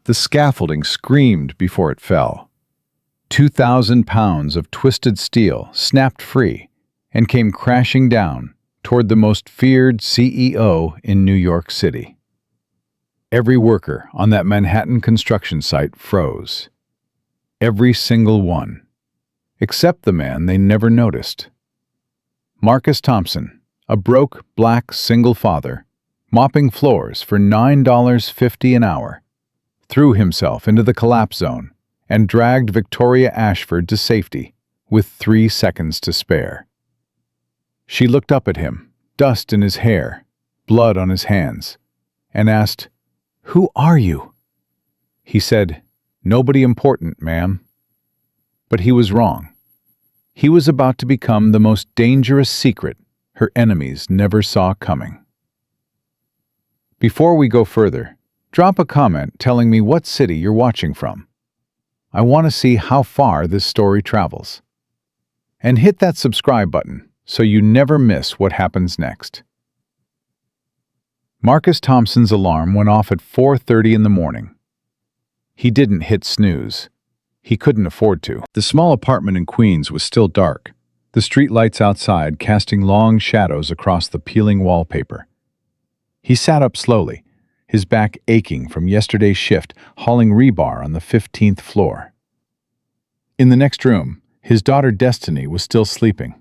The scaffolding screamed before it fell. 2,000 pounds of twisted steel snapped free and came crashing down toward the most feared CEO in New York City. Every worker on that Manhattan construction site froze. Every single one, except the man they never noticed. Marcus Thompson, a broke, black, single father, mopping floors for $9.50 an hour, threw himself into the collapse zone and dragged Victoria Ashford to safety with 3 seconds to spare. She looked up at him, dust in his hair, blood on his hands, and asked, "Who are you?" He said, "Nobody important, ma'am." But he was wrong. He was about to become the most dangerous secret her enemies never saw coming. Before we go further, drop a comment telling me what city you're watching from. I want to see how far this story travels. And hit that subscribe button so you never miss what happens next. Marcus Thompson's alarm went off at 4:30 in the morning. He didn't hit snooze. He couldn't afford to. The small apartment in Queens was still dark, the street lights outside casting long shadows across the peeling wallpaper. He sat up slowly, his back aching from yesterday's shift hauling rebar on the 15th floor. In the next room, his daughter Destiny was still sleeping.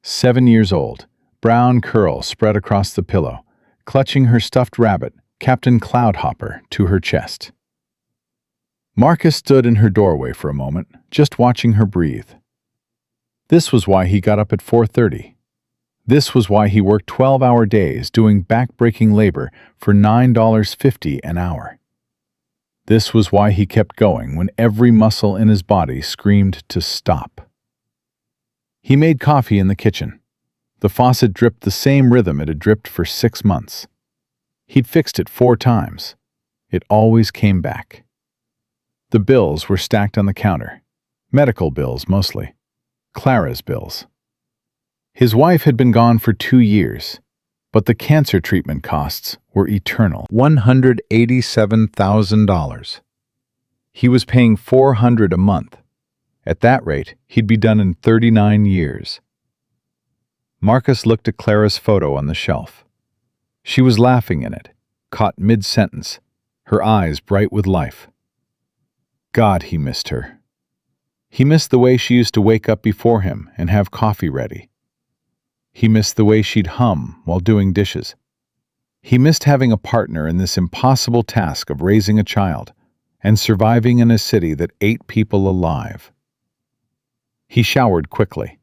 7 years old, brown curls spread across the pillow, clutching her stuffed rabbit, Captain Cloudhopper, to her chest. Marcus stood in her doorway for a moment, just watching her breathe. This was why he got up at 4:30. This was why he worked 12-hour days doing back-breaking labor for $9.50 an hour. This was why he kept going when every muscle in his body screamed to stop. He made coffee in the kitchen. The faucet dripped the same rhythm it had dripped for 6 months. He'd fixed it 4 times. It always came back. The bills were stacked on the counter. Medical bills, mostly. Clara's bills. His wife had been gone for 2 years, but the cancer treatment costs were eternal. $187,000. He was paying $400 a month. At that rate, he'd be done in 39 years. Marcus looked at Clara's photo on the shelf. She was laughing in it, caught mid-sentence, her eyes bright with life. God, he missed her. He missed the way she used to wake up before him and have coffee ready. He missed the way she'd hum while doing dishes. He missed having a partner in this impossible task of raising a child and surviving in a city that ate people alive. He showered quickly.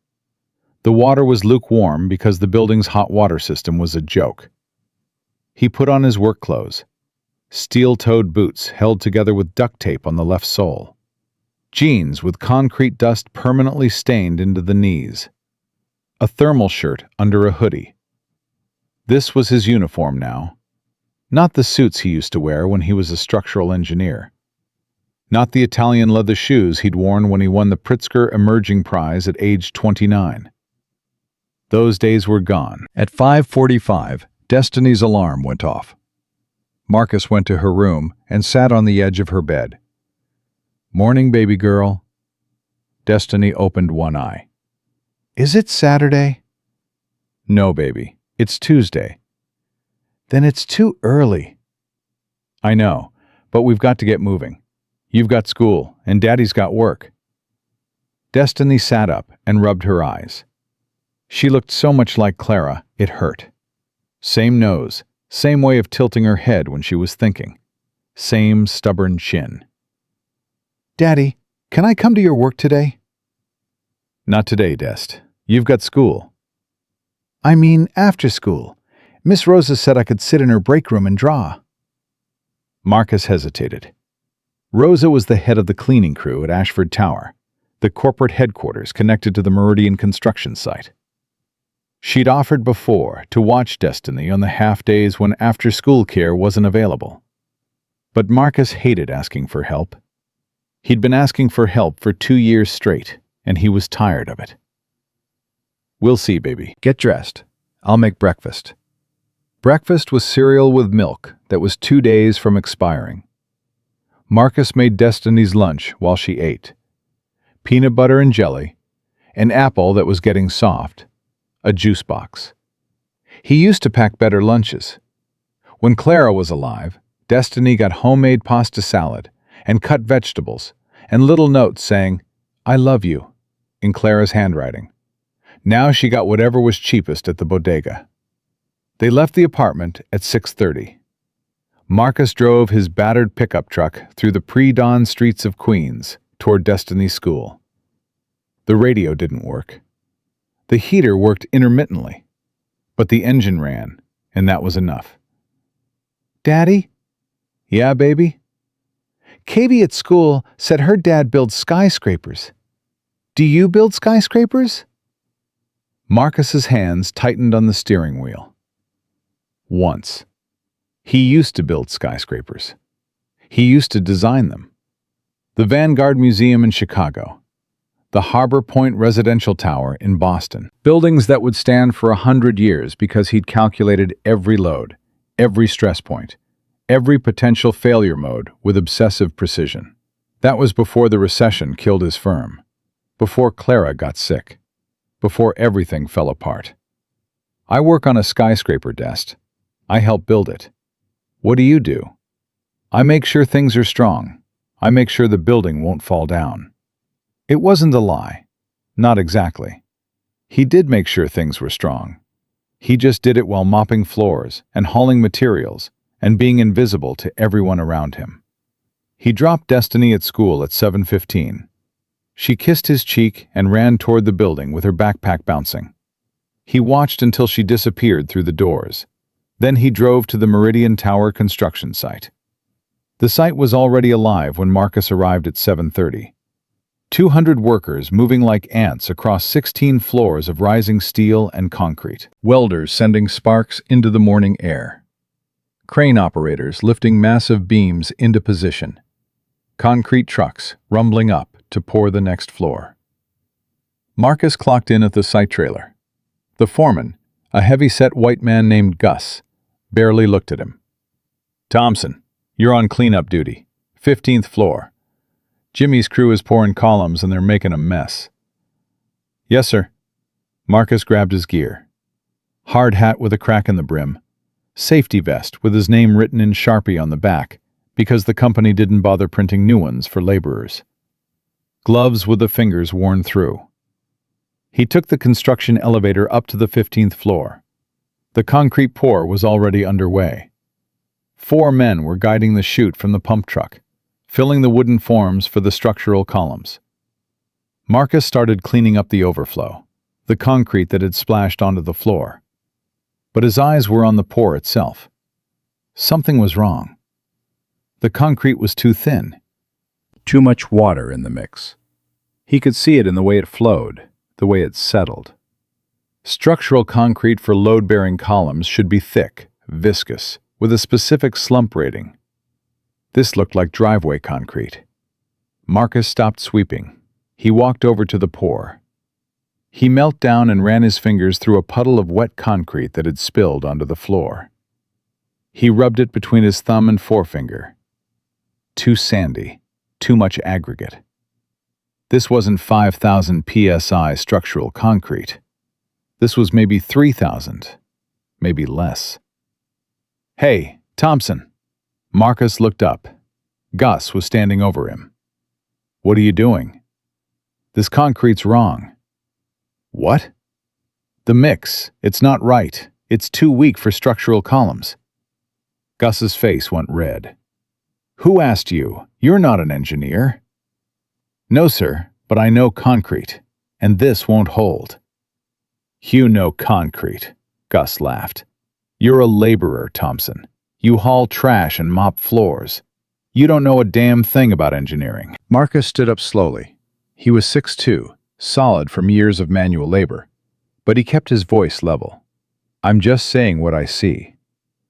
The water was lukewarm because the building's hot water system was a joke. He put on his work clothes, steel-toed boots held together with duct tape on the left sole, jeans with concrete dust permanently stained into the knees, a thermal shirt under a hoodie. This was his uniform now. Not the suits he used to wear when he was a structural engineer. Not the Italian leather shoes he'd worn when he won the Pritzker Emerging Prize at age 29. Those days were gone. At 5:45, Destiny's alarm went off. Marcus went to her room and sat on the edge of her bed. "Morning, baby girl." Destiny opened one eye. "Is it Saturday?" "No, baby. It's Tuesday." "Then it's too early." "I know, but we've got to get moving. You've got school, and Daddy's got work." Destiny sat up and rubbed her eyes. She looked so much like Clara, it hurt. Same nose, same way of tilting her head when she was thinking. Same stubborn chin. "Daddy, can I come to your work today?" "Not today, Dest. You've got school." "I mean after school. Miss Rosa said I could sit in her break room and draw." Marcus hesitated. Rosa was the head of the cleaning crew at Ashford Tower, the corporate headquarters connected to the Meridian construction site. She'd offered before to watch Destiny on the half-days when after-school care wasn't available. But Marcus hated asking for help. He'd been asking for help for 2 years straight, and he was tired of it. "We'll see, baby. Get dressed. I'll make breakfast." Breakfast was cereal with milk that was 2 days from expiring. Marcus made Destiny's lunch while she ate. Peanut butter and jelly, an apple that was getting soft, a juice box. He used to pack better lunches. When Clara was alive, Destiny got homemade pasta salad and cut vegetables and little notes saying, "I love you," in Clara's handwriting. Now she got whatever was cheapest at the bodega. They left the apartment at 6:30. Marcus drove his battered pickup truck through the pre-dawn streets of Queens toward Destiny's school. The radio didn't work. The heater worked intermittently, but the engine ran, and that was enough. "Daddy?" "Yeah, baby?" "Katie at school said her dad builds skyscrapers. Do you build skyscrapers?" Marcus's hands tightened on the steering wheel. Once. He used to build skyscrapers. He used to design them. The Vanguard Museum in Chicago. The Harbor Point Residential Tower in Boston. Buildings that would stand for 100 years because he'd calculated every load, every stress point, every potential failure mode with obsessive precision. That was before the recession killed his firm, before Clara got sick, before everything fell apart. I work on a skyscraper desk. I help build it. What do you do? I make sure things are strong. I make sure the building won't fall down. It wasn't a lie. Not exactly. He did make sure things were strong. He just did it while mopping floors and hauling materials and being invisible to everyone around him. He dropped Destiny at school at 7:15. She kissed his cheek and ran toward the building with her backpack bouncing. He watched until she disappeared through the doors. Then he drove to the Meridian Tower construction site. The site was already alive when Marcus arrived at 7:30. 200 workers moving like ants across 16 floors of rising steel and concrete. Welders sending sparks into the morning air. Crane operators lifting massive beams into position. Concrete trucks rumbling up to pour the next floor. Marcus clocked in at the site trailer. The foreman, a heavy-set white man named Gus, barely looked at him. "Thompson, you're on cleanup duty. 15th floor. Jimmy's crew is pouring columns and they're making a mess." "Yes, sir." Marcus grabbed his gear. Hard hat with a crack in the brim. Safety vest with his name written in Sharpie on the back because the company didn't bother printing new ones for laborers. Gloves with the fingers worn through. He took the construction elevator up to the 15th floor. The concrete pour was already underway. 4 men were guiding the chute from the pump truck, filling the wooden forms for the structural columns. Marcus started cleaning up the overflow, the concrete that had splashed onto the floor. But his eyes were on the pour itself. Something was wrong. The concrete was too thin. Too much water in the mix. He could see it in the way it flowed, the way it settled. Structural concrete for load-bearing columns should be thick, viscous, with a specific slump rating. This looked like driveway concrete. Marcus stopped sweeping. He walked over to the pour. He knelt down and ran his fingers through a puddle of wet concrete that had spilled onto the floor. He rubbed it between his thumb and forefinger. Too sandy, too much aggregate. This wasn't 5,000 psi structural concrete. This was maybe 3,000, maybe less. "Hey, Thompson." Marcus looked up. Gus was standing over him. "What are you doing?" "This concrete's wrong." "What?" "The mix. It's not right. It's too weak for structural columns." Gus's face went red. "Who asked you? You're not an engineer." "No, sir, but I know concrete, and this won't hold." "You know concrete," Gus laughed. "You're a laborer, Thompson. You haul trash and mop floors. You don't know a damn thing about engineering." Marcus stood up slowly. He was 6'2", solid from years of manual labor, but he kept his voice level. "I'm just saying what I see."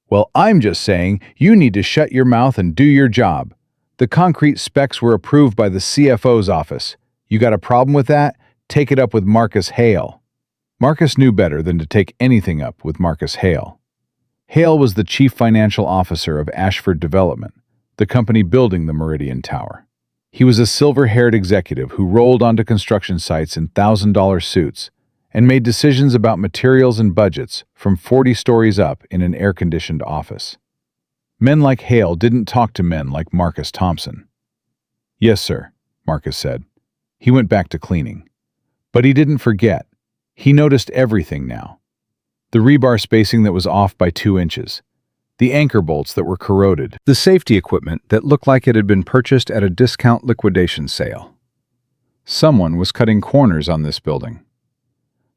"Well, I'm just saying you need to shut your mouth and do your job. The concrete specs were approved by the CFO's office. You got a problem with that? Take it up with Marcus Hale." Marcus knew better than to take anything up with Marcus Hale. Hale was the chief financial officer of Ashford Development, the company building the Meridian Tower. He was a silver-haired executive who rolled onto construction sites in $1,000 suits and made decisions about materials and budgets from 40 stories up in an air-conditioned office. Men like Hale didn't talk to men like Marcus Thompson. "Yes, sir," Marcus said. He went back to cleaning. But he didn't forget. He noticed everything now. The rebar spacing that was off by 2 inches. The anchor bolts that were corroded. The safety equipment that looked like it had been purchased at a discount liquidation sale. Someone was cutting corners on this building.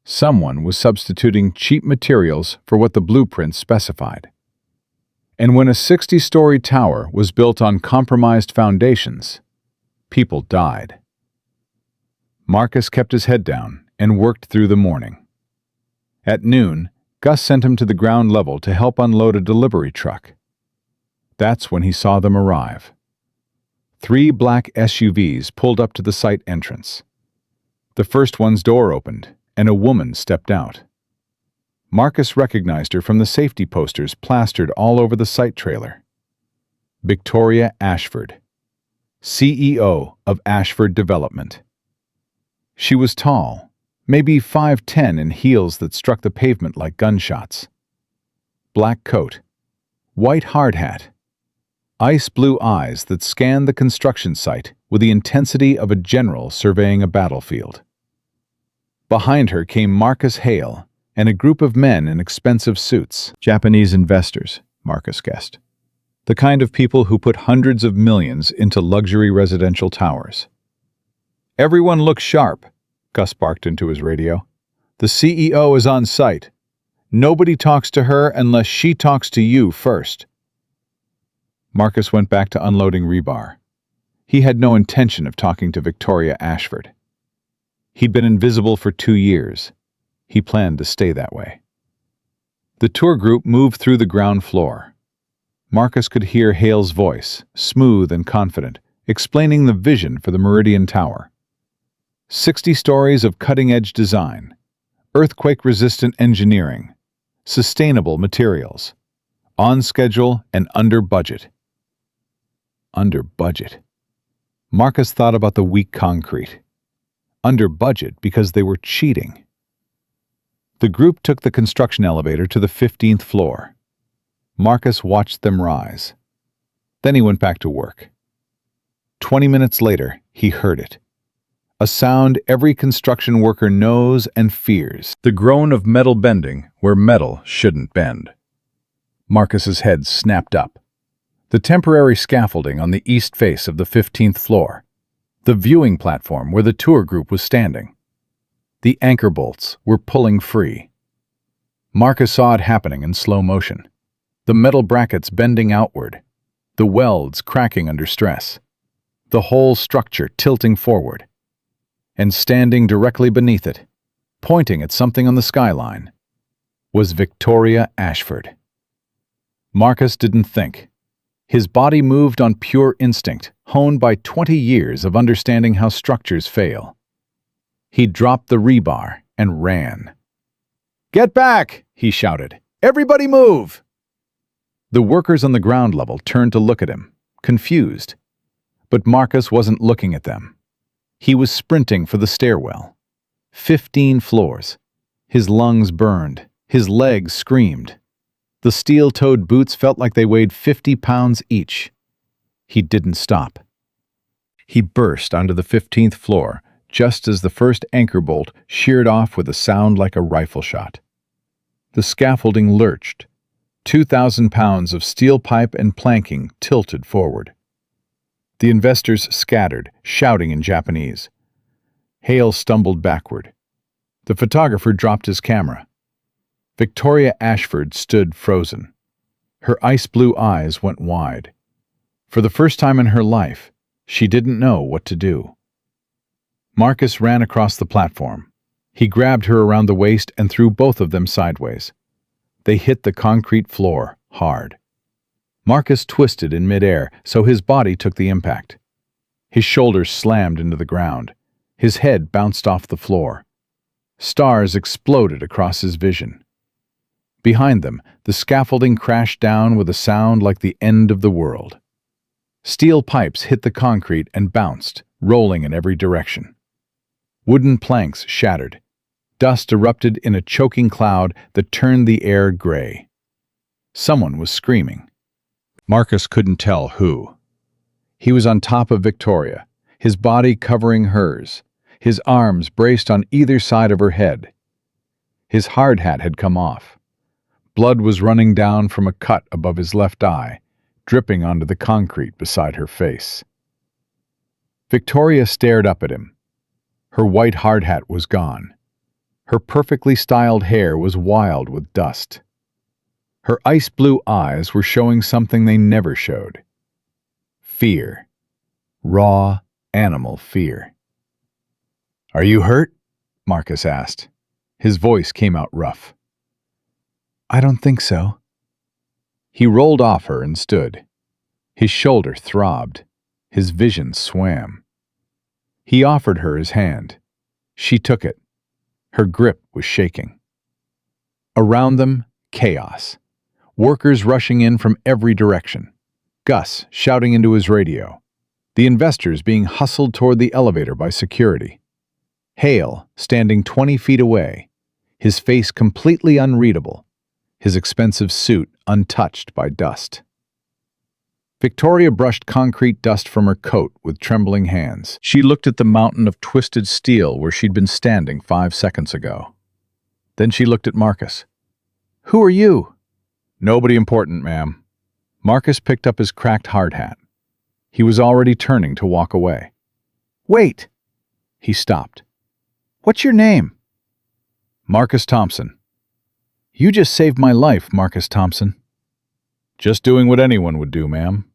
Someone was substituting cheap materials for what the blueprints specified. And when a 60-story tower was built on compromised foundations, people died. Marcus kept his head down and worked through the morning. At noon, Gus sent him to the ground level to help unload a delivery truck. That's when he saw them arrive. 3 black SUVs pulled up to the site entrance. The first one's door opened, and a woman stepped out. Marcus recognized her from the safety posters plastered all over the site trailer. Victoria Ashford, CEO of Ashford Development. She was tall, maybe 5'10", in heels that struck the pavement like gunshots. Black coat, white hard hat, ice blue eyes that scanned the construction site with the intensity of a general surveying a battlefield. Behind her came Marcus Hale and a group of men in expensive suits. Japanese investors, Marcus guessed. The kind of people who put hundreds of millions into luxury residential towers. "Everyone looks sharp," Gus barked into his radio. "The CEO is on site. Nobody talks to her unless she talks to you first." Marcus went back to unloading rebar. He had no intention of talking to Victoria Ashford. He'd been invisible for 2 years. He planned to stay that way. The tour group moved through the ground floor. Marcus could hear Hale's voice, smooth and confident, explaining the vision for the Meridian Tower. 60 stories of cutting-edge design, earthquake-resistant engineering, sustainable materials, on schedule and under budget. Under budget. Marcus thought about the weak concrete. Under budget because they were cheating. The group took the construction elevator to the 15th floor. Marcus watched them rise. Then he went back to work. 20 minutes later, he heard it. A sound every construction worker knows and fears. The groan of metal bending where metal shouldn't bend. Marcus's head snapped up. The temporary scaffolding on the east face of the 15th floor. The viewing platform where the tour group was standing. The anchor bolts were pulling free. Marcus saw it happening in slow motion. The metal brackets bending outward. The welds cracking under stress. The whole structure tilting forward. And standing directly beneath it, pointing at something on the skyline, was Victoria Ashford. Marcus didn't think. His body moved on pure instinct, honed by 20 years of understanding how structures fail. He dropped the rebar and ran. "Get back!" he shouted. "Everybody move!" The workers on the ground level turned to look at him, confused. But Marcus wasn't looking at them. He was sprinting for the stairwell. 15 floors. His lungs burned. His legs screamed. The steel-toed boots felt like they weighed 50 pounds each. He didn't stop. He burst onto the 15th floor just as the first anchor bolt sheared off with a sound like a rifle shot. The scaffolding lurched. 2,000 pounds of steel pipe and planking tilted forward. The investors scattered, shouting in Japanese. Hale stumbled backward. The photographer dropped his camera. Victoria Ashford stood frozen. Her ice-blue eyes went wide. For the first time in her life, she didn't know what to do. Marcus ran across the platform. He grabbed her around the waist and threw both of them sideways. They hit the concrete floor hard. Marcus twisted in midair, so his body took the impact. His shoulders slammed into the ground. His head bounced off the floor. Stars exploded across his vision. Behind them, the scaffolding crashed down with a sound like the end of the world. Steel pipes hit the concrete and bounced, rolling in every direction. Wooden planks shattered. Dust erupted in a choking cloud that turned the air gray. Someone was screaming. Marcus couldn't tell who. He was on top of Victoria, his body covering hers, his arms braced on either side of her head. His hard hat had come off. Blood was running down from a cut above his left eye, dripping onto the concrete beside her face. Victoria stared up at him. Her white hard hat was gone. Her perfectly styled hair was wild with dust. Her ice-blue eyes were showing something they never showed. Fear. Raw, animal fear. "Are you hurt?" Marcus asked. His voice came out rough. "I don't think so." He rolled off her and stood. His shoulder throbbed. His vision swam. He offered her his hand. She took it. Her grip was shaking. Around them, chaos. Workers rushing in from every direction. Gus shouting into his radio. The investors being hustled toward the elevator by security. Hale standing 20 feet away, his face completely unreadable, his expensive suit untouched by dust. Victoria brushed concrete dust from her coat with trembling hands. She looked at the mountain of twisted steel where she'd been standing 5 seconds ago. Then she looked at Marcus. "Who are you?" "Nobody important, ma'am." Marcus picked up his cracked hard hat. He was already turning to walk away. "Wait!" He stopped. "What's your name?" "Marcus Thompson." "You just saved my life, Marcus Thompson." "Just doing what anyone would do, ma'am."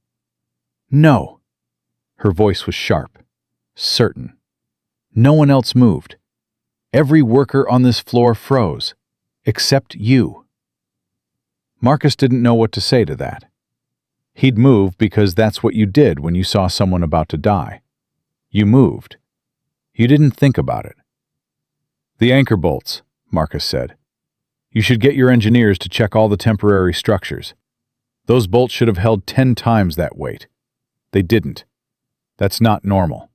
"No." Her voice was sharp, certain. No one else moved. Every worker on this floor froze, except you. Marcus didn't know what to say to that. He'd move because that's what you did when you saw someone about to die. You moved. You didn't think about it. "The anchor bolts," Marcus said. "You should get your engineers to check all the temporary structures. Those bolts should have held 10 times that weight. They didn't. That's not normal."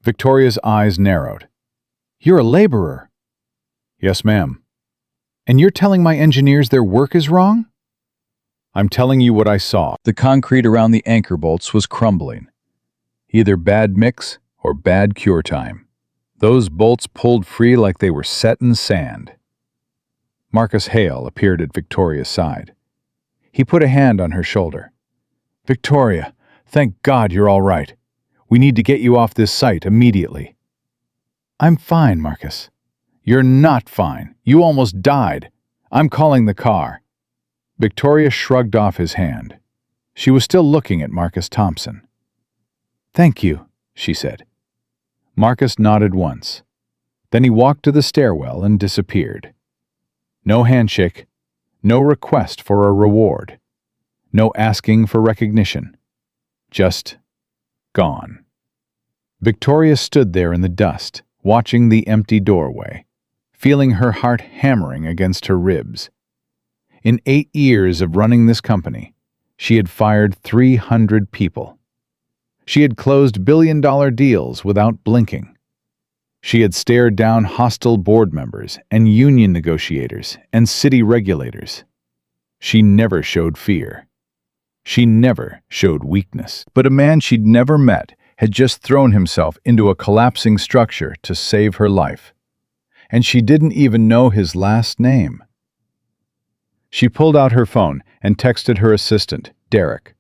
Victoria's eyes narrowed. "You're a laborer." "Yes, ma'am." "And you're telling my engineers their work is wrong?" "I'm telling you what I saw." The concrete around the anchor bolts was crumbling. Either bad mix or bad cure time. Those bolts pulled free like they were set in sand. Marcus Hale appeared at Victoria's side. He put a hand on her shoulder. "Victoria, thank God you're all right. We need to get you off this site immediately." "I'm fine, Marcus." "You're not fine. You almost died. I'm calling the car." Victoria shrugged off his hand. She was still looking at Marcus Thompson. "Thank you," she said. Marcus nodded once. Then he walked to the stairwell and disappeared. No handshake, no request for a reward, no asking for recognition. Just gone. Victoria stood there in the dust, watching the empty doorway, feeling her heart hammering against her ribs. In 8 years of running this company, she had fired 300 people. She had closed billion-dollar deals without blinking. She had stared down hostile board members and union negotiators and city regulators. She never showed fear. She never showed weakness. But a man she'd never met had just thrown himself into a collapsing structure to save her life. And she didn't even know his last name. She pulled out her phone and texted her assistant, Derek.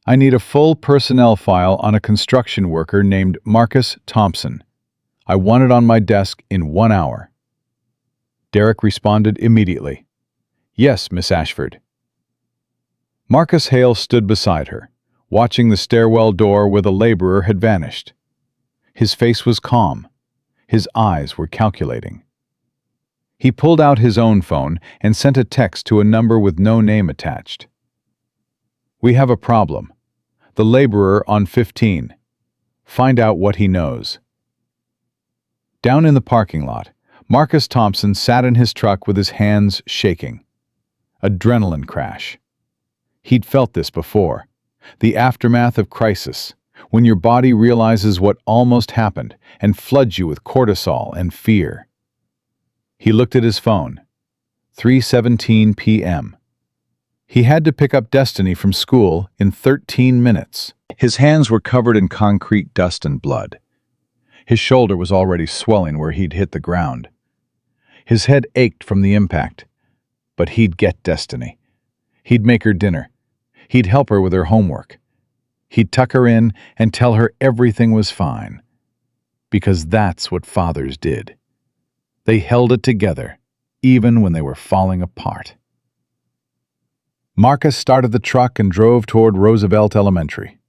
"I need a full personnel file on a construction worker named Marcus Thompson. I want it on my desk in 1 hour." Derek responded immediately. "Yes, Miss Ashford." Marcus Hale stood beside her, watching the stairwell door where the laborer had vanished. His face was calm. His eyes were calculating. He pulled out his own phone and sent a text to a number with no name attached. "We have a problem. The laborer on 15. Find out what he knows." Down in the parking lot, Marcus Thompson sat in his truck with his hands shaking. Adrenaline crash. He'd felt this before. The aftermath of crisis, when your body realizes what almost happened and floods you with cortisol and fear. He looked at his phone. 3:17 p.m. He had to pick up Destiny from school in 13 minutes. His hands were covered in concrete dust and blood. His shoulder was already swelling where he'd hit the ground. His head ached from the impact. But he'd get Destiny. He'd make her dinner. He'd help her with her homework. He'd tuck her in and tell her everything was fine. Because that's what fathers did. They held it together, even when they were falling apart. Marcus started the truck and drove toward Roosevelt Elementary.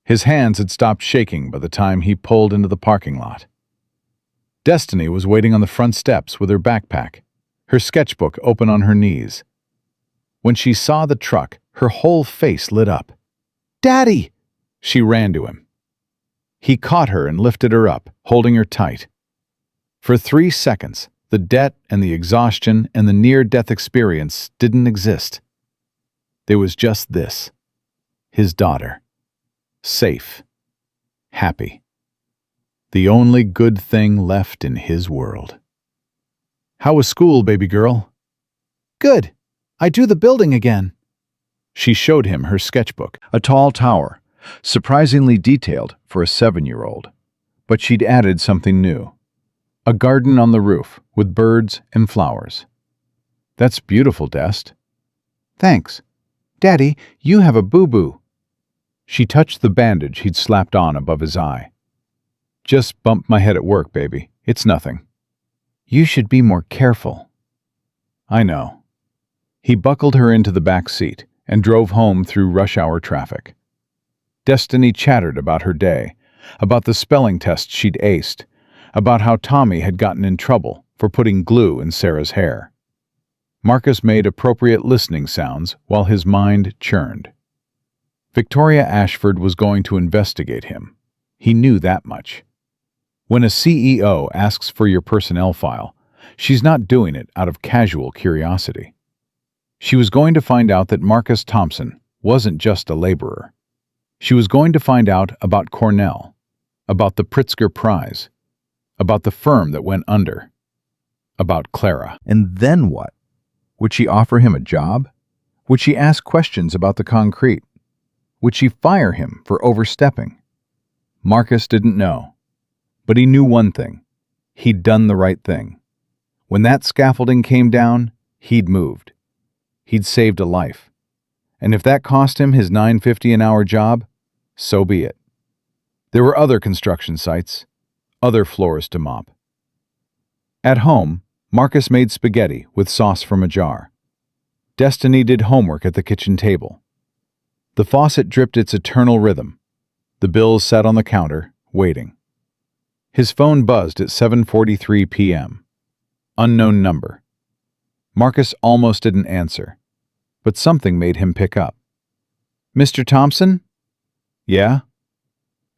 His hands had stopped shaking by the time he pulled into the parking lot. Destiny was waiting on the front steps with her backpack, her sketchbook open on her knees. When she saw the truck, her whole face lit up. "Daddy!" She ran to him. He caught her and lifted her up, holding her tight. For 3 seconds, the debt and the exhaustion and the near-death experience didn't exist. There was just this. His daughter. Safe. Happy. The only good thing left in his world. "How was school, baby girl?" "Good. I do the building again." She showed him her sketchbook, a tall tower, surprisingly detailed for a 7-year-old. But she'd added something new. A garden on the roof with birds and flowers. "That's beautiful, Dest." "Thanks. Daddy, you have a boo-boo." She touched the bandage he'd slapped on above his eye. "Just bumped my head at work, baby. It's nothing." "You should be more careful." "I know." He buckled her into the back seat and drove home through rush-hour traffic. Destiny chattered about her day, about the spelling test she'd aced, about how Tommy had gotten in trouble for putting glue in Sarah's hair. Marcus made appropriate listening sounds while his mind churned. Victoria Ashford was going to investigate him. He knew that much. When a CEO asks for your personnel file, she's not doing it out of casual curiosity. She was going to find out that Marcus Thompson wasn't just a laborer. She was going to find out about Cornell, about the Pritzker Prize, about the firm that went under, about Clara. And then what? Would she offer him a job? Would she ask questions about the concrete? Would she fire him for overstepping? Marcus didn't know. But he knew one thing. He'd done the right thing. When that scaffolding came down, he'd moved. He'd saved a life. And if that cost him his $9.50 an hour job, so be it. There were other construction sites, other floors to mop. At home, Marcus made spaghetti with sauce from a jar. Destiny did homework at the kitchen table. The faucet dripped its eternal rhythm. The bills sat on the counter, waiting. His phone buzzed at 7:43 p.m. Unknown number. Marcus almost didn't answer, but something made him pick up. "Mr. Thompson?" "Yeah?"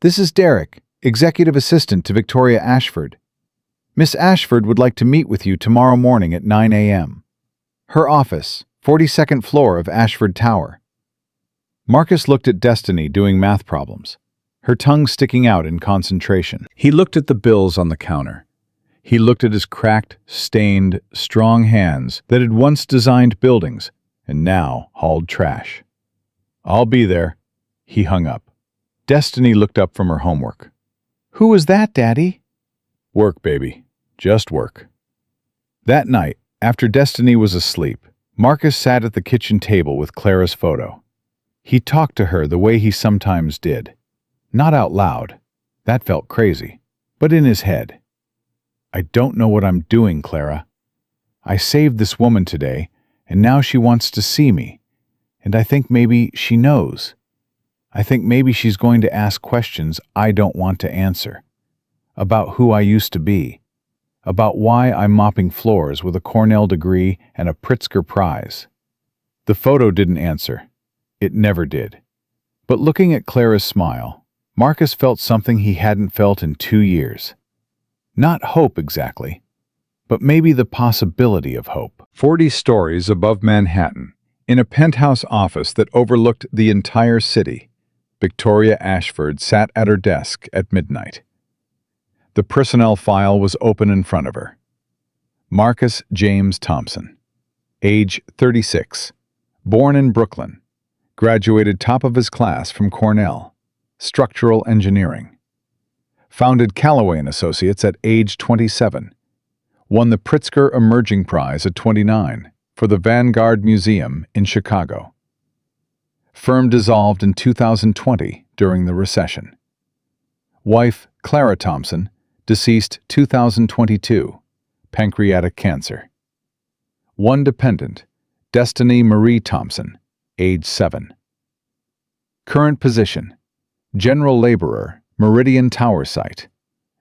"This is Derek, executive assistant to Victoria Ashford. Miss Ashford would like to meet with you tomorrow morning at 9 a.m. Her office, 42nd floor of Ashford Tower." Marcus looked at Destiny doing math problems, her tongue sticking out in concentration. He looked at the bills on the counter. He looked at his cracked, stained, strong hands that had once designed buildings and now hauled trash. "I'll be there." He hung up. Destiny looked up from her homework. "Who was that, Daddy?" "Work, baby. Just work." That night, after Destiny was asleep, Marcus sat at the kitchen table with Clara's photo. He talked to her the way he sometimes did. Not out loud. That felt crazy. But in his head. "I don't know what I'm doing, Clara. I saved this woman today, and now she wants to see me. And I think maybe she knows. I think maybe she's going to ask questions I don't want to answer. About who I used to be. About why I'm mopping floors with a Cornell degree and a Pritzker Prize." The photo didn't answer. It never did. But looking at Clara's smile, Marcus felt something he hadn't felt in 2 years. Not hope exactly, but maybe the possibility of hope. 40 stories above Manhattan, In a penthouse office that overlooked the entire city, Victoria Ashford sat at her desk at midnight. The personnel file was open in front of her. Marcus James Thompson, age 36, born in Brooklyn, graduated top of his class from Cornell, structural engineering. Founded Callaway & Associates at age 27. Won the Pritzker Emerging Prize at 29 for the Vanguard Museum in Chicago. Firm dissolved in 2020 during the recession. Wife Clara Thompson, deceased 2022, pancreatic cancer. One dependent, Destiny Marie Thompson, age 7. Current position, general laborer, Meridian Tower Site,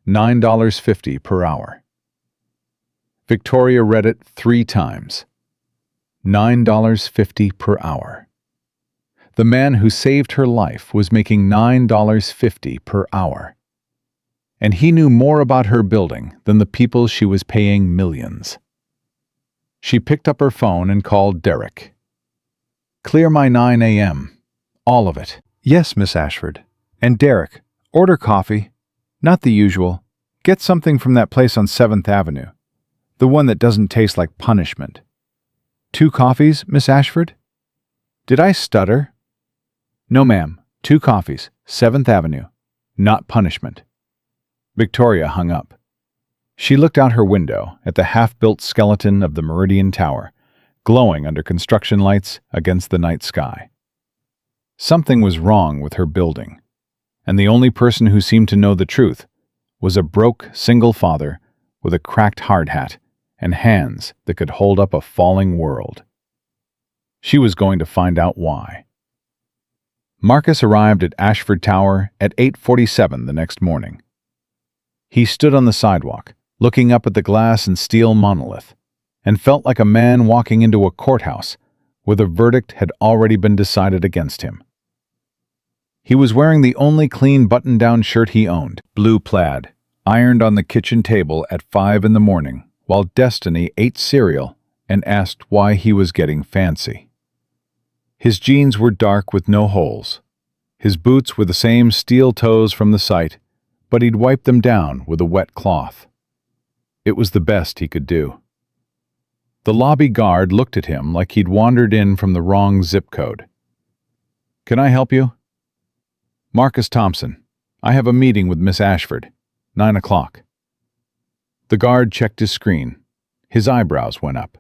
$9.50 per hour. Victoria read it 3 times. $9.50 per hour. The man who saved her life was making $9.50 per hour. And he knew more about her building than the people she was paying millions. She picked up her phone and called Derek. "Clear my 9 a.m. All of it." "Yes, Miss Ashford." "And Derek, order coffee. Not the usual. Get something from that place on 7th Avenue. The one that doesn't taste like punishment." "2 coffees, Miss Ashford?" Did I stutter? "No, ma'am. 2 coffees, 7th Avenue. Not punishment." Victoria hung up. She looked out her window at the half-built skeleton of the Meridian Tower, glowing under construction lights against the night sky. Something was wrong with her building, and the only person who seemed to know the truth was a broke single father with a cracked hard hat and hands that could hold up a falling world. She was going to find out why. Marcus arrived at Ashford Tower at 8:47 the next morning. He stood on the sidewalk, looking up at the glass and steel monolith, and felt like a man walking into a courthouse where the verdict had already been decided against him. He was wearing the only clean button-down shirt he owned, blue plaid, ironed on the kitchen table at 5 in the morning, while Destiny ate cereal and asked why he was getting fancy. His jeans were dark with no holes. His boots were the same steel toes from the site, but he'd wiped them down with a wet cloth. It was the best he could do. The lobby guard looked at him like he'd wandered in from the wrong zip code. "Can I help you?" "Marcus Thompson. I have a meeting with Miss Ashford. 9 o'clock. The guard checked his screen. His eyebrows went up.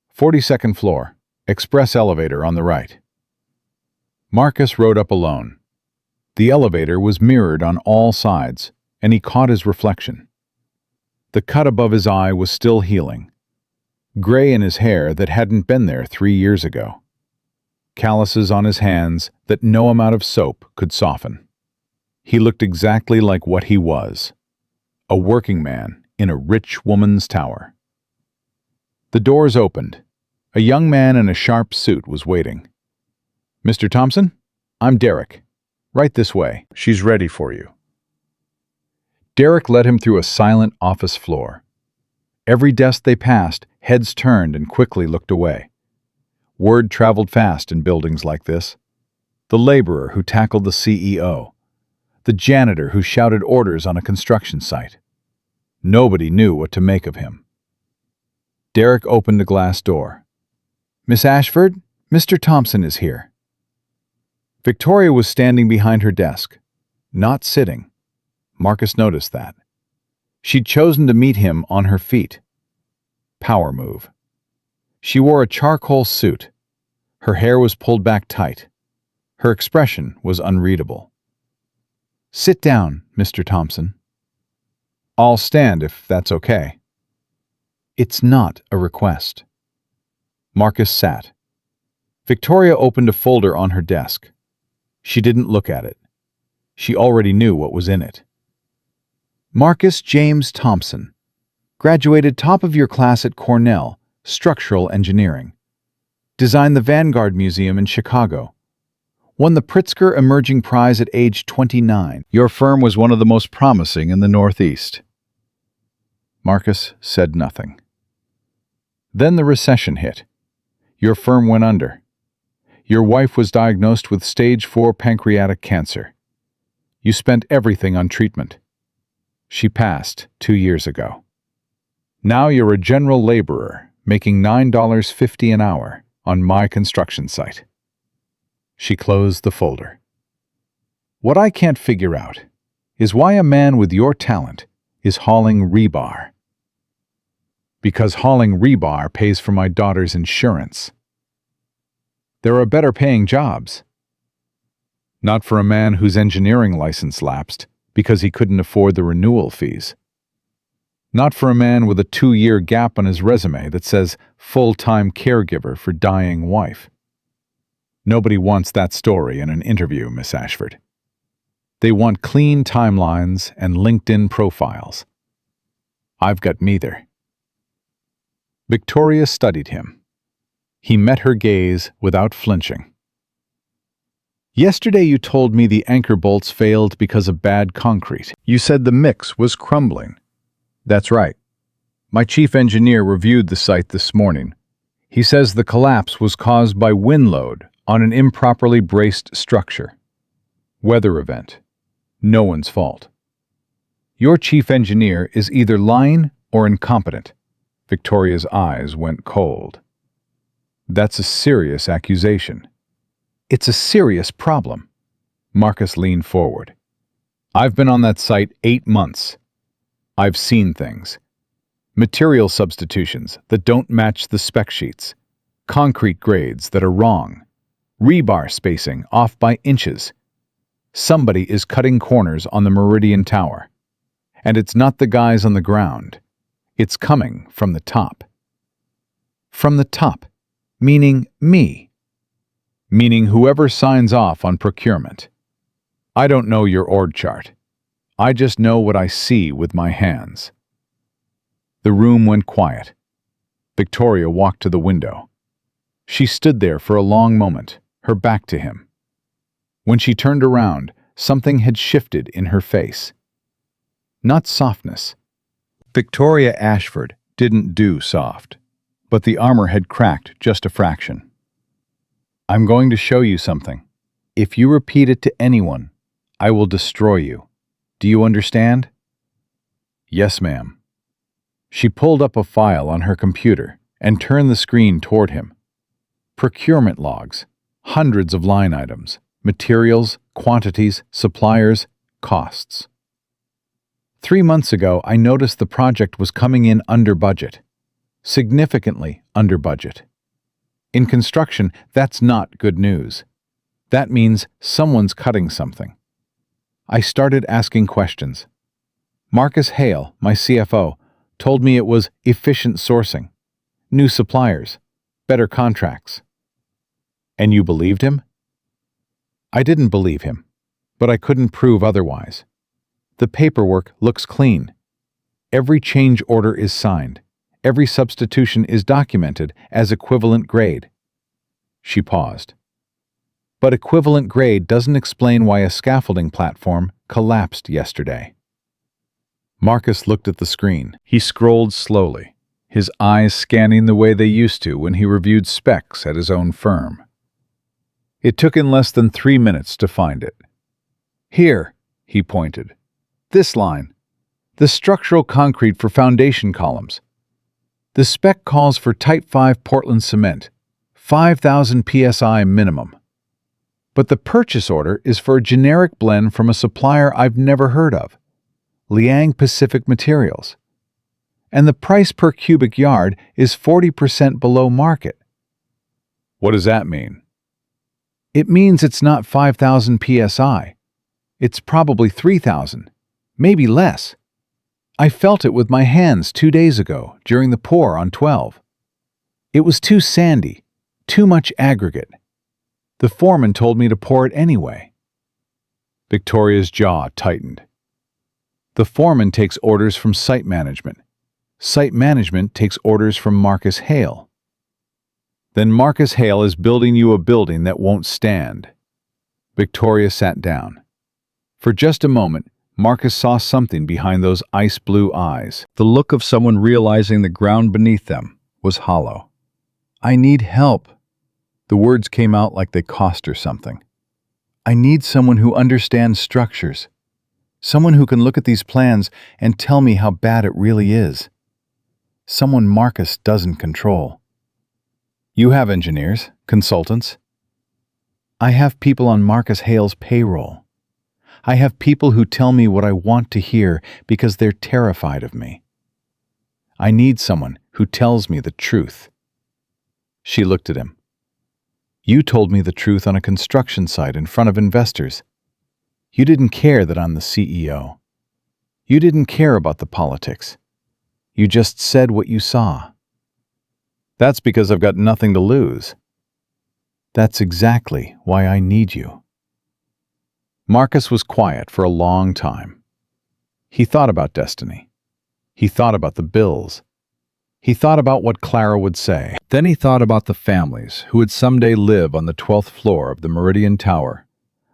42nd floor. Express elevator on the right. Marcus rode up alone. The elevator was mirrored on all sides, and he caught his reflection. The cut above his eye was still healing. Gray in his hair that hadn't been there 3 years ago. Calluses on his hands that no amount of soap could soften. He looked exactly like what he was, a working man in a rich woman's tower. The doors opened. A young man in a sharp suit was waiting. "Mr. Thompson? I'm Derek. Right this way. She's ready for you." Derek led him through a silent office floor. Every desk they passed, heads turned and quickly looked away. Word traveled fast in buildings like this. The laborer who tackled the CEO. The janitor who shouted orders on a construction site. Nobody knew what to make of him. Derek opened a glass door. "Miss Ashford, Mr. Thompson is here." Victoria was standing behind her desk, not sitting. Marcus noticed that. She'd chosen to meet him on her feet. Power move. She wore a charcoal suit. Her hair was pulled back tight. Her expression was unreadable. "Sit down, Mr. Thompson." "I'll stand if that's okay." "It's not a request." Marcus sat. Victoria opened a folder on her desk. She didn't look at it. She already knew what was in it. "Marcus James Thompson. Graduated top of your class at Cornell, structural engineering. Designed the Vanguard Museum in Chicago. Won the Pritzker Emerging Prize at age 29. Your firm was one of the most promising in the Northeast." Marcus said nothing. Then the recession hit. Your firm went under. Your wife was diagnosed with stage 4 pancreatic cancer. You spent everything on treatment. She passed 2 years ago. Now you're a general laborer, making $9.50 an hour on my construction site. She closed the folder. What I can't figure out is why a man with your talent is hauling rebar. Because hauling rebar pays for my daughter's insurance. There are better paying jobs. Not for a man whose engineering license lapsed because he couldn't afford the renewal fees. Not for a man with a 2-year gap on his resume that says full-time caregiver for dying wife. Nobody wants that story in an interview, Miss Ashford. They want clean timelines and LinkedIn profiles. I've got neither. Victoria studied him. He met her gaze without flinching. Yesterday you told me the anchor bolts failed because of bad concrete. You said the mix was crumbling. That's right. My chief engineer reviewed the site this morning. He says the collapse was caused by wind load on an improperly braced structure. Weather event. No one's fault. Your chief engineer is either lying or incompetent. Victoria's eyes went cold. That's a serious accusation. It's a serious problem. Marcus leaned forward. I've been on that site 8 months. I've seen things. Material substitutions that don't match the spec sheets. Concrete grades that are wrong. Rebar spacing off by inches. Somebody is cutting corners on the Meridian Tower. And it's not the guys on the ground. It's coming from the top. From the top, meaning me. Meaning whoever signs off on procurement. I don't know your org chart. I just know what I see with my hands. The room went quiet. Victoria walked to the window. She stood there for a long moment, her back to him. When she turned around, something had shifted in her face. Not softness. Victoria Ashford didn't do soft, but the armor had cracked just a fraction. I'm going to show you something. If you repeat it to anyone, I will destroy you. Do you understand? Yes, ma'am. She pulled up a file on her computer and turned the screen toward him. Procurement logs, hundreds of line items, materials, quantities, suppliers, costs. 3 months ago, I noticed the project was coming in under budget. Significantly under budget. In construction, that's not good news. That means someone's cutting something. I started asking questions. Marcus Hale, my CFO, told me it was efficient sourcing, new suppliers, better contracts. And you believed him? I didn't believe him, but I couldn't prove otherwise. The paperwork looks clean. Every change order is signed. Every substitution is documented as equivalent grade. She paused. But equivalent grade doesn't explain why a scaffolding platform collapsed yesterday. Marcus looked at the screen. He scrolled slowly, his eyes scanning the way they used to when he reviewed specs at his own firm. It took him less than 3 minutes to find it. Here, he pointed. This line. The structural concrete for foundation columns. The spec calls for Type 5 Portland cement, 5,000 psi minimum. But the purchase order is for a generic blend from a supplier I've never heard of, Liang Pacific Materials. And the price per cubic yard is 40% below market. What does that mean? It means it's not 5,000 psi. It's probably 3,000, maybe less. I felt it with my hands 2 days ago during the pour on 12. It was too sandy, too much aggregate. The foreman told me to pour it anyway. Victoria's jaw tightened. The foreman takes orders from site management. Site management takes orders from Marcus Hale. Then Marcus Hale is building you a building that won't stand. Victoria sat down. For just a moment, Marcus saw something behind those ice-blue eyes. The look of someone realizing the ground beneath them was hollow. I need help. The words came out like they cost her something. I need someone who understands structures. Someone who can look at these plans and tell me how bad it really is. Someone Marcus doesn't control. You have engineers, consultants. I have people on Marcus Hale's payroll. I have people who tell me what I want to hear because they're terrified of me. I need someone who tells me the truth. She looked at him. You told me the truth on a construction site in front of investors. You didn't care that I'm the CEO. You didn't care about the politics. You just said what you saw. That's because I've got nothing to lose. That's exactly why I need you. Marcus was quiet for a long time. He thought about Destiny. He thought about the bills. He thought about what Clara would say. Then he thought about the families who would someday live on the 12th floor of the Meridian Tower,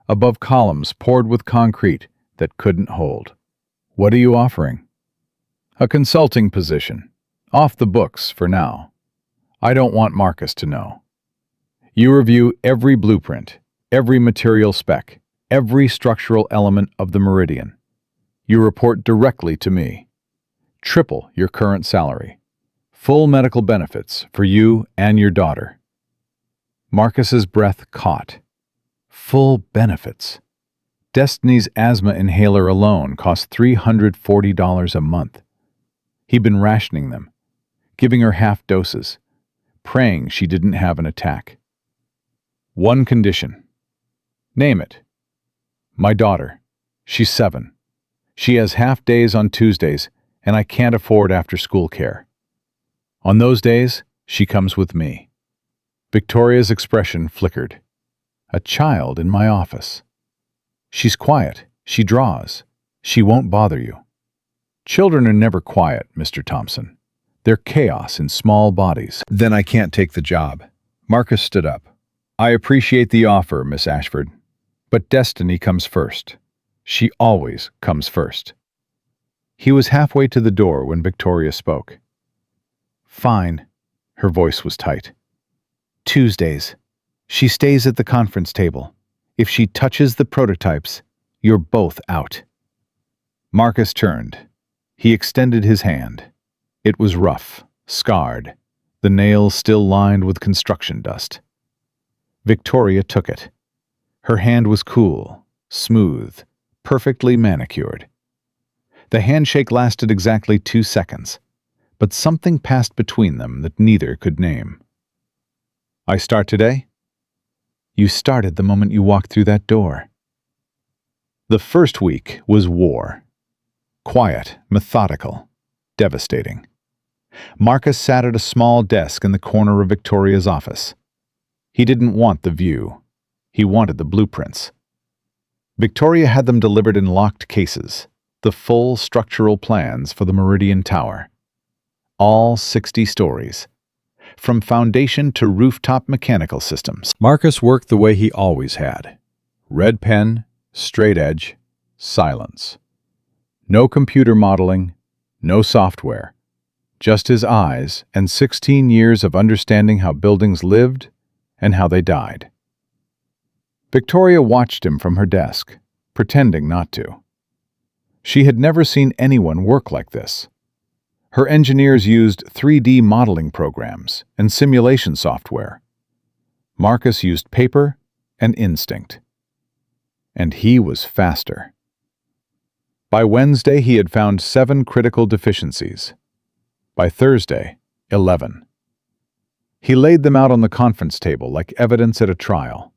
above columns poured with concrete that couldn't hold. What are you offering? A consulting position. Off the books for now. I don't want Marcus to know. You review every blueprint, every material spec, every structural element of the Meridian. You report directly to me. Triple your current salary. Full medical benefits for you and your daughter. Marcus's breath caught. Full benefits. Destiny's asthma inhaler alone cost $340 a month. He'd been rationing them, giving her half doses, praying she didn't have an attack. One condition. Name it. My daughter. She's 7. She has half days on Tuesdays, and I can't afford after-school care. On those days, she comes with me. Victoria's expression flickered. A child in my office. She's quiet. She draws. She won't bother you. Children are never quiet, Mr. Thompson. They're chaos in small bodies. Then I can't take the job. Marcus stood up. I appreciate the offer, Miss Ashford, but Destiny comes first. She always comes first. He was halfway to the door when Victoria spoke. Fine. Her voice was tight. Tuesdays. She stays at the conference table. If she touches the prototypes, you're both out. Marcus turned. He extended his hand. It was rough, scarred, the nails still lined with construction dust. Victoria took it. Her hand was cool, smooth, perfectly manicured. The handshake lasted exactly 2 seconds, but something passed between them that neither could name. I start today? You started the moment you walked through that door. The first week was war. Quiet, methodical, devastating. Marcus sat at a small desk in the corner of Victoria's office. He didn't want the view. He wanted the blueprints. Victoria had them delivered in locked cases, the full structural plans for the Meridian Tower. All 60 stories. From foundation to rooftop mechanical systems. Marcus worked the way he always had. Red pen, straight edge, silence. No computer modeling, no software. Just his eyes and 16 years of understanding how buildings lived and how they died. Victoria watched him from her desk, pretending not to. She had never seen anyone work like this. Her engineers used 3D modeling programs and simulation software. Marcus used paper and instinct. And he was faster. By Wednesday, he had found 7 critical deficiencies. By Thursday, 11. He laid them out on the conference table like evidence at a trial.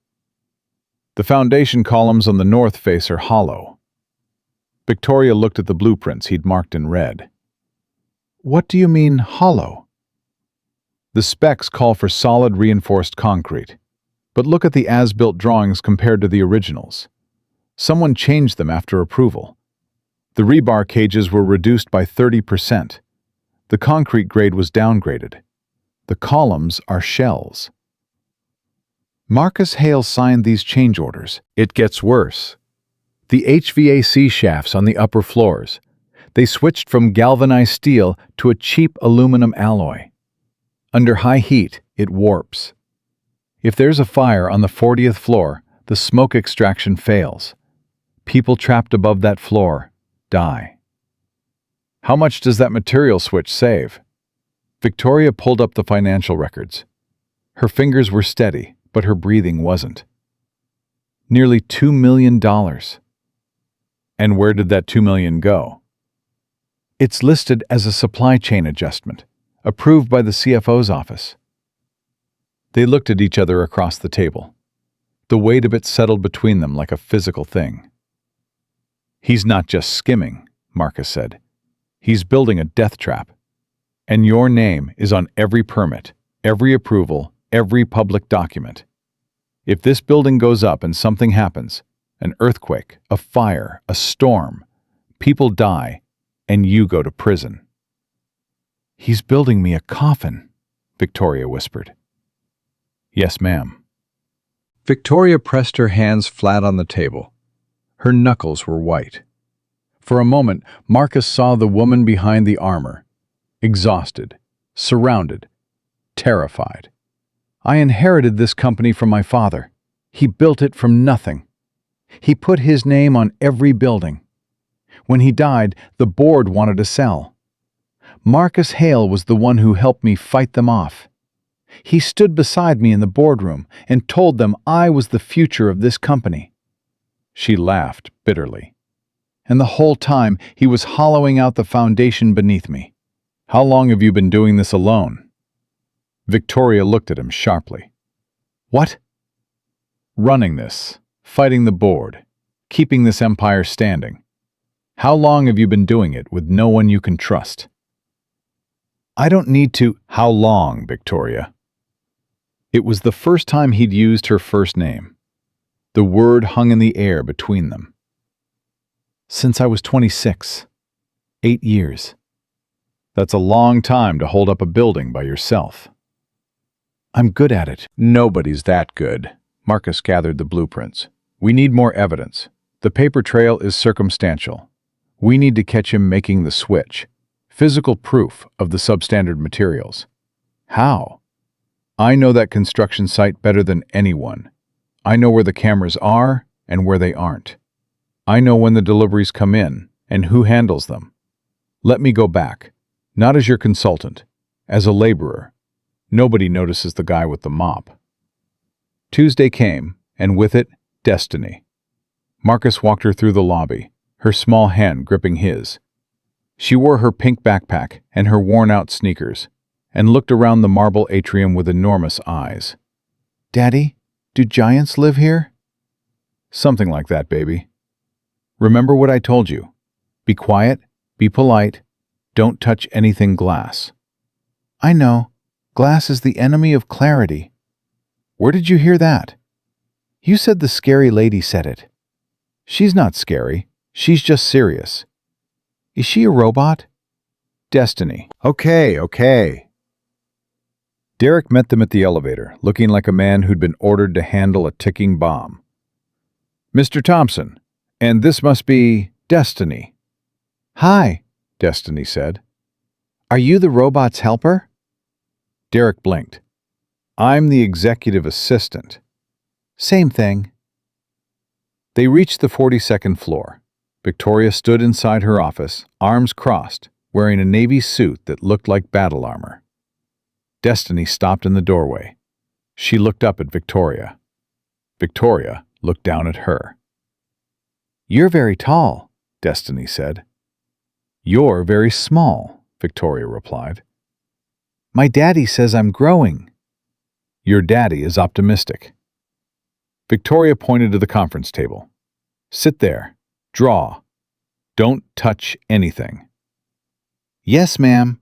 The foundation columns on the north face are hollow. Victoria looked at the blueprints he'd marked in red. What do you mean, hollow? The specs call for solid reinforced concrete, but look at the as-built drawings compared to the originals. Someone changed them after approval. The rebar cages were reduced by 30%. The concrete grade was downgraded. The columns are shells. Marcus Hale signed these change orders. It gets worse. The HVAC shafts on the upper floors. They switched from galvanized steel to a cheap aluminum alloy. Under high heat, it warps. If there's a fire on the 40th floor, the smoke extraction fails. People trapped above that floor die. How much does that material switch save? Victoria pulled up the financial records. Her fingers were steady, but her breathing wasn't. Nearly $2 million. And where did that $2 million go? It's listed as a supply chain adjustment, approved by the CFO's office. They looked at each other across the table. The weight of it settled between them like a physical thing. He's not just skimming, Marcus said. He's building a death trap. And your name is on every permit, every approval, every public document. If this building goes up and something happens, an earthquake, a fire, a storm, people die, and you go to prison. He's building me a coffin, Victoria whispered. Yes, ma'am. Victoria pressed her hands flat on the table. Her knuckles were white. For a moment, Marcus saw the woman behind the armor, exhausted, surrounded, terrified. I inherited this company from my father. He built it from nothing. He put his name on every building. When he died, the board wanted to sell. Marcus Hale was the one who helped me fight them off. He stood beside me in the boardroom and told them I was the future of this company. She laughed bitterly. And the whole time he was hollowing out the foundation beneath me. How long have you been doing this alone? Victoria looked at him sharply. What? Running this, fighting the board, keeping this empire standing. How long have you been doing it with no one you can trust? I don't need to. How long, Victoria? It was the first time he'd used her first name. The word hung in the air between them. Since I was 26. 8 years. That's a long time to hold up a building by yourself. I'm good at it. Nobody's that good. Marcus gathered the blueprints. We need more evidence. The paper trail is circumstantial. We need to catch him making the switch. Physical proof of the substandard materials. How? I know that construction site better than anyone. I know where the cameras are and where they aren't. I know when the deliveries come in and who handles them. Let me go back, not as your consultant, as a laborer. Nobody notices the guy with the mop. Tuesday came, and with it, destiny. Marcus walked her through the lobby, her small hand gripping his. She wore her pink backpack and her worn-out sneakers, and looked around the marble atrium with enormous eyes. Daddy, do giants live here? Something like that, baby. Remember what I told you. Be quiet, be polite, don't touch anything glass. I know. Glass is the enemy of clarity. Where did you hear that? You said the scary lady said it. She's not scary. She's just serious. Is she a robot? Destiny. Okay. Derek met them at the elevator, looking like a man who'd been ordered to handle a ticking bomb. Mr. Thompson, and this must be Destiny. Hi, Destiny said. Are you the robot's helper? Derek blinked. I'm the executive assistant. Same thing. They reached the 42nd floor. Victoria stood inside her office, arms crossed, wearing a navy suit that looked like battle armor. Destiny stopped in the doorway. She looked up at Victoria. Victoria looked down at her. You're very tall, Destiny said. You're very small, Victoria replied. My daddy says I'm growing. Your daddy is optimistic. Victoria pointed to the conference table. Sit there. Draw. Don't touch anything. Yes, ma'am.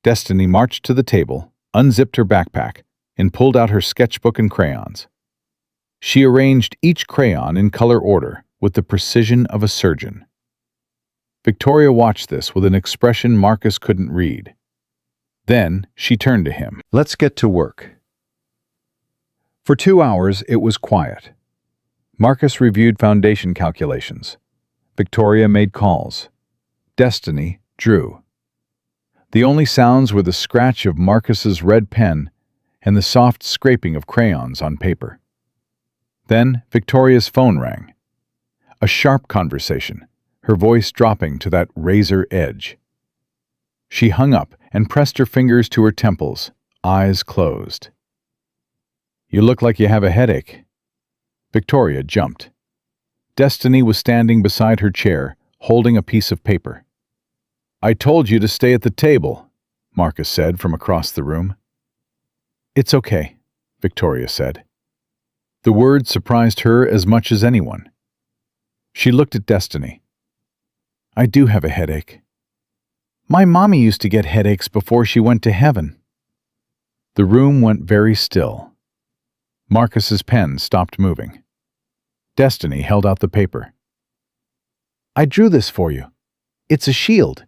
Destiny marched to the table, unzipped her backpack, and pulled out her sketchbook and crayons. She arranged each crayon in color order with the precision of a surgeon. Victoria watched this with an expression Marcus couldn't read. Then she turned to him. Let's get to work. For 2 hours, it was quiet. Marcus reviewed foundation calculations. Victoria made calls. Destiny drew. The only sounds were the scratch of Marcus's red pen and the soft scraping of crayons on paper. Then Victoria's phone rang. A sharp conversation, her voice dropping to that razor edge. She hung up and pressed her fingers to her temples, eyes closed. "You look like you have a headache." Victoria jumped. Destiny was standing beside her chair, holding a piece of paper. "I told you to stay at the table," Marcus said from across the room. "It's okay," Victoria said. The word surprised her as much as anyone. She looked at Destiny. "I do have a headache. My mommy used to get headaches before she went to heaven." The room went very still. Marcus's pen stopped moving. Destiny held out the paper. "I drew this for you. It's a shield,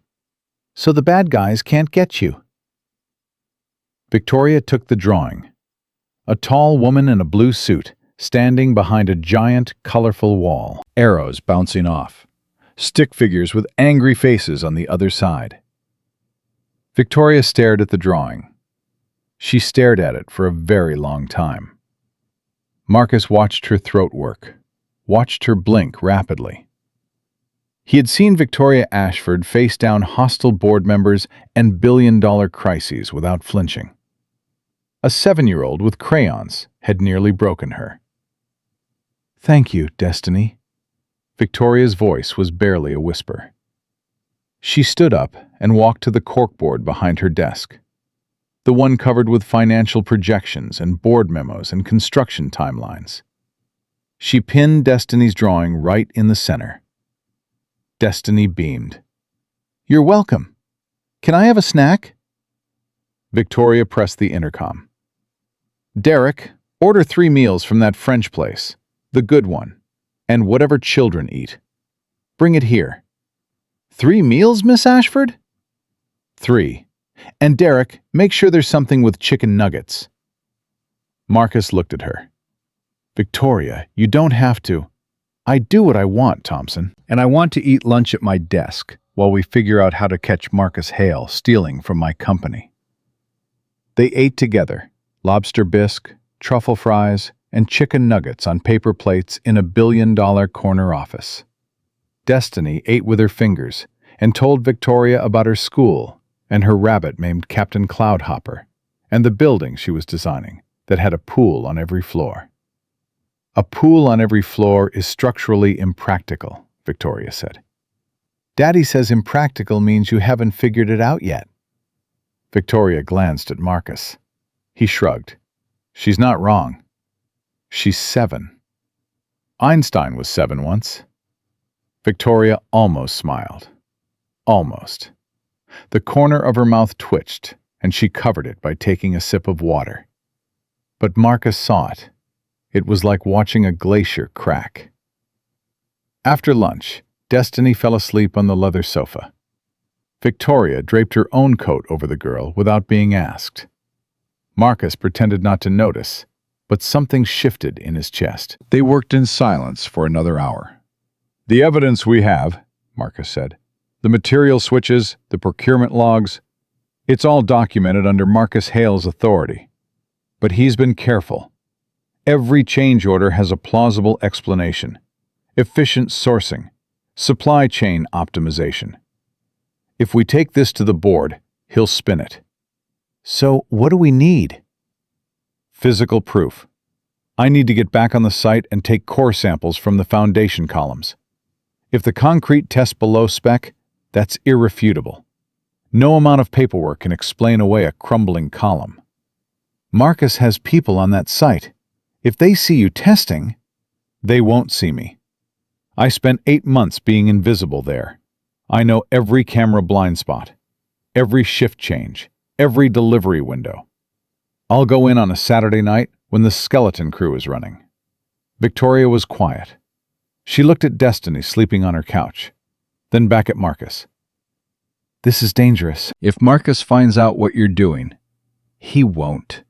so the bad guys can't get you." Victoria took the drawing. A tall woman in a blue suit, standing behind a giant, colorful wall. Arrows bouncing off. Stick figures with angry faces on the other side. Victoria stared at the drawing. She stared at it for a very long time. Marcus watched her throat work, watched her blink rapidly. He had seen Victoria Ashford face down hostile board members and billion-dollar crises without flinching. A 7-year-old with crayons had nearly broken her. "Thank you, Destiny." Victoria's voice was barely a whisper. She stood up and walked to the corkboard behind her desk, the one covered with financial projections and board memos and construction timelines. She pinned Destiny's drawing right in the center. Destiny beamed. "You're welcome. Can I have a snack?" Victoria pressed the intercom. "Derek, order 3 meals from that French place, the good one, and whatever children eat. Bring it here." "3 meals, Miss Ashford?" "3. And Derek, make sure there's something with chicken nuggets." Marcus looked at her. "Victoria, you don't have to." "I do what I want, Thompson. And I want to eat lunch at my desk while we figure out how to catch Marcus Hale stealing from my company." They ate together, lobster bisque, truffle fries, and chicken nuggets on paper plates in a billion-dollar corner office. Destiny ate with her fingers and told Victoria about her school and her rabbit named Captain Cloudhopper and the building she was designing that had a pool on every floor. "A pool on every floor is structurally impractical," Victoria said. "Daddy says impractical means you haven't figured it out yet." Victoria glanced at Marcus. He shrugged. "She's not wrong. She's 7. Einstein was 7 once." Victoria almost smiled. Almost. The corner of her mouth twitched, and she covered it by taking a sip of water. But Marcus saw it. It was like watching a glacier crack. After lunch, Destiny fell asleep on the leather sofa. Victoria draped her own coat over the girl without being asked. Marcus pretended not to notice, but something shifted in his chest. They worked in silence for another hour. "The evidence we have," Marcus said, "the material switches, the procurement logs, it's all documented under Marcus Hale's authority. But he's been careful. Every change order has a plausible explanation. Efficient sourcing. Supply chain optimization. If we take this to the board, he'll spin it." "So what do we need?" "Physical proof. I need to get back on the site and take core samples from the foundation columns. If the concrete tests below spec, that's irrefutable. No amount of paperwork can explain away a crumbling column." "Marcus has people on that site. If they see you testing..." "They won't see me. I spent 8 months being invisible there. I know every camera blind spot, every shift change, every delivery window. I'll go in on a Saturday night when the skeleton crew is running." Victoria was quiet. She looked at Destiny sleeping on her couch, then back at Marcus. "This is dangerous. If Marcus finds out what you're doing, he won't.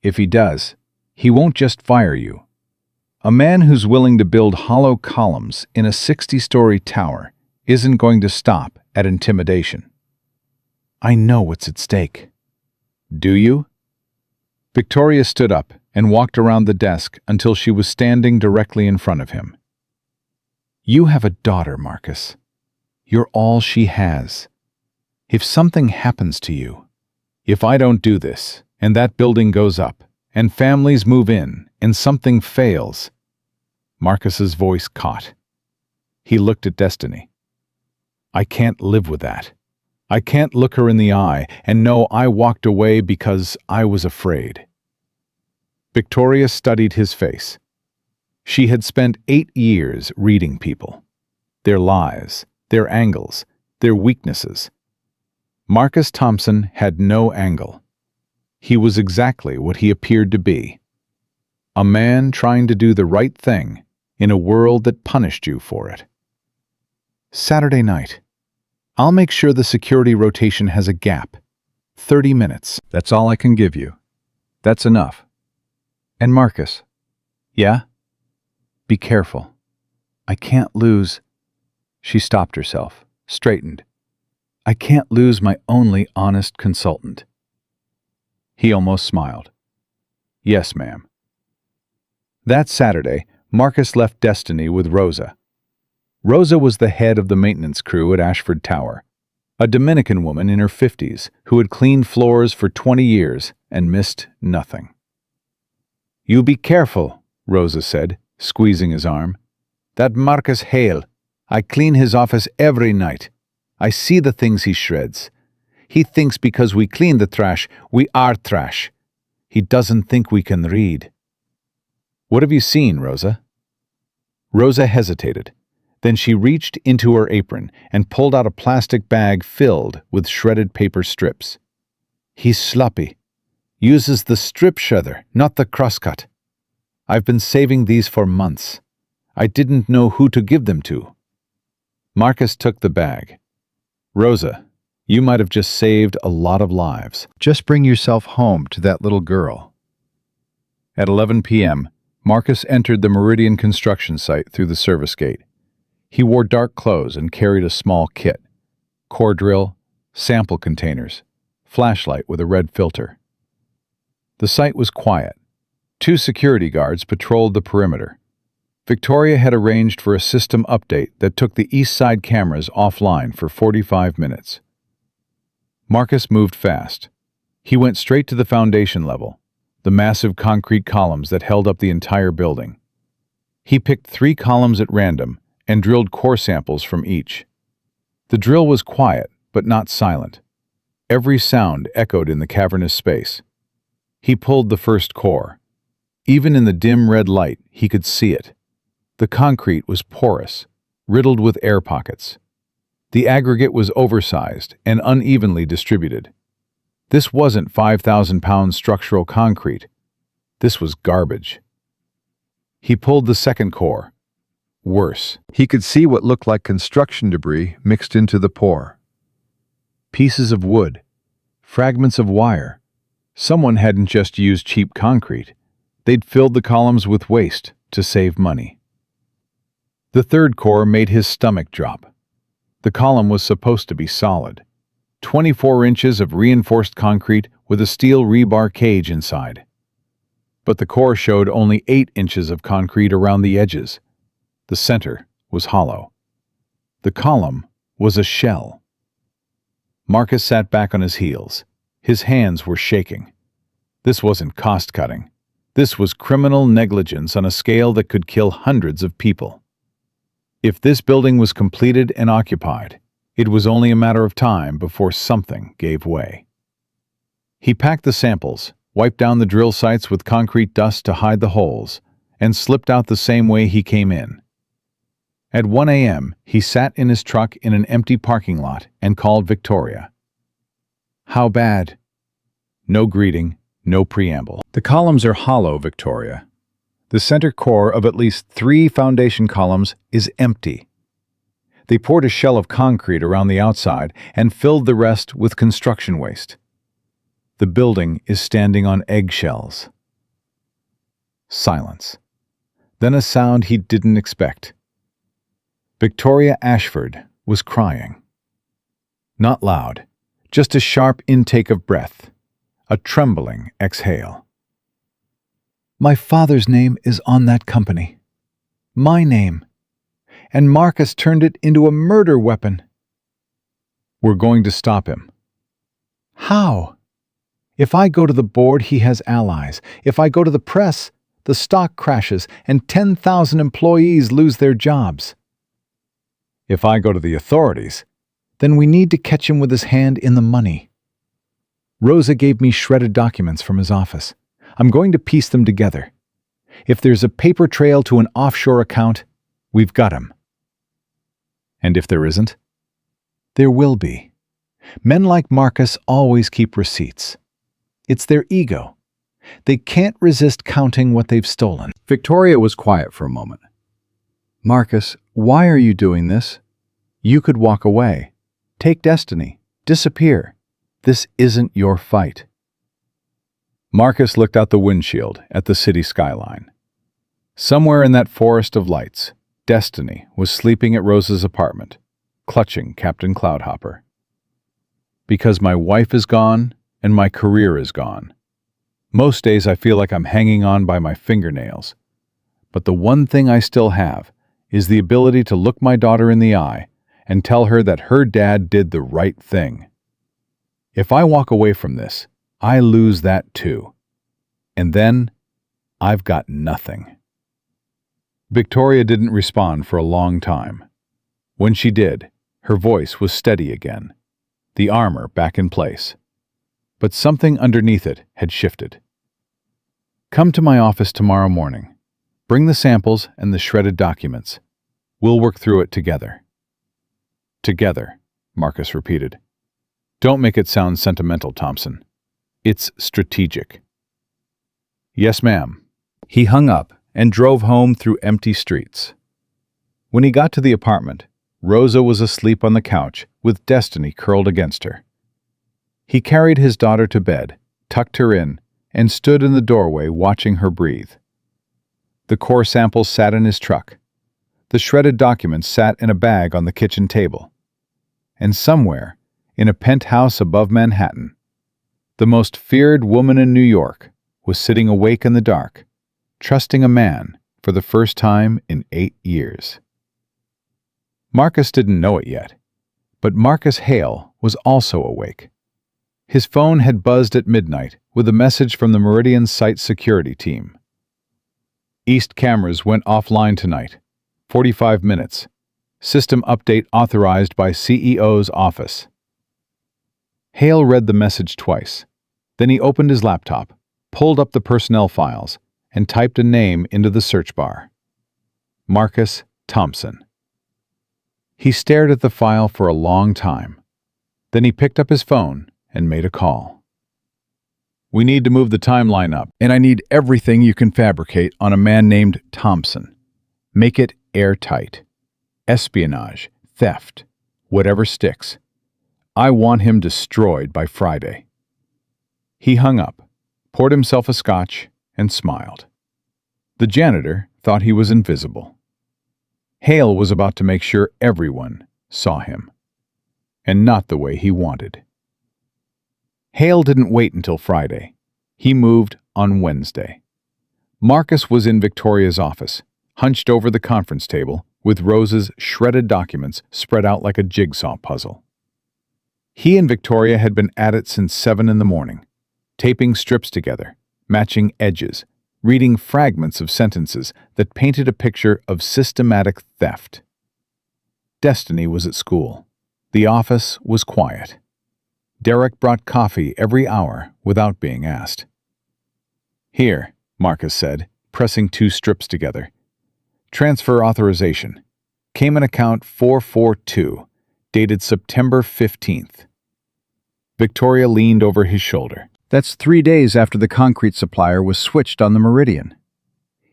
If he does, he won't just fire you. A man who's willing to build hollow columns in a 60-story tower isn't going to stop at intimidation." I know what's at stake. Do you? Victoria stood up and walked around the desk until she was standing directly in front of him. You have a daughter, Marcus. You're all she has. If something happens to you, if I don't do this, and that building goes up, and families move in, and something fails. Marcus's voice caught. He looked at Destiny. I can't live with that. I can't look her in the eye and know I walked away because I was afraid. Victoria studied his face. She had spent 8 years reading people. Their lies, their angles, their weaknesses. Marcus Thompson had no angle. He was exactly what he appeared to be. A man trying to do the right thing in a world that punished you for it. Saturday night. I'll make sure the security rotation has a gap. 30 minutes. That's all I can give you. That's enough. And Marcus. Yeah? Be careful. I can't lose. She stopped herself, straightened. I can't lose my only honest consultant. He almost smiled. Yes, ma'am. That Saturday, Marcus left Destiny with Rosa. Rosa was the head of the maintenance crew at Ashford Tower, a Dominican woman in her 50s who had cleaned floors for 20 years and missed nothing. You be careful, Rosa said, squeezing his arm. That Marcus Hale, I clean his office every night. I see the things he shreds. He thinks because we clean the trash, we are trash. He doesn't think we can read. What have you seen, Rosa? Rosa hesitated. Then she reached into her apron and pulled out a plastic bag filled with shredded paper strips. He's sloppy. Uses the strip shredder, not the crosscut. I've been saving these for months. I didn't know who to give them to. Marcus took the bag. Rosa, you might have just saved a lot of lives. Just bring yourself home to that little girl. At 11 p.m., Marcus entered the Meridian construction site through the service gate. He wore dark clothes and carried a small kit: core drill, sample containers, flashlight with a red filter. The site was quiet. 2 security guards patrolled the perimeter. Victoria had arranged for a system update that took the east side cameras offline for 45 minutes. Marcus moved fast. He went straight to the foundation level, the massive concrete columns that held up the entire building. He picked 3 columns at random and drilled core samples from each. The drill was quiet, but not silent. Every sound echoed in the cavernous space. He pulled the first core. Even in the dim red light, he could see it. The concrete was porous, riddled with air pockets. The aggregate was oversized and unevenly distributed. This wasn't 5,000-pound structural concrete. This was garbage. He pulled the second core. Worse. He could see what looked like construction debris mixed into the pour. Pieces of wood, fragments of wire. Someone hadn't just used cheap concrete. They'd filled the columns with waste to save money. The third core made his stomach drop. The column was supposed to be solid. 24 inches of reinforced concrete with a steel rebar cage inside. But the core showed only 8 inches of concrete around the edges. The center was hollow. The column was a shell. Marcus sat back on his heels. His hands were shaking. This wasn't cost-cutting. This was criminal negligence on a scale that could kill hundreds of people. If this building was completed and occupied, it was only a matter of time before something gave way. He packed the samples, wiped down the drill sites with concrete dust to hide the holes, and slipped out the same way he came in. At 1 a.m., he sat in his truck in an empty parking lot and called Victoria. How bad? No greeting, no preamble. The columns are hollow, Victoria. The center core of at least 3 foundation columns is empty. They poured a shell of concrete around the outside and filled the rest with construction waste. The building is standing on eggshells. Silence. Then a sound he didn't expect. Victoria Ashford was crying. Not loud, Just a sharp intake of breath, a trembling exhale. My father's name is on that company. My name. And Marcus turned it into a murder weapon. We're going to stop him. How? If I go to the board, he has allies. If I go to the press, the stock crashes and 10,000 employees lose their jobs. If I go to the authorities, then we need to catch him with his hand in the money. Rosa gave me shredded documents from his office. I'm going to piece them together. If there's a paper trail to an offshore account, we've got him. And if there isn't? There will be. Men like Marcus always keep receipts. It's their ego. They can't resist counting what they've stolen. Victoria was quiet for a moment. Marcus, why are you doing this? You could walk away. Take Destiny. Disappear. This isn't your fight. Marcus looked out the windshield at the city skyline. Somewhere in that forest of lights, Destiny was sleeping at Rosa's apartment, clutching Captain Cloudhopper. Because my wife is gone and my career is gone. Most days I feel like I'm hanging on by my fingernails. But the one thing I still have is the ability to look my daughter in the eye and tell her that her dad did the right thing. If I walk away from this, I lose that too. And then I've got nothing. Victoria didn't respond for a long time. When she did, her voice was steady again, the armor back in place. But something underneath it had shifted. Come to my office tomorrow morning. Bring the samples and the shredded documents. We'll work through it together. Together, Marcus repeated. Don't make it sound sentimental, Thompson. It's strategic. Yes, ma'am. He hung up and drove home through empty streets. When he got to the apartment, Rosa was asleep on the couch with Destiny curled against her. He carried his daughter to bed, tucked her in, and stood in the doorway watching her breathe. The core samples sat in his truck. The shredded documents sat in a bag on the kitchen table. And somewhere, in a penthouse above Manhattan, the most feared woman in New York was sitting awake in the dark, trusting a man for the first time in 8 years. Marcus didn't know it yet, but Marcus Hale was also awake. His phone had buzzed at midnight with a message from the Meridian site security team. East cameras went offline tonight. 45 minutes. System update authorized by CEO's office. Hale read the message twice. Then he opened his laptop, pulled up the personnel files, and typed a name into the search bar. Marcus Thompson. He stared at the file for a long time. Then he picked up his phone and made a call. We need to move the timeline up, and I need everything you can fabricate on a man named Thompson. Make it airtight. Espionage, theft, whatever sticks. I want him destroyed by Friday. He hung up, poured himself a scotch, and smiled. The janitor thought he was invisible. Hale was about to make sure everyone saw him, and not the way he wanted. Hale didn't wait until Friday. He moved on Wednesday. Marcus was in Victoria's office, hunched over the conference table, with Rosa's shredded documents spread out like a jigsaw puzzle. He and Victoria had been at it since 7 in the morning, taping strips together, matching edges, reading fragments of sentences that painted a picture of systematic theft. Destiny was at school. The office was quiet. Derek brought coffee every hour without being asked. Here, Marcus said, pressing 2 strips together. Transfer authorization. Cayman account 442, dated September 15th. Victoria leaned over his shoulder. That's 3 days after the concrete supplier was switched on the Meridian.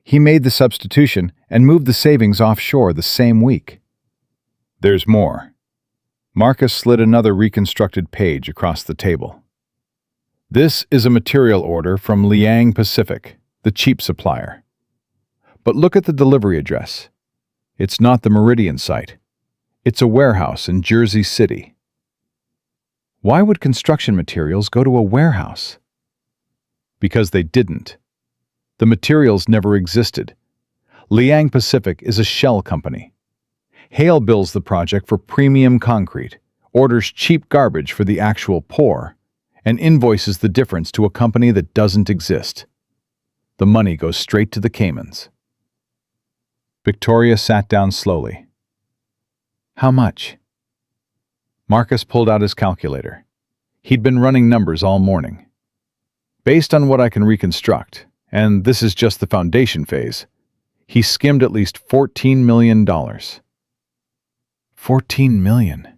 He made the substitution and moved the savings offshore the same week. There's more. Marcus slid another reconstructed page across the table. This is a material order from Liang Pacific, the cheap supplier. But look at the delivery address. It's not the Meridian site. It's a warehouse in Jersey City. Why would construction materials go to a warehouse? Because they didn't. The materials never existed. Liang Pacific is a shell company. Hale bills the project for premium concrete, orders cheap garbage for the actual pour, and invoices the difference to a company that doesn't exist. The money goes straight to the Caymans. Victoria sat down slowly. How much? Marcus pulled out his calculator. He'd been running numbers all morning. Based on what I can reconstruct, and this is just the foundation phase, he skimmed at least $14 million. $14 million.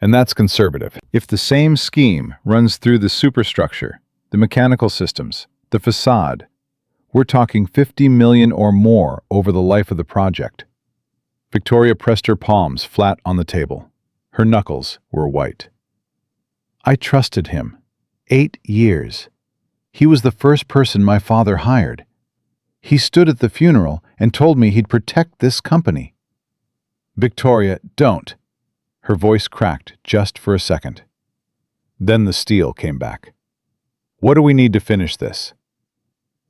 And that's conservative. If the same scheme runs through the superstructure, the mechanical systems, the facade, we're talking $50 million or more over the life of the project. Victoria pressed her palms flat on the table. Her knuckles were white. I trusted him. 8 years. He was the first person my father hired. He stood at the funeral and told me he'd protect this company. Victoria, don't. Her voice cracked just for a second. Then the steel came back. What do we need to finish this?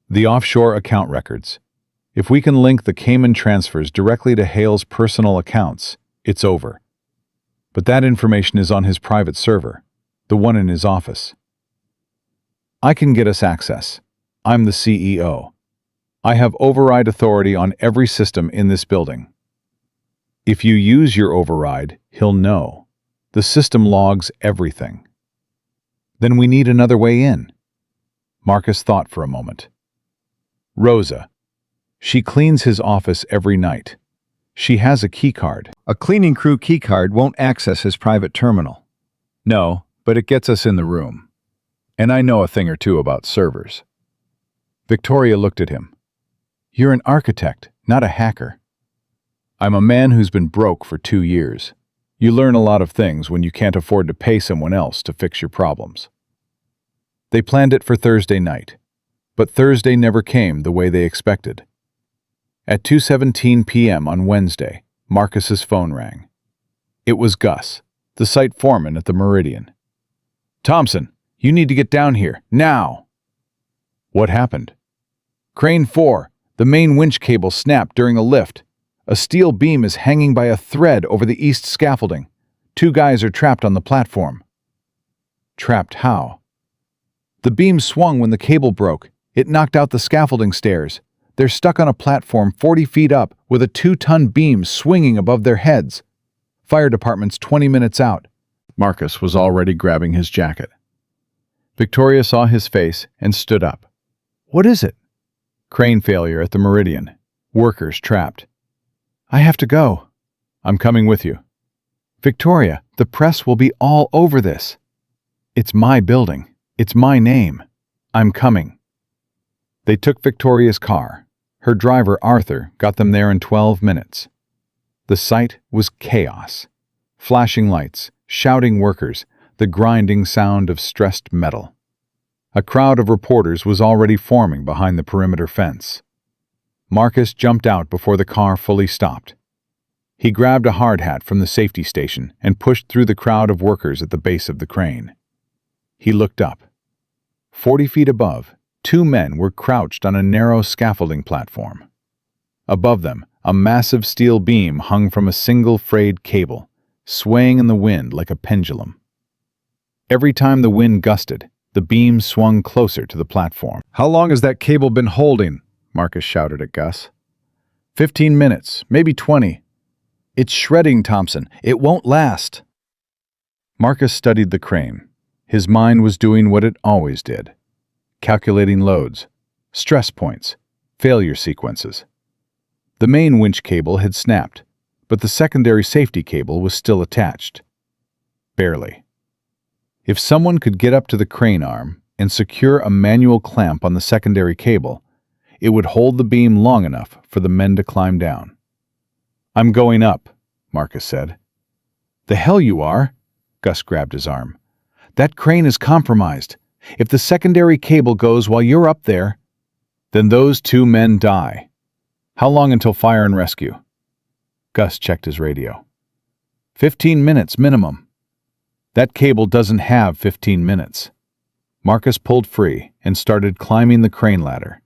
The offshore account records. If we can link the Cayman transfers directly to Hale's personal accounts, it's over. But that information is on his private server, the one in his office. I can get us access. I'm the CEO. I have override authority on every system in this building. If you use your override, he'll know. The system logs everything. Then we need another way in. Marcus thought for a moment. Rosa. She cleans his office every night. She has a keycard. A cleaning crew keycard won't access his private terminal. No, but it gets us in the room. And I know a thing or two about servers. Victoria looked at him. You're an architect, not a hacker. I'm a man who's been broke for 2 years. You learn a lot of things when you can't afford to pay someone else to fix your problems. They planned it for Thursday night, but Thursday never came the way they expected. At 2:17 p.m. on Wednesday, Marcus's phone rang. It was Gus, the site foreman at the Meridian. Thompson, you need to get down here, now! What happened? Crane 4, the main winch cable snapped during a lift. A steel beam is hanging by a thread over the east scaffolding. 2 guys are trapped on the platform. Trapped how? The beam swung when the cable broke. It knocked out the scaffolding stairs. They're stuck on a platform 40 feet up with a 2-ton beam swinging above their heads. Fire department's 20 minutes out. Marcus was already grabbing his jacket. Victoria saw his face and stood up. What is it? Crane failure at the Meridian. Workers trapped. I have to go. I'm coming with you. Victoria, the press will be all over this. It's my building. It's my name. I'm coming. They took Victoria's car. Her driver, Arthur, got them there in 12 minutes. The site was chaos. Flashing lights, shouting workers, the grinding sound of stressed metal. A crowd of reporters was already forming behind the perimeter fence. Marcus jumped out before the car fully stopped. He grabbed a hard hat from the safety station and pushed through the crowd of workers at the base of the crane. He looked up. 40 feet above, 2 men were crouched on a narrow scaffolding platform. Above them, a massive steel beam hung from a single frayed cable, swaying in the wind like a pendulum. Every time the wind gusted, the beam swung closer to the platform. How long has that cable been holding? Marcus shouted at Gus. 15 minutes, maybe 20. It's shredding, Thompson. It won't last. Marcus studied the crane. His mind was doing what it always did. Calculating loads, stress points, failure sequences. The main winch cable had snapped, but the secondary safety cable was still attached. Barely. If someone could get up to the crane arm and secure a manual clamp on the secondary cable, it would hold the beam long enough for the men to climb down. I'm going up, Marcus said. The hell you are! Gus grabbed his arm. That crane is compromised. If the secondary cable goes while you're up there, then those 2 men die. How long until fire and rescue? Gus checked his radio. 15 minutes minimum. That cable doesn't have 15 minutes. Marcus pulled free and started climbing the crane ladder.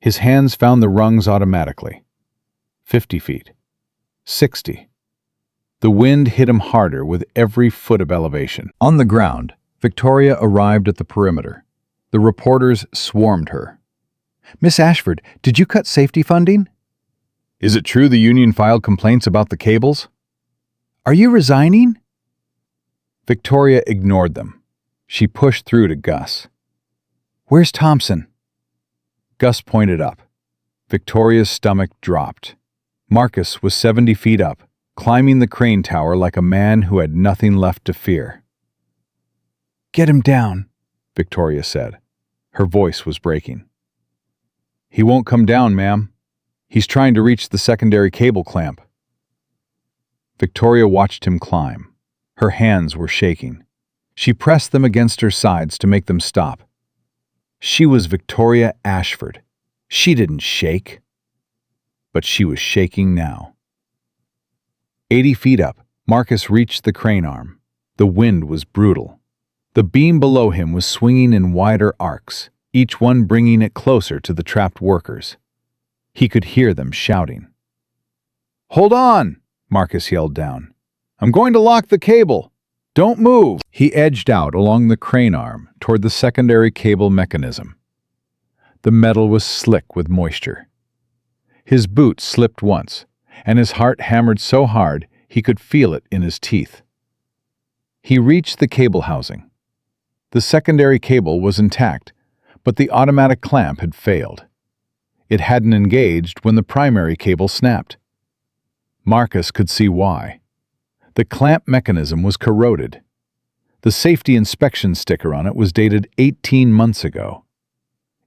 His hands found the rungs automatically. 50 feet. 60. The wind hit him harder with every foot of elevation. On the ground, Victoria arrived at the perimeter. The reporters swarmed her. Miss Ashford, did you cut safety funding? Is it true the union filed complaints about the cables? Are you resigning? Victoria ignored them. She pushed through to Gus. Where's Thompson? Gus pointed up. Victoria's stomach dropped. Marcus was 70 feet up, climbing the crane tower like a man who had nothing left to fear. Get him down, Victoria said. Her voice was breaking. He won't come down, ma'am. He's trying to reach the secondary cable clamp. Victoria watched him climb. Her hands were shaking. She pressed them against her sides to make them stop. She was Victoria Ashford. She didn't shake. But she was shaking now. 80 feet up, Marcus reached the crane arm. The wind was brutal. The beam below him was swinging in wider arcs, each one bringing it closer to the trapped workers. He could hear them shouting. "Hold on!" Marcus yelled down. "I'm going to lock the cable. Don't move!" He edged out along the crane arm toward the secondary cable mechanism. The metal was slick with moisture. His boot slipped once, and his heart hammered so hard he could feel it in his teeth. He reached the cable housing. The secondary cable was intact, but the automatic clamp had failed. It hadn't engaged when the primary cable snapped. Marcus could see why. The clamp mechanism was corroded. The safety inspection sticker on it was dated 18 months ago.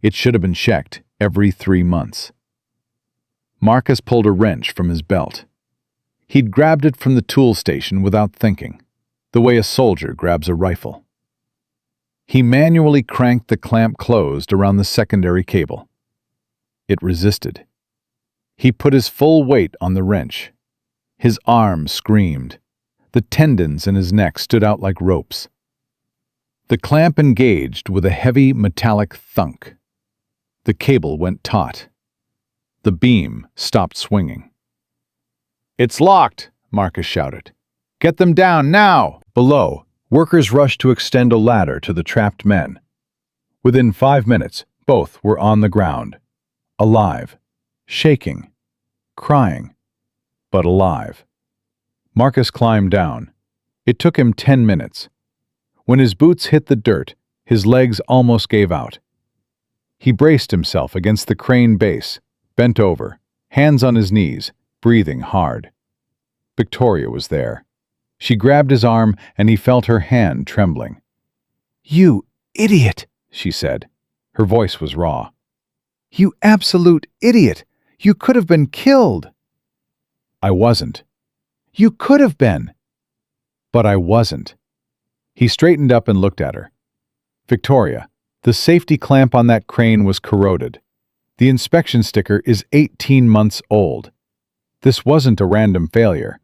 It should have been checked every 3 months. Marcus pulled a wrench from his belt. He'd grabbed it from the tool station without thinking, the way a soldier grabs a rifle. He manually cranked the clamp closed around the secondary cable. It resisted. He put his full weight on the wrench. His arms screamed. The tendons in his neck stood out like ropes. The clamp engaged with a heavy metallic thunk. The cable went taut. The beam stopped swinging. "It's locked," Marcus shouted. "Get them down now!" Below, workers rushed to extend a ladder to the trapped men. Within 5 minutes, both were on the ground, alive, shaking, crying, but alive. Marcus climbed down. It took him 10 minutes. When his boots hit the dirt, his legs almost gave out. He braced himself against the crane base, bent over, hands on his knees, breathing hard. Victoria was there. She grabbed his arm and he felt her hand trembling. "You idiot," she said. Her voice was raw. "You absolute idiot. You could have been killed." "I wasn't." "You could have been." "But I wasn't." He straightened up and looked at her. "Victoria, the safety clamp on that crane was corroded. The inspection sticker is 18 months old. This wasn't a random failure.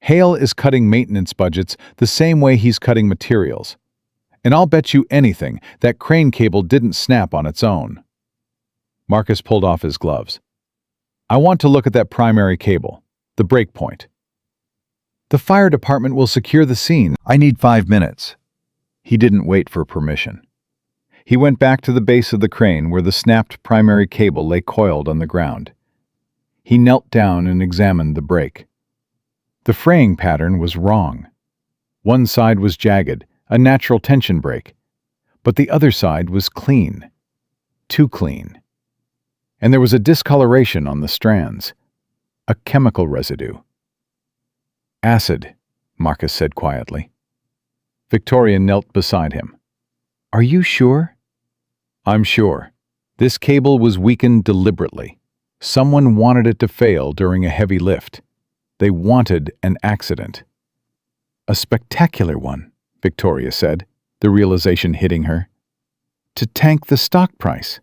Hale is cutting maintenance budgets the same way he's cutting materials. And I'll bet you anything that crane cable didn't snap on its own." Marcus pulled off his gloves. "I want to look at that primary cable, the break point." "The fire department will secure the scene. I need 5 minutes." He didn't wait for permission. He went back to the base of the crane where the snapped primary cable lay coiled on the ground. He knelt down and examined the break. The fraying pattern was wrong. One side was jagged, a natural tension break, but the other side was clean. Too clean. And there was a discoloration on the strands, a chemical residue. "Acid," Marcus said quietly. Victoria knelt beside him. "Are you sure?" "I'm sure. This cable was weakened deliberately. Someone wanted it to fail during a heavy lift. They wanted an accident." "A spectacular one," Victoria said, the realization hitting her. "To tank the stock price.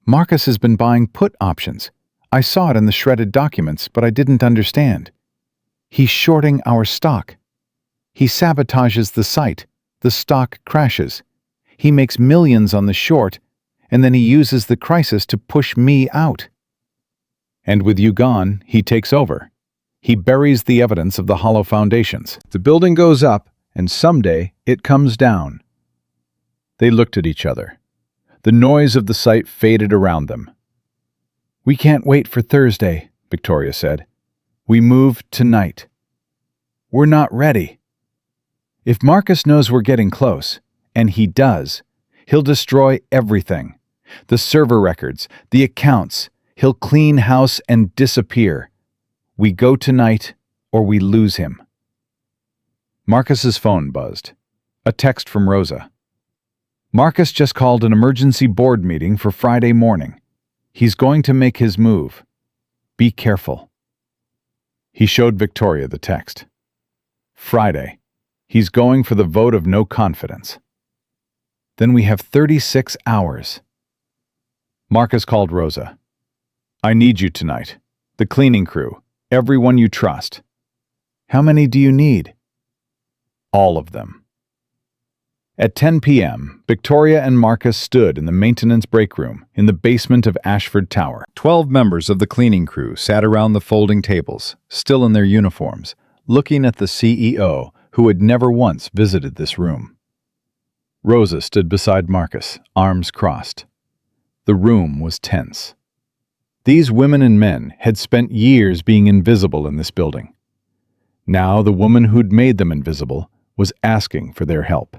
Marcus has been buying put options. I saw it in the shredded documents, but I didn't understand. He's shorting our stock." He sabotages the site. The stock crashes. He makes millions on the short, and then he uses the crisis to push me out. And with you gone, he takes over. He buries the evidence of the hollow foundations. The building goes up, and someday it comes down. They looked at each other. The noise of the site faded around them. "We can't wait for Thursday," Victoria said. "We move tonight. We're not ready." If Marcus knows we're getting close, and he does, he'll destroy everything. The server records, the accounts. He'll clean house and disappear. We go tonight, or we lose him. Marcus's phone buzzed. A text from Rosa. "Marcus just called an emergency board meeting for Friday morning. He's going to make his move. Be careful." He showed Victoria the text. Friday. He's going for the vote of no confidence. Then we have 36 hours. Marcus called Rosa. "I need you tonight. The cleaning crew. Everyone you trust." "How many do you need?" "All of them." At 10 p.m., Victoria and Marcus stood in the maintenance break room in the basement of Ashford Tower. 12 members of the cleaning crew sat around the folding tables, still in their uniforms, looking at the CEO, who had never once visited this room. Rosa stood beside Marcus, arms crossed. The room was tense. These women and men had spent years being invisible in this building. Now the woman who'd made them invisible was asking for their help.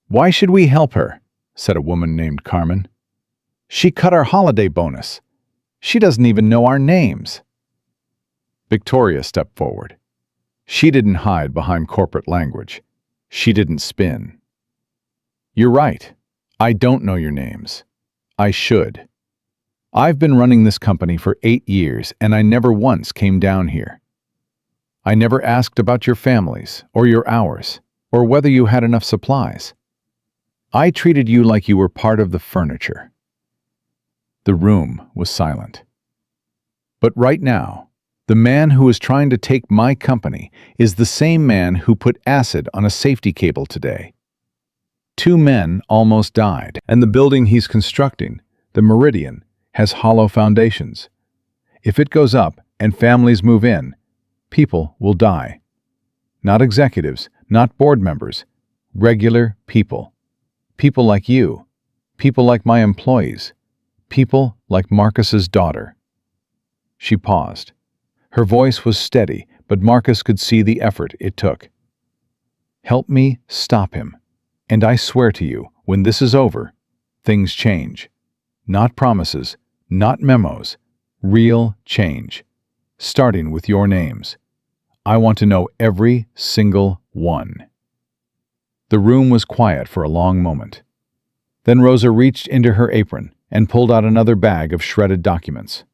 "Why should we help her?" said a woman named Carmen. "She cut our holiday bonus. She doesn't even know our names." Victoria stepped forward. She didn't hide behind corporate language. She didn't spin. "You're right. I don't know your names. I should. I've been running this company for 8 years, and I never once came down here. I never asked about your families, or your hours, or whether you had enough supplies. I treated you like you were part of the furniture." The room was silent. But right now, the man who is trying to take my company is the same man who put acid on a safety cable today. 2 men almost died, and the building he's constructing, the Meridian, has hollow foundations. If it goes up and families move in, people will die. Not executives, not board members, regular people. People like you, people like my employees, people like Marcus's daughter. She paused. Her voice was steady, but Marcus could see the effort it took. "Help me stop him. And I swear to you, when this is over, things change. Not promises, not memos, real change. Starting with your names. I want to know every single one." The room was quiet for a long moment. Then Rosa reached into her apron and pulled out another bag of shredded documents.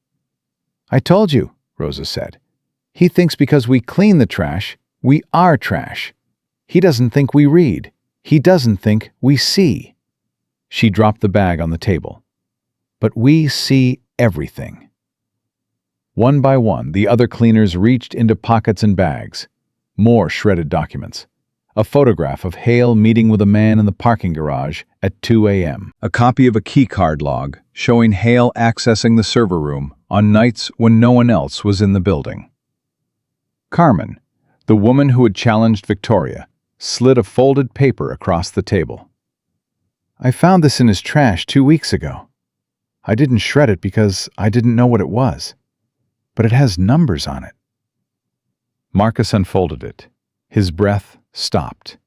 "I told you," Rosa said. "He thinks because we clean the trash, we are trash. He doesn't think we read. He doesn't think we see." She dropped the bag on the table. "But we see everything." One by one, the other cleaners reached into pockets and bags. More shredded documents. A photograph of Hale meeting with a man in the parking garage at 2 a.m. A copy of a keycard log showing Hale accessing the server room on nights when no one else was in the building. Carmen, the woman who had challenged Victoria, slid a folded paper across the table. "I found this in his trash 2 weeks ago. I didn't shred it because I didn't know what it was. But it has numbers on it." Marcus unfolded it. His breath stopped.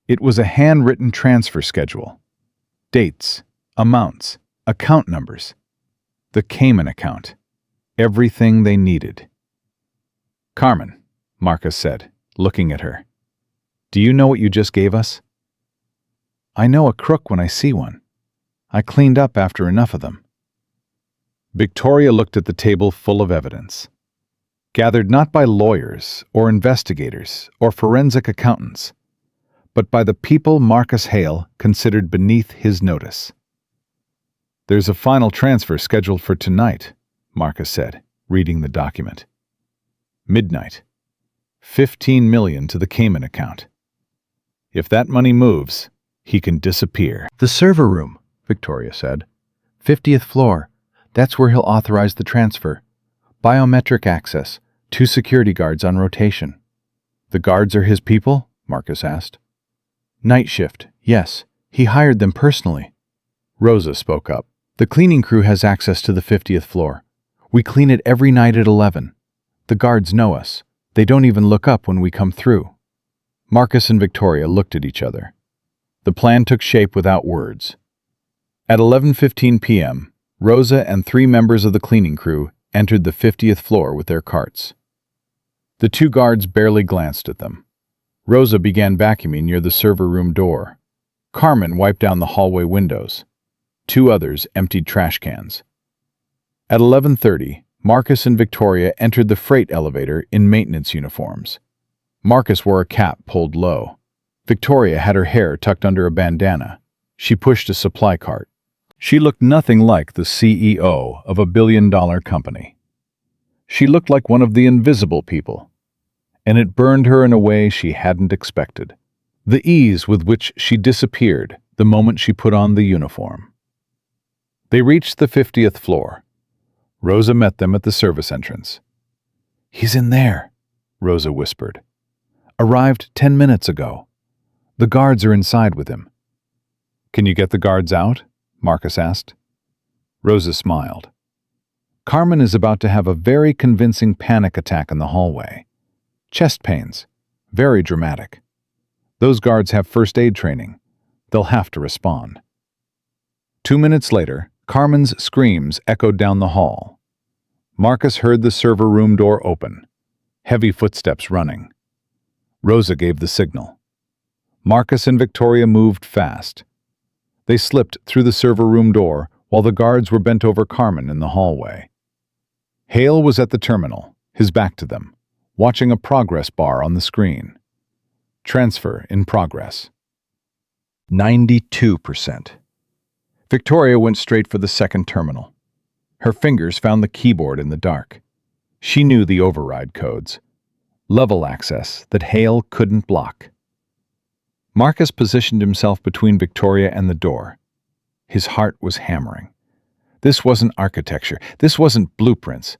It was a handwritten transfer schedule. Dates, amounts, account numbers. The Cayman account. Everything they needed. "Carmen," Marcus said, looking at her. "Do you know what you just gave us?" "I know a crook when I see one. I cleaned up after enough of them." Victoria looked at the table full of evidence. Gathered not by lawyers or investigators or forensic accountants, but by the people Marcus Hale considered beneath his notice. "There's a final transfer scheduled for tonight," Marcus said, reading the document. "Midnight. $15 million to the Cayman account. If that money moves, he can disappear. The server room, Victoria said. 50th floor. That's where he'll authorize the transfer. Biometric access. 2 security guards on rotation. The guards are his people? Marcus asked. Night shift, yes. He hired them personally. Rosa spoke up. The cleaning crew has access to the 50th floor. We clean it every night at 11. The guards know us. They don't even look up when we come through. Marcus and Victoria looked at each other. The plan took shape without words. At 11:15 p.m., Rosa and 3 members of the cleaning crew entered the 50th floor with their carts. The 2 guards barely glanced at them. Rosa began vacuuming near the server room door. Carmen wiped down the hallway windows. 2 others emptied trash cans. At 11:30, Marcus and Victoria entered the freight elevator in maintenance uniforms. Marcus wore a cap pulled low. Victoria had her hair tucked under a bandana. She pushed a supply cart. She looked nothing like the CEO of a billion-dollar company. She looked like one of the invisible people, and it burned her in a way she hadn't expected. The ease with which she disappeared the moment she put on the uniform. They reached the 50th floor. Rosa met them at the service entrance. "He's in there," Rosa whispered. "Arrived 10 minutes ago. The guards are inside with him." "Can you get the guards out?" Marcus asked. Rosa smiled. "Carmen is about to have a very convincing panic attack in the hallway. Chest pains. Very dramatic. Those guards have first aid training. They'll have to respond." 2 minutes later, Carmen's screams echoed down the hall. Marcus heard the server room door open. Heavy footsteps running. Rosa gave the signal. Marcus and Victoria moved fast. They slipped through the server room door while the guards were bent over Carmen in the hallway. Hale was at the terminal, his back to them, watching a progress bar on the screen. Transfer in progress. 92%. Victoria went straight for the second terminal. Her fingers found the keyboard in the dark. She knew the override codes. Level access that Hale couldn't block. Marcus positioned himself between Victoria and the door. His heart was hammering. This wasn't architecture. This wasn't blueprints.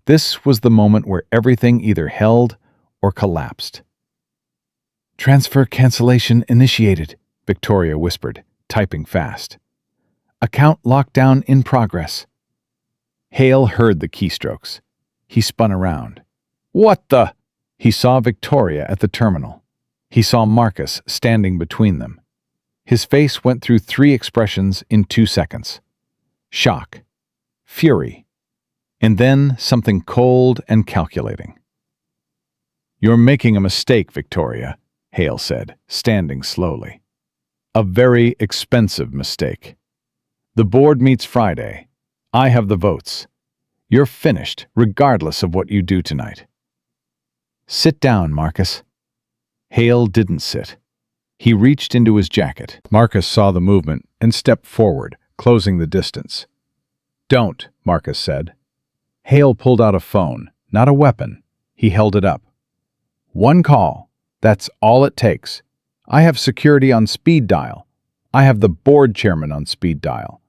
This was the moment where everything either held or collapsed. "Transfer cancellation initiated," Victoria whispered, typing fast. "Account lockdown in progress." Hale heard the keystrokes. He spun around. "What the?" He saw Victoria at the terminal. He saw Marcus standing between them. His face went through 3 expressions in 2 seconds. Shock, fury, and then something cold and calculating. "You're making a mistake, Victoria," Hale said, standing slowly. "A very expensive mistake. The board meets Friday. I have the votes. You're finished, regardless of what you do tonight." "Sit down, Marcus." Hale didn't sit. He reached into his jacket. Marcus saw the movement and stepped forward, closing the distance. "Don't," Marcus said. Hale pulled out a phone, not a weapon. He held it up. "1 call. That's all it takes. I have security on speed dial. I have the board chairman on speed dial.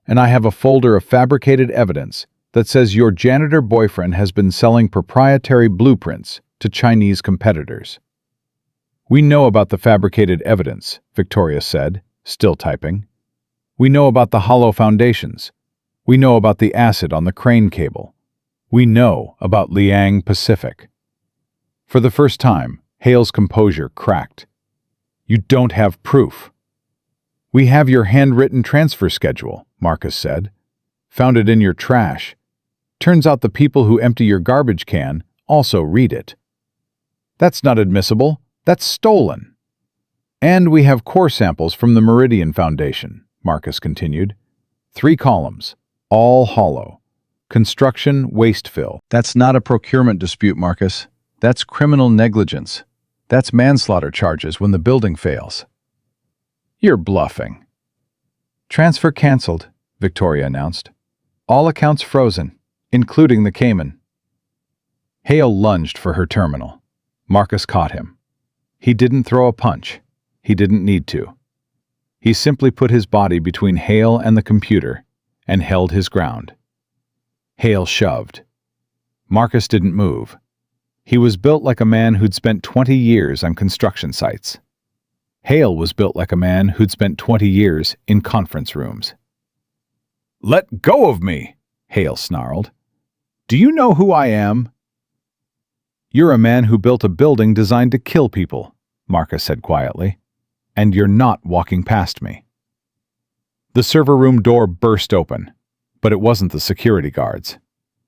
And I have a folder of fabricated evidence that says your janitor boyfriend has been selling proprietary blueprints to Chinese competitors." "We know about the fabricated evidence," Victoria said, still typing. "We know about the hollow foundations. We know about the acid on the crane cable. We know about Liang Pacific." For the first time, Hale's composure cracked. "You don't have proof." "We have your handwritten transfer schedule," Marcus said. "Found it in your trash. Turns out the people who empty your garbage can also read it." "That's not admissible. That's stolen." "And we have core samples from the Meridian Foundation," Marcus continued. 3 columns, all hollow. Construction waste fill. "That's not a procurement dispute, Marcus. That's criminal negligence. That's manslaughter charges when the building fails." "You're bluffing." "Transfer canceled," Victoria announced. "All accounts frozen, including the Cayman." Hale lunged for her terminal. Marcus caught him. He didn't throw a punch. He didn't need to. He simply put his body between Hale and the computer and held his ground. Hale shoved. Marcus didn't move. He was built like a man who'd spent 20 years on construction sites. Hale was built like a man who'd spent 20 years in conference rooms. "Let go of me!" Hale snarled. "Do you know who I am?" "You're a man who built a building designed to kill people," Marcus said quietly, "and you're not walking past me." The server room door burst open, but it wasn't the security guards.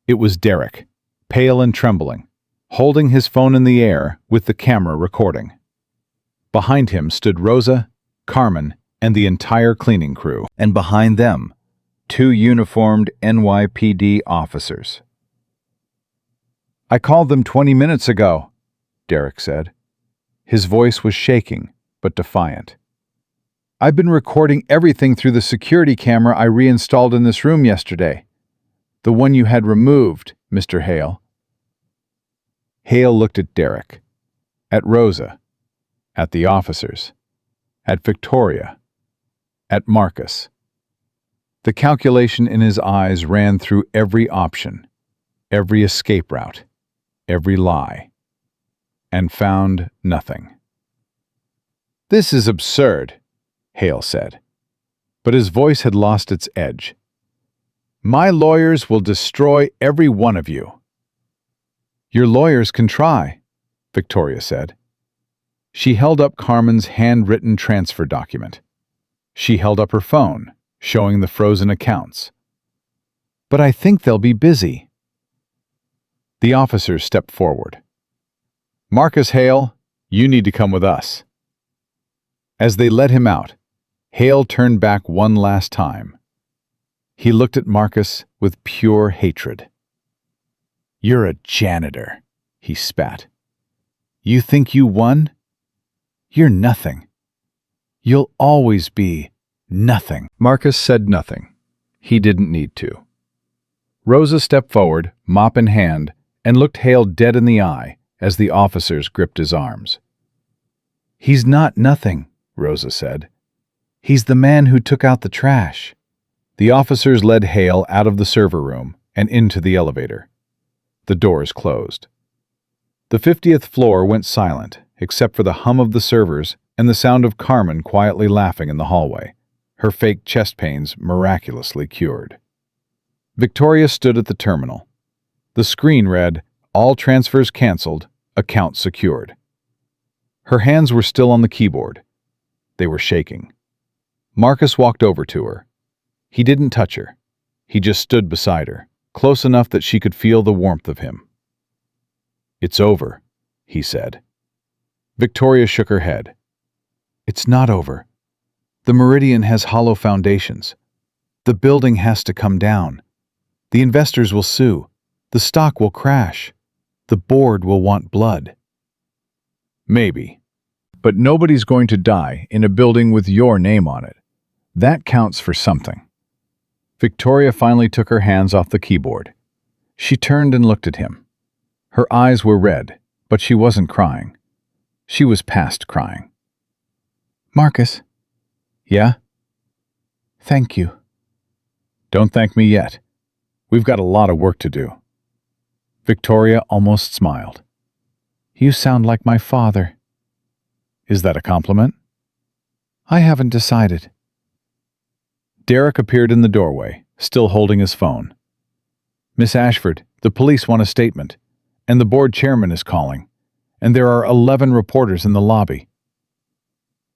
It was Derek, pale and trembling, holding his phone in the air with the camera recording. Behind him stood Rosa, Carmen, and the entire cleaning crew, and behind them, 2 uniformed NYPD officers. "I called them 20 minutes ago," Derek said. His voice was shaking, but defiant. "I've been recording everything through the security camera I reinstalled in this room yesterday. The one you had removed, Mr. Hale." Hale looked at Derek, at Rosa, at the officers, at Victoria, at Marcus. The calculation in his eyes ran through every option, every escape route, every lie, and found nothing. "This is absurd," Hale said, but his voice had lost its edge. "My lawyers will destroy every one of you." "Your lawyers can try," Victoria said. She held up Carmen's handwritten transfer document. She held up her phone, showing the frozen accounts. "But I think they'll be busy." The officers stepped forward. "Marcus Hale, you need to come with us." As they led him out, Hale turned back one last time. He looked at Marcus with pure hatred. "You're a janitor," he spat. "You think you won? You're nothing. You'll always be nothing." Marcus said nothing. He didn't need to. Rosa stepped forward, mop in hand, and looked Hale dead in the eye as the officers gripped his arms. "He's not nothing," Rosa said. "He's the man who took out the trash." The officers led Hale out of the server room and into the elevator. The doors closed. The 50th floor went silent, except for the hum of the servers and the sound of Carmen quietly laughing in the hallway, her fake chest pains miraculously cured. Victoria stood at the terminal. The screen read, "All transfers canceled, account secured." Her hands were still on the keyboard. They were shaking. Marcus walked over to her. He didn't touch her. He just stood beside her, close enough that she could feel the warmth of him. "It's over," he said. Victoria shook her head. "It's not over. The Meridian has hollow foundations. The building has to come down. The investors will sue. The stock will crash. The board will want blood." "Maybe. But nobody's going to die in a building with your name on it. That counts for something." Victoria finally took her hands off the keyboard. She turned and looked at him. Her eyes were red, but she wasn't crying. She was past crying. "Marcus." "Yeah?" "Thank you." "Don't thank me yet. We've got a lot of work to do." Victoria almost smiled. "You sound like my father." "Is that a compliment?" "I haven't decided." Derek appeared in the doorway, still holding his phone. "Miss Ashford, the police want a statement, and the board chairman is calling, and there are 11 reporters in the lobby."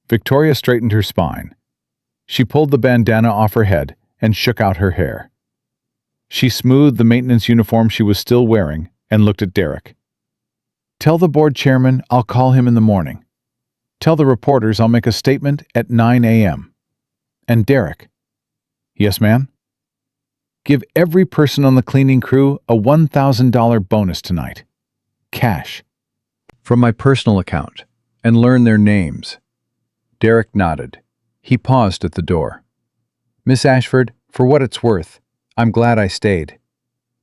Victoria straightened her spine. She pulled the bandana off her head and shook out her hair. She smoothed the maintenance uniform she was still wearing and looked at Derek. "Tell the board chairman I'll call him in the morning. Tell the reporters I'll make a statement at 9 a.m. And Derek." "Yes, ma'am?" "Give every person on the cleaning crew a $1,000 bonus tonight. Cash. From my personal account, and learn their names." Derek nodded. He paused at the door. "Miss Ashford, for what it's worth, I'm glad I stayed."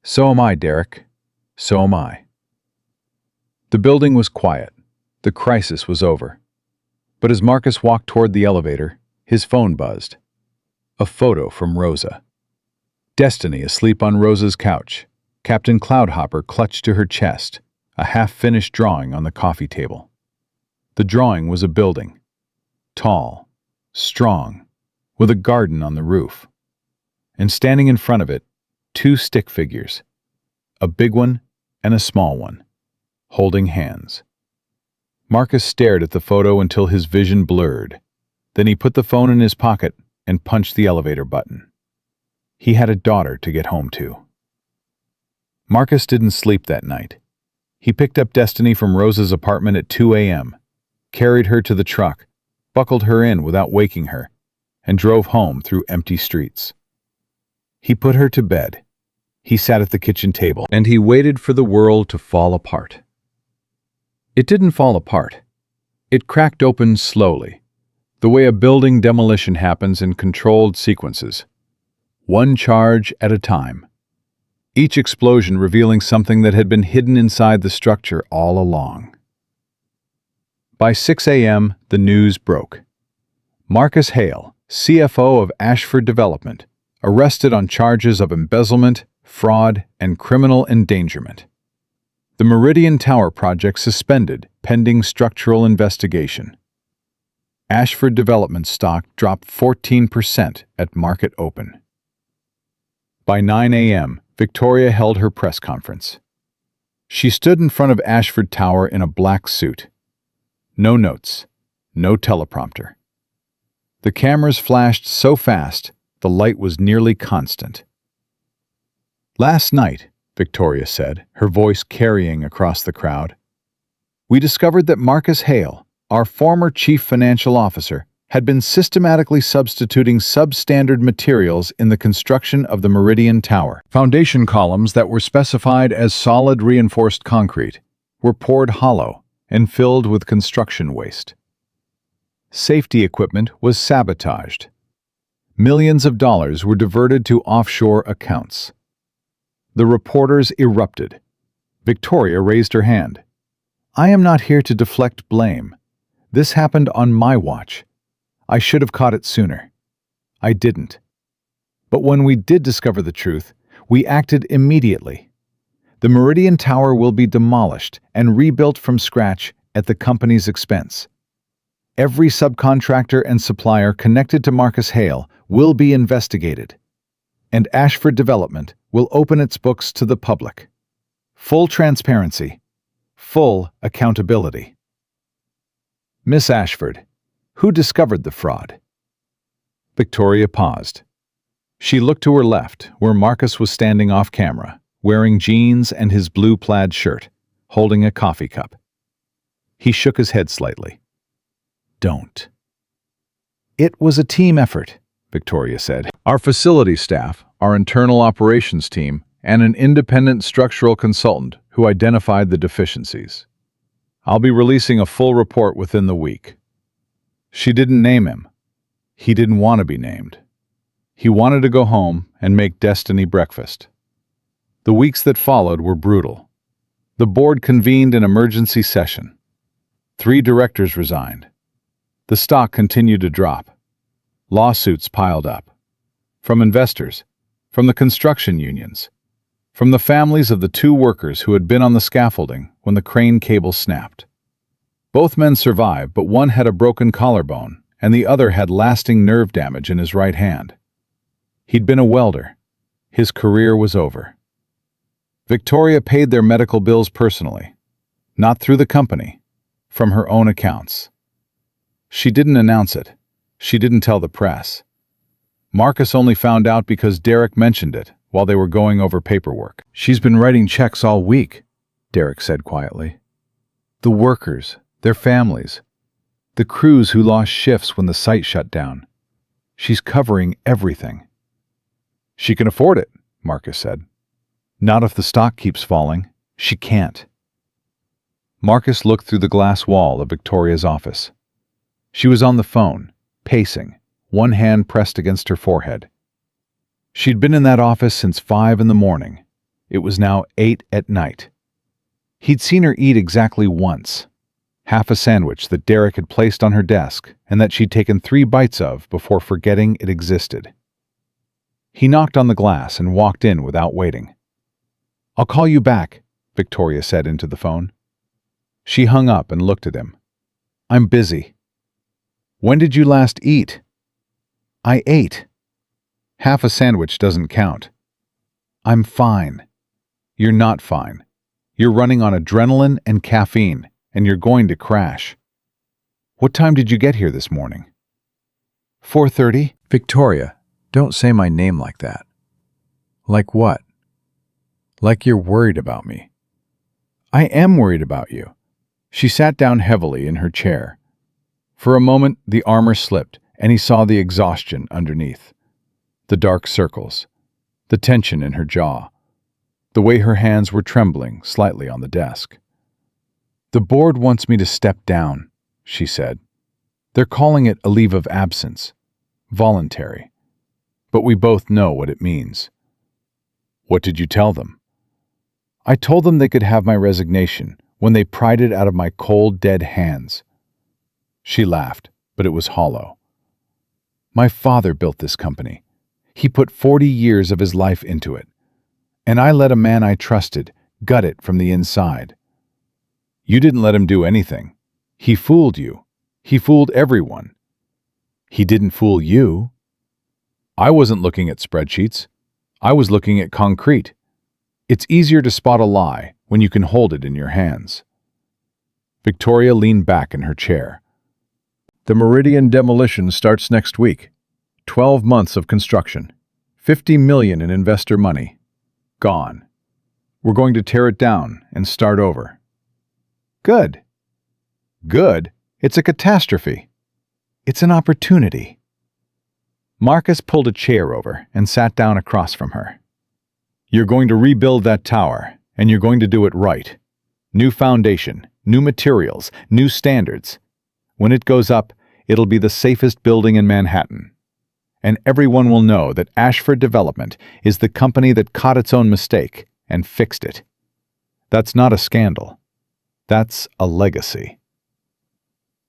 "So am I, Derek. So am I." The building was quiet. The crisis was over. But as Marcus walked toward the elevator, his phone buzzed. A photo from Rosa. Destiny asleep on Rosa's couch, Captain Cloudhopper clutched to her chest, a half-finished drawing on the coffee table. The drawing was a building. Tall, strong, with a garden on the roof. And standing in front of it, two stick figures, a big one and a small one, holding hands. Marcus stared at the photo until his vision blurred. Then he put the phone in his pocket and punched the elevator button. He had a daughter to get home to. Marcus didn't sleep that night. He picked up Destiny from Rosa's apartment at 2 a.m., carried her to the truck, buckled her in without waking her, and drove home through empty streets. He put her to bed. He sat at the kitchen table, and he waited for the world to fall apart. It didn't fall apart. It cracked open slowly, the way a building demolition happens in controlled sequences, one charge at a time, each explosion revealing something that had been hidden inside the structure all along. By 6 a.m., the news broke. Marcus Hale, CFO of Ashford Development, arrested on charges of embezzlement, fraud, and criminal endangerment. The Meridian Tower project suspended pending structural investigation. Ashford Development stock dropped 14% at market open. By 9 a.m., Victoria held her press conference. She stood in front of Ashford Tower in a black suit. No notes, no teleprompter. The cameras flashed so fast, the light was nearly constant. "Last night," Victoria said, her voice carrying across the crowd, "we discovered that Marcus Hale, our former chief financial officer, had been systematically substituting substandard materials in the construction of the Meridian Tower. Foundation columns that were specified as solid reinforced concrete were poured hollow and filled with construction waste. Safety equipment was sabotaged. Millions of dollars were diverted to offshore accounts." The reporters erupted. Victoria raised her hand. "I am not here to deflect blame. This happened on my watch. I should have caught it sooner. I didn't. But when we did discover the truth, we acted immediately. The Meridian Tower will be demolished and rebuilt from scratch at the company's expense. Every subcontractor and supplier connected to Marcus Hale will be investigated, and Ashford Development will open its books to the public. Full transparency, full accountability." "Miss Ashford, who discovered the fraud?" Victoria paused. She looked to her left, where Marcus was standing off camera, wearing jeans and his blue plaid shirt, holding a coffee cup. He shook his head slightly. "Don't." "It was a team effort," Victoria said. "Our facility staff, our internal operations team, and an independent structural consultant who identified the deficiencies. I'll be releasing a full report within the week." She didn't name him. He didn't want to be named. He wanted to go home and make Destiny breakfast. The weeks that followed were brutal. The board convened an emergency session. 3 directors resigned. The stock continued to drop. Lawsuits piled up. From investors, from the construction unions, from the families of the 2 workers who had been on the scaffolding when the crane cable snapped. Both men survived, but one had a broken collarbone, and the other had lasting nerve damage in his right hand. He'd been a welder. His career was over. Victoria paid their medical bills personally, not through the company, from her own accounts. She didn't announce it. She didn't tell the press. Marcus only found out because Derek mentioned it while they were going over paperwork. "She's been writing checks all week," Derek said quietly. "The workers, their families, the crews who lost shifts when the site shut down. She's covering everything." "She can afford it," Marcus said. "Not if the stock keeps falling. She can't." Marcus looked through the glass wall of Victoria's office. She was on the phone, pacing, one hand pressed against her forehead. She'd been in that office since 5 in the morning. It was now 8 at night. He'd seen her eat exactly once, half a sandwich that Derek had placed on her desk and that she'd taken 3 bites of before forgetting it existed. He knocked on the glass and walked in without waiting. "I'll call you back," Victoria said into the phone. She hung up and looked at him. "I'm busy." "When did you last eat?" "I ate." "Half a sandwich doesn't count." "I'm fine." "You're not fine. You're running on adrenaline and caffeine, and you're going to crash." "What time did you get here this morning?" 4:30. "Victoria, don't say my name like that." "Like what?" "Like you're worried about me." "I am worried about you." She sat down heavily in her chair. For a moment, the armor slipped, and he saw the exhaustion underneath. The dark circles, the tension in her jaw, the way her hands were trembling slightly on the desk. "The board wants me to step down," she said. "They're calling it a leave of absence, voluntary. But we both know what it means." "What did you tell them?" "I told them they could have my resignation when they pried it out of my cold, dead hands." She laughed, but it was hollow. "My father built this company. He put 40 years of his life into it. And I let a man I trusted gut it from the inside." "You didn't let him do anything. He fooled you. He fooled everyone." "He didn't fool you." "I wasn't looking at spreadsheets. I was looking at concrete. It's easier to spot a lie when you can hold it in your hands." Victoria leaned back in her chair. "The Meridian demolition starts next week. 12 months of construction. 50 million in investor money. Gone. We're going to tear it down and start over." "Good." "Good? It's a catastrophe." "It's an opportunity." Marcus pulled a chair over and sat down across from her. "You're going to rebuild that tower, and you're going to do it right. New foundation, new materials, new standards. When it goes up, it'll be the safest building in Manhattan. And everyone will know that Ashford Development is the company that caught its own mistake and fixed it. That's not a scandal. That's a legacy."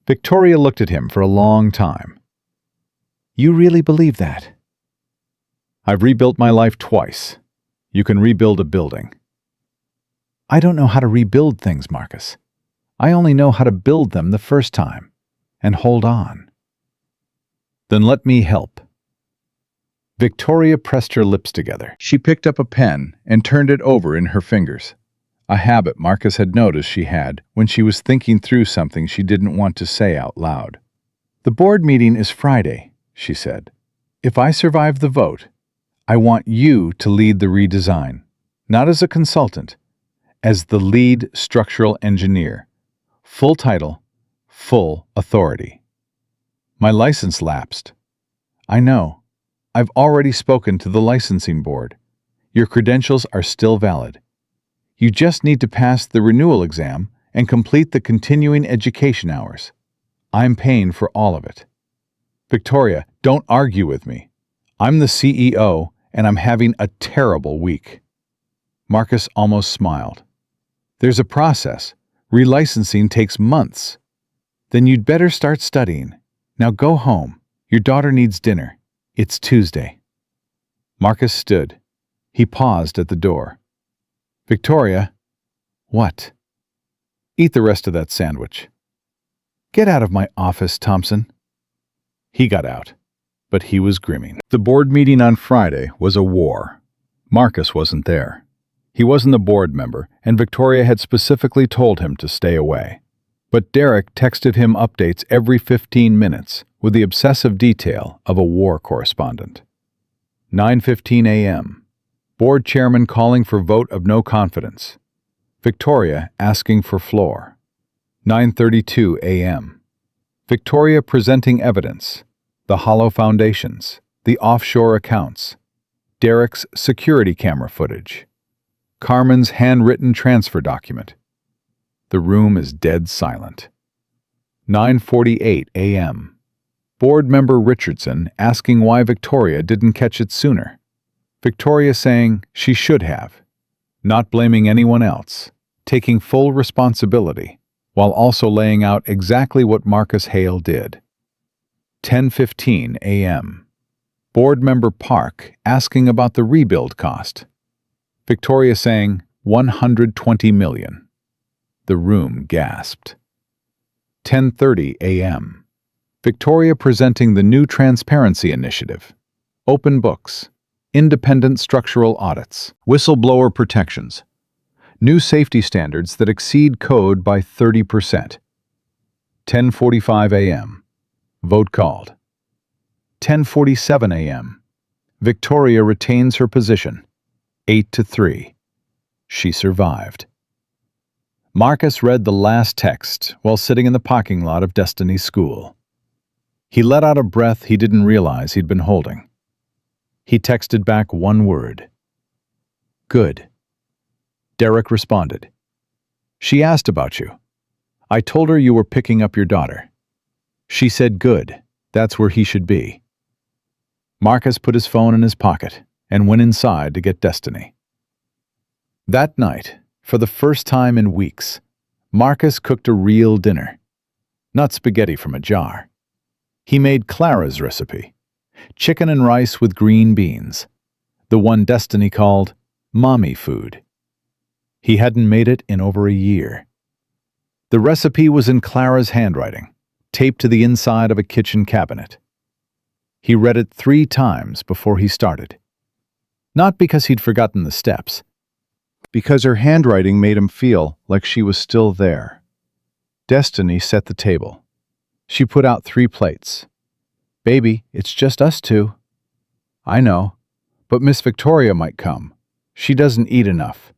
Victoria looked at him for a long time. "You really believe that?" "I've rebuilt my life twice. You can rebuild a building." "I don't know how to rebuild things, Marcus. I only know how to build them the first time and hold on." "Then let me help." Victoria pressed her lips together. She picked up a pen and turned it over in her fingers, a habit Marcus had noticed she had when she was thinking through something she didn't want to say out loud. "The board meeting is Friday," she said. "If I survive the vote, I want you to lead the redesign, not as a consultant, as the lead structural engineer. Full title, full authority." "My license lapsed." "I know. I've already spoken to the licensing board. Your credentials are still valid. You just need to pass the renewal exam and complete the continuing education hours. I'm paying for all of it." "Victoria, don't argue with me. I'm the CEO, and I'm having a terrible week." Marcus almost smiled. "There's a process. Relicensing takes months." "Then you'd better start studying. Now go home. Your daughter needs dinner. It's Tuesday." Marcus stood. He paused at the door. "Victoria." "What?" "Eat the rest of that sandwich." "Get out of my office, Thompson." He got out, but he was grimming. The board meeting on Friday was a war. Marcus wasn't there. He wasn't a board member, and Victoria had specifically told him to stay away. But Derek texted him updates every 15 minutes with the obsessive detail of a war correspondent. 9:15 a.m. Board chairman calling for vote of no confidence. Victoria asking for floor. 9:32 a.m. Victoria presenting evidence. The hollow foundations. The offshore accounts. Derek's security camera footage. Carmen's handwritten transfer document. The room is dead silent. 9:48 a.m. Board member Richardson asking why Victoria didn't catch it sooner. Victoria saying she should have, not blaming anyone else, taking full responsibility, while also laying out exactly what Marcus Hale did. 10:15 a.m. Board member Park asking about the rebuild cost. Victoria saying, $120 million. The room gasped. 10:30 a.m. Victoria presenting the new transparency initiative. Open books, independent structural audits, whistleblower protections, new safety standards that exceed code by 30%. 10:45 a.m. Vote called. 10:47 a.m. Victoria retains her position. 8-3. She survived. Marcus read the last text while sitting in the parking lot of Destiny's school. He let out a breath he didn't realize he'd been holding. He texted back one word. Good. Derek responded. She asked about you. I told her you were picking up your daughter. She said good. That's where he should be. Marcus put his phone in his pocket and went inside to get Destiny. That night, for the first time in weeks, Marcus cooked a real dinner. Not spaghetti from a jar. He made Clara's recipe, chicken and rice with green beans, the one Destiny called mommy food. He hadn't made it in over a year. The recipe was in Clara's handwriting, taped to the inside of a kitchen cabinet. He read it 3 times before he started. Not because he'd forgotten the steps, because her handwriting made him feel like she was still there. Destiny set the table. She put out 3 plates. Baby, it's just us 2. I know, but Miss Victoria might come. She doesn't eat enough.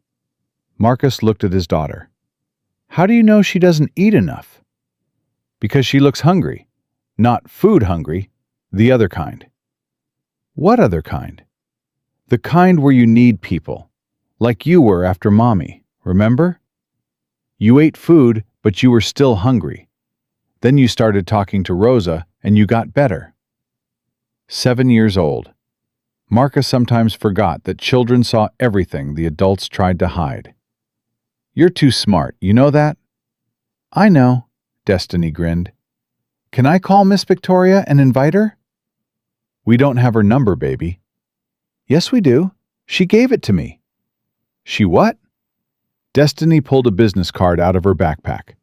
Marcus looked at his daughter. How do you know she doesn't eat enough? Because she looks hungry. Not food hungry, the other kind. What other kind? The kind where you need people, like you were after Mommy, remember? You ate food, but you were still hungry. Then you started talking to Rosa, and you got better. 7 years old. Marcus sometimes forgot that children saw everything the adults tried to hide. You're too smart, you know that? I know, Destiny grinned. Can I call Miss Victoria and invite her? We don't have her number, baby. Yes, we do. She gave it to me. She what? Destiny pulled a business card out of her backpack.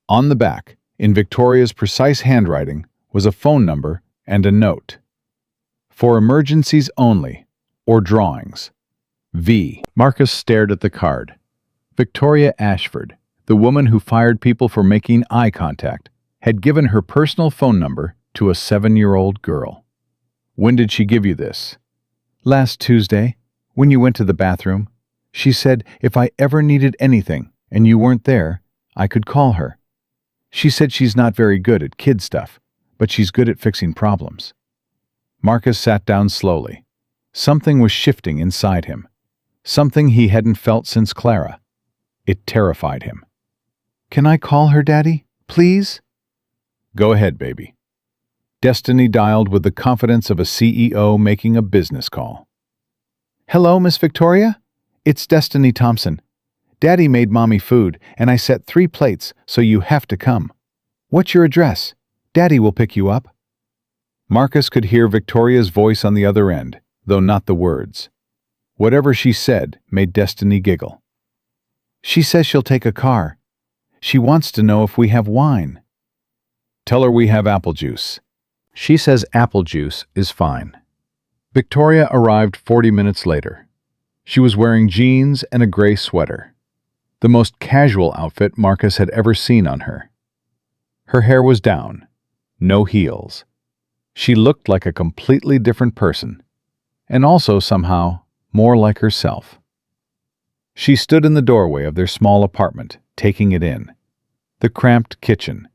On the back, in Victoria's precise handwriting, was a phone number and a note. For emergencies only, or drawings. V. Marcus stared at the card. Victoria Ashford, the woman who fired people for making eye contact, had given her personal phone number to a 7-year-old girl. When did she give you this? Last Tuesday, when you went to the bathroom. She said if I ever needed anything and you weren't there, I could call her. She said she's not very good at kid stuff, but she's good at fixing problems. Marcus sat down slowly. Something was shifting inside him. Something he hadn't felt since Clara. It terrified him. Can I call her, Daddy? Please? Go ahead, baby. Destiny dialed with the confidence of a CEO making a business call. Hello, Miss Victoria? It's Destiny Thompson. Daddy made Mommy food, and I set 3 plates, so you have to come. What's your address? Daddy will pick you up. Marcus could hear Victoria's voice on the other end, though not the words. Whatever she said made Destiny giggle. She says she'll take a car. She wants to know if we have wine. Tell her we have apple juice. She says apple juice is fine. Victoria arrived 40 minutes later. She was wearing jeans and a gray sweater, the most casual outfit Marcus had ever seen on her. Her hair was down, no heels. She looked like a completely different person, and also somehow more like herself. She stood in the doorway of their small apartment, taking it in. The cramped kitchen,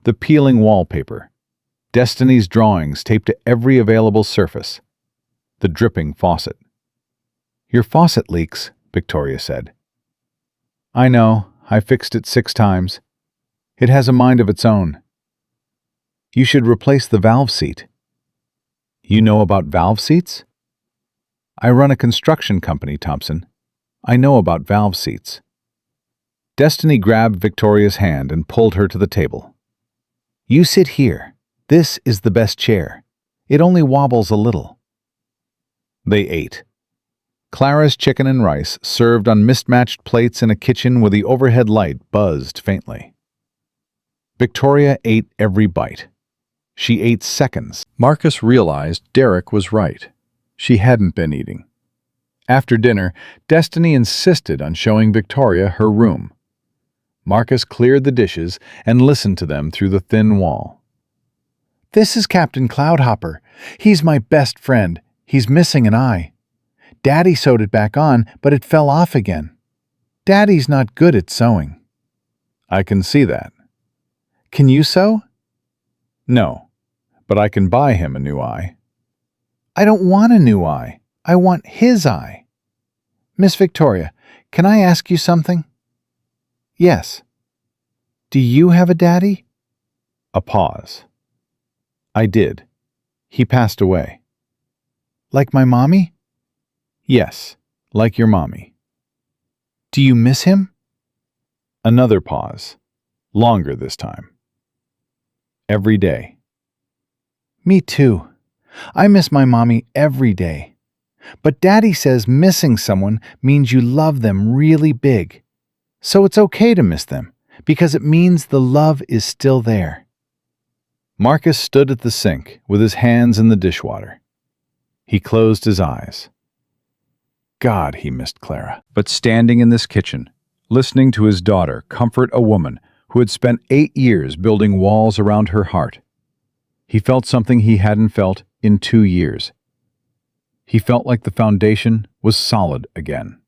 the peeling wallpaper, Destiny's drawings taped to every available surface, the dripping faucet. Your faucet leaks, Victoria said. I know, I fixed it 6 times. It has a mind of its own. You should replace the valve seat. You know about valve seats? I run a construction company, Thompson. I know about valve seats. Destiny grabbed Victoria's hand and pulled her to the table. "You sit here. This is the best chair. It only wobbles a little." They ate. Clara's chicken and rice served on mismatched plates in a kitchen where the overhead light buzzed faintly. Victoria ate every bite. She ate seconds. Marcus realized Derek was right. She hadn't been eating. After dinner, Destiny insisted on showing Victoria her room. Marcus cleared the dishes and listened to them through the thin wall. "This is Captain Cloudhopper. He's my best friend. He's missing an eye. Daddy sewed it back on, but it fell off again. Daddy's not good at sewing." "I can see that." "Can you sew?" "No, but I can buy him a new eye." "I don't want a new eye. I want his eye." "Miss Victoria, can I ask you something?" "Yes." "Do you have a daddy?" A pause. "I did. He passed away." "Like my mommy?" "Yes, like your mommy." "Do you miss him?" Another pause. Longer this time. "Every day." "Me too. I miss my mommy every day. But Daddy says missing someone means you love them really big. So it's okay to miss them, because it means the love is still there." Marcus stood at the sink with his hands in the dishwater. He closed his eyes. God, he missed Clara. But standing in this kitchen, listening to his daughter comfort a woman who had spent 8 years building walls around her heart, he felt something he hadn't felt in 2 years. He felt like the foundation was solid again.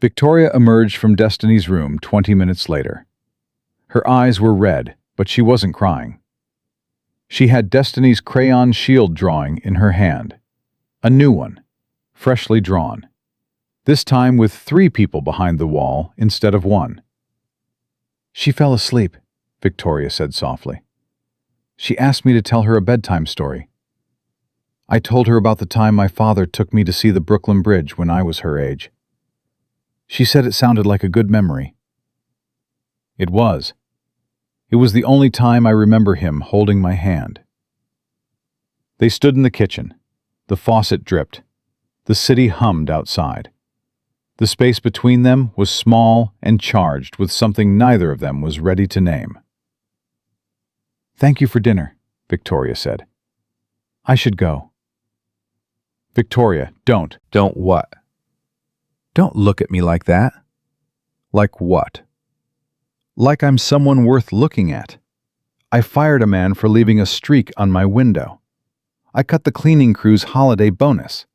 Victoria emerged from Destiny's room 20 minutes later. Her eyes were red, but she wasn't crying. She had Destiny's crayon shield drawing in her hand. A new one, freshly drawn. This time with 3 people behind the wall instead of 1. "She fell asleep," Victoria said softly. "She asked me to tell her a bedtime story. I told her about the time my father took me to see the Brooklyn Bridge when I was her age. She said it sounded like a good memory." It was. It was the only time I remember him holding my hand. They stood in the kitchen. The faucet dripped. The city hummed outside. The space between them was small and charged with something neither of them was ready to name. "Thank you for dinner," Victoria said. "I should go." "Victoria, don't." Don't what? "Don't look at me like that." Like what? "Like I'm someone worth looking at. I fired a man for leaving a streak on my window. I cut the cleaning crew's holiday bonus.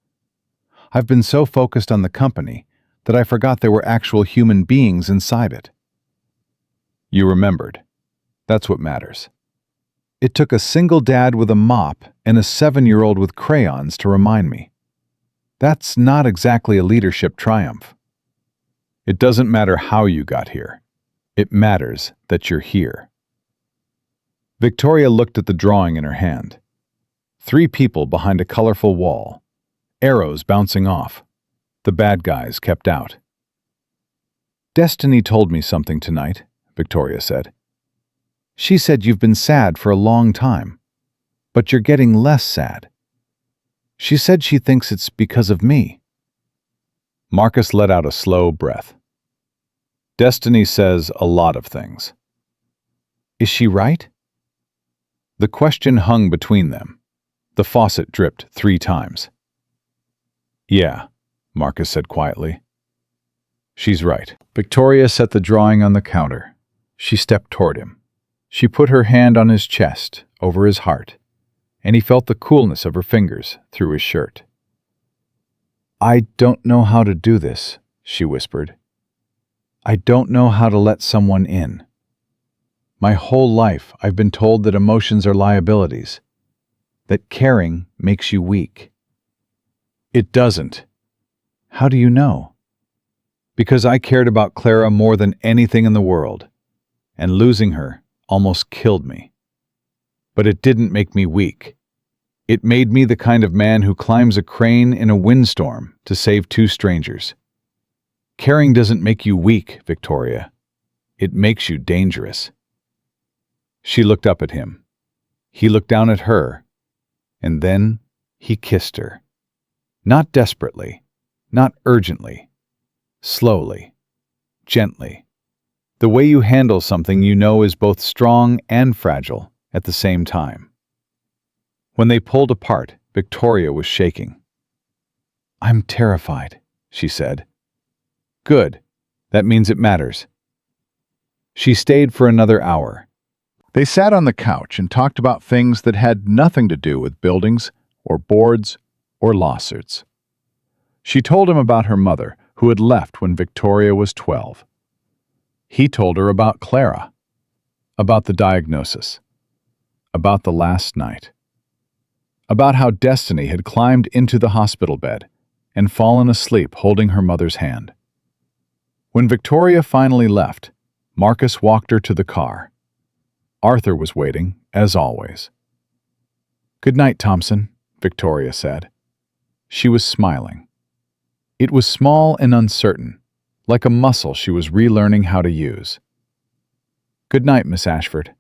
I've been so focused on the company that I forgot there were actual human beings inside it." You remembered. That's what matters. It took a single dad with a mop and a 7-year-old with crayons to remind me. That's not exactly a leadership triumph. It doesn't matter how you got here. It matters that you're here. Victoria looked at the drawing in her hand. 3 people behind a colorful wall. Arrows bouncing off. The bad guys kept out. "Destiny told me something tonight," Victoria said. "She said you've been sad for a long time, but you're getting less sad. She said she thinks it's because of me." Marcus let out a slow breath. "Destiny says a lot of things." "Is she right?" The question hung between them. The faucet dripped 3 times. "Yeah," Marcus said quietly. "She's right." Victoria set the drawing on the counter. She stepped toward him. She put her hand on his chest, over his heart, and he felt the coolness of her fingers through his shirt. "I don't know how to do this," she whispered. "I don't know how to let someone in. My whole life I've been told that emotions are liabilities, that caring makes you weak. It doesn't. How do you know?" "Because I cared about Clara more than anything in the world, and losing her almost killed me. But it didn't make me weak. It made me the kind of man who climbs a crane in a windstorm to save 2 strangers. Caring doesn't make you weak, Victoria. It makes you dangerous. She looked up at him. He looked down at her, and then he kissed her. Not desperately, not urgently, slowly, gently. The way you handle something you know is both strong and fragile at the same time. When they pulled apart, Victoria was shaking. "I'm terrified," she said. "Good. That means it matters." She stayed for another hour. They sat on the couch and talked about things that had nothing to do with buildings or boards or lawsuits. She told him about her mother, who had left when Victoria was 12. He told her about Clara, about the diagnosis, about the last night, about how Destiny had climbed into the hospital bed and fallen asleep holding her mother's hand. When Victoria finally left, Marcus walked her to the car. Arthur was waiting, as always. "Good night, Thompson," Victoria said. She was smiling. It was small and uncertain, like a muscle she was relearning how to use. "Good night, Miss Ashford."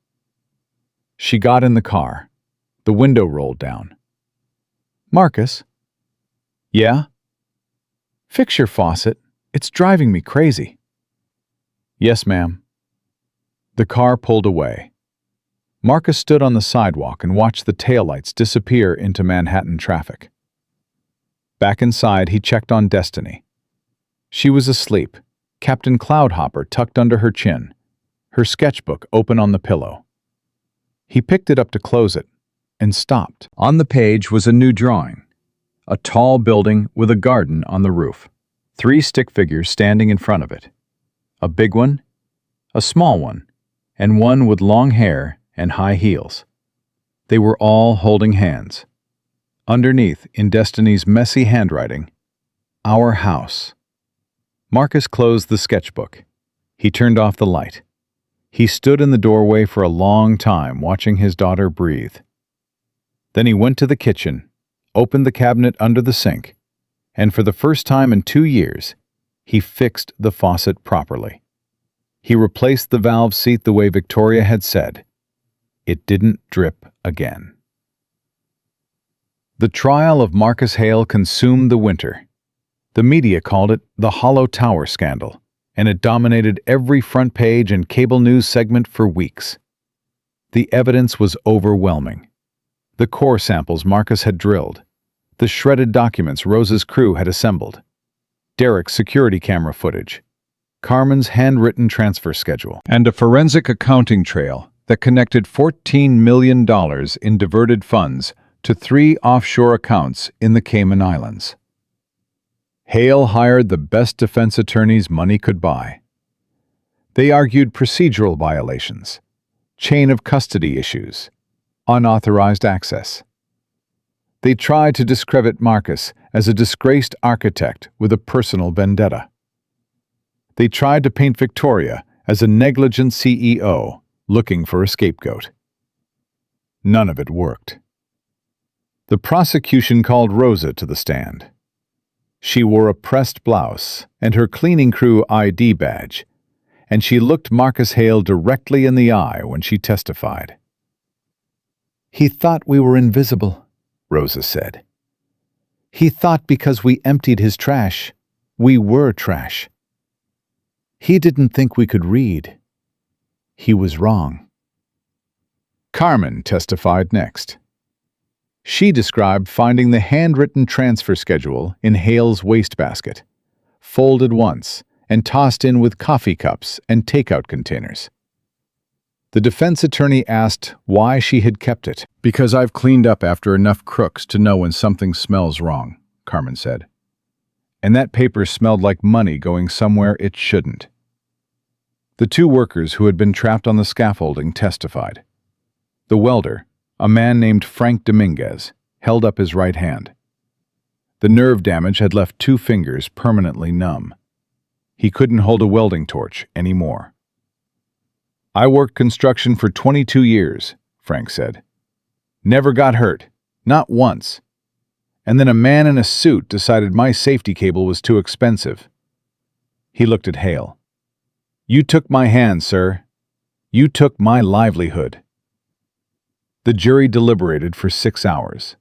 She got in the car. The window rolled down. "Marcus?" "Yeah?" "Fix your faucet. It's driving me crazy." "Yes, ma'am." The car pulled away. Marcus stood on the sidewalk and watched the taillights disappear into Manhattan traffic. Back inside, he checked on Destiny. She was asleep, Captain Cloudhopper tucked under her chin, her sketchbook open on the pillow. He picked it up to close it, and stopped. On the page was a new drawing. A tall building with a garden on the roof. 3 stick figures standing in front of it. A big one, a small one, and one with long hair and high heels. They were all holding hands. Underneath, in Destiny's messy handwriting, "Our house." Marcus closed the sketchbook. He turned off the light. He stood in the doorway for a long time, watching his daughter breathe. Then he went to the kitchen, opened the cabinet under the sink, and for the first time in 2 years, he fixed the faucet properly. He replaced the valve seat the way Victoria had said. It didn't drip again. The trial of Marcus Hale consumed the winter. The media called it the Hollow Tower scandal, and it dominated every front page and cable news segment for weeks. The evidence was overwhelming. The core samples Marcus had drilled, the shredded documents Rose's crew had assembled, Derek's security camera footage, Carmen's handwritten transfer schedule, and a forensic accounting trail that connected $14 million in diverted funds to 3 offshore accounts in the Cayman Islands. Hale hired the best defense attorneys money could buy. They argued procedural violations, chain of custody issues, unauthorized access. They tried to discredit Marcus as a disgraced architect with a personal vendetta. They tried to paint Victoria as a negligent CEO looking for a scapegoat. None of it worked. The prosecution called Rosa to the stand. She wore a pressed blouse and her cleaning crew ID badge, and she looked Marcus Hale directly in the eye when she testified. "He thought we were invisible," Rosa said. "He thought because we emptied his trash, we were trash. He didn't think we could read. He was wrong." Carmen testified next. She described finding the handwritten transfer schedule in Hale's wastebasket, folded once and tossed in with coffee cups and takeout containers. The defense attorney asked why she had kept it. "Because I've cleaned up after enough crooks to know when something smells wrong," Carmen said. "And that paper smelled like money going somewhere it shouldn't." The 2 workers who had been trapped on the scaffolding testified. The welder, a man named Frank Dominguez, held up his right hand. The nerve damage had left 2 fingers permanently numb. He couldn't hold a welding torch anymore. "I worked construction for 22 years, Frank said. "Never got hurt, not once. And then a man in a suit decided my safety cable was too expensive. He looked at Hale. "You took my hand, sir. You took my livelihood." The jury deliberated for 6 hours.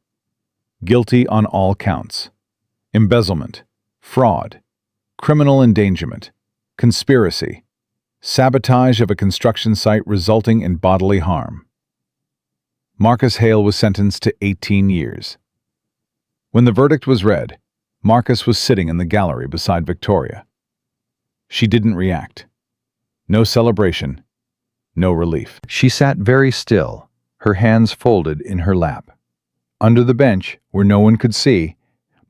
Guilty on all counts: embezzlement, fraud, criminal endangerment, conspiracy, sabotage of a construction site resulting in bodily harm. Marcus Hale was sentenced to 18 years. When the verdict was read, Marcus was sitting in the gallery beside Victoria. She didn't react. No celebration, no relief. She sat very still, her hands folded in her lap. Under the bench, where no one could see,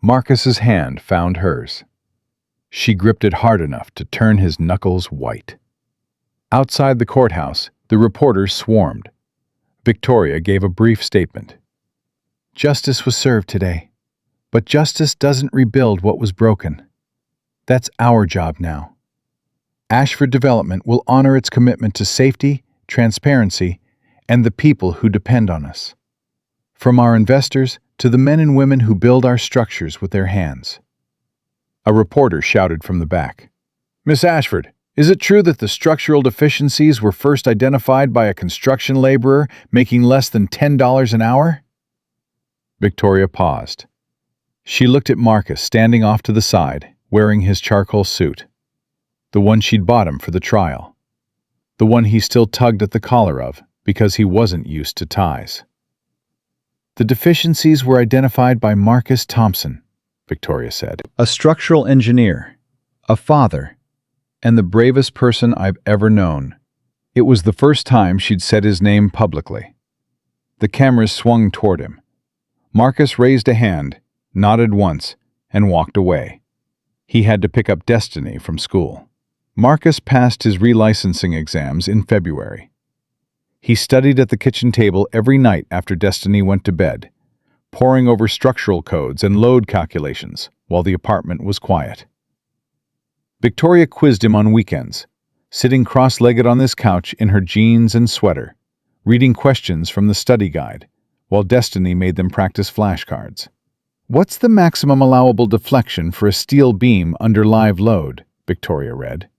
Marcus's hand found hers. She gripped it hard enough to turn his knuckles white. Outside the courthouse, the reporters swarmed. Victoria gave a brief statement. "Justice was served today, but justice doesn't rebuild what was broken. That's our job now. Ashford Development will honor its commitment to safety, transparency, and the people who depend on us. From our investors to the men and women who build our structures with their hands." A reporter shouted from the back, "Miss Ashford, is it true that the structural deficiencies were first identified by a construction laborer making less than $10 an hour?" Victoria paused. She looked at Marcus standing off to the side, wearing his charcoal suit. The one she'd bought him for the trial. The one he still tugged at the collar of because he wasn't used to ties. "The deficiencies were identified by Marcus Thompson," Victoria said. "A structural engineer, a father, and the bravest person I've ever known." It was the first time she'd said his name publicly. The cameras swung toward him. Marcus raised a hand, nodded once, and walked away. He had to pick up Destiny from school. Marcus passed his relicensing exams in February. He studied at the kitchen table every night after Destiny went to bed, poring over structural codes and load calculations while the apartment was quiet. Victoria quizzed him on weekends, sitting cross-legged on this couch in her jeans and sweater, reading questions from the study guide, while Destiny made them practice flashcards. "What's the maximum allowable deflection for a steel beam under live load?" Victoria read.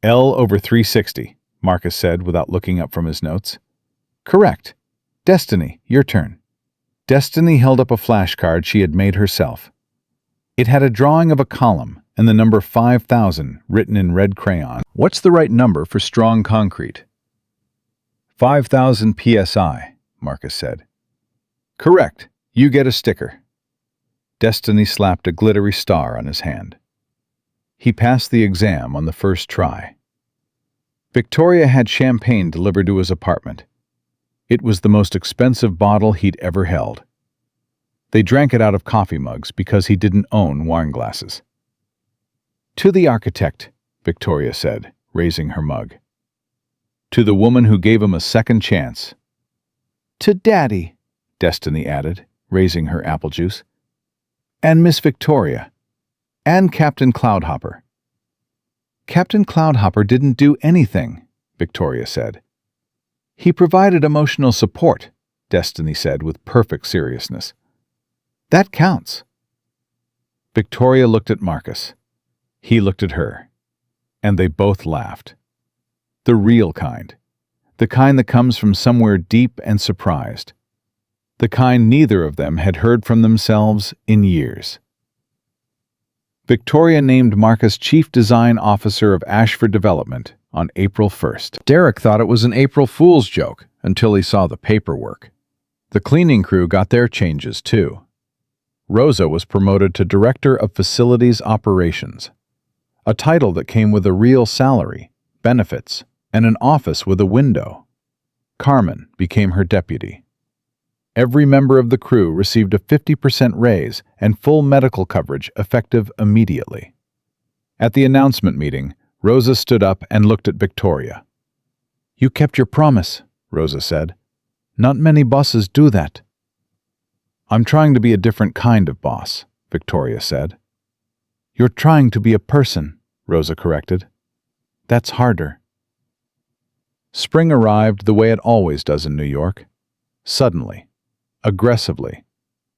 L/360, Marcus said without looking up from his notes. "Correct. Destiny, your turn." Destiny held up a flashcard she had made herself. It had a drawing of a column and the number 5,000 written in red crayon. "What's the right number for strong concrete?" 5,000 psi, Marcus said. "Correct. You get a sticker." Destiny slapped a glittery star on his hand. He passed the exam on the first try. Victoria had champagne delivered to his apartment. It was the most expensive bottle he'd ever held. They drank it out of coffee mugs because he didn't own wine glasses. "To the architect," Victoria said, raising her mug. "To the woman who gave him a second chance." "To Daddy," Destiny added, raising her apple juice. "And Miss Victoria. And Captain Cloudhopper." "Captain Cloudhopper didn't do anything," Victoria said. "He provided emotional support," Destiny said with perfect seriousness. "That counts." Victoria looked at Marcus. He looked at her. And they both laughed. The real kind. The kind that comes from somewhere deep and surprised. The kind neither of them had heard from themselves in years. Victoria named Marcus Chief Design Officer of Ashford Development on April 1st. Derek thought it was an April Fool's joke until he saw the paperwork. The cleaning crew got their changes too. Rosa was promoted to Director of Facilities Operations, a title that came with a real salary, benefits, and an office with a window. Carmen became her deputy. Every member of the crew received a 50% raise and full medical coverage effective immediately. At the announcement meeting, Rosa stood up and looked at Victoria. "You kept your promise," Rosa said. "Not many bosses do that." "I'm trying to be a different kind of boss," Victoria said. "You're trying to be a person," Rosa corrected. "That's harder." Spring arrived the way it always does in New York. Suddenly. Aggressively,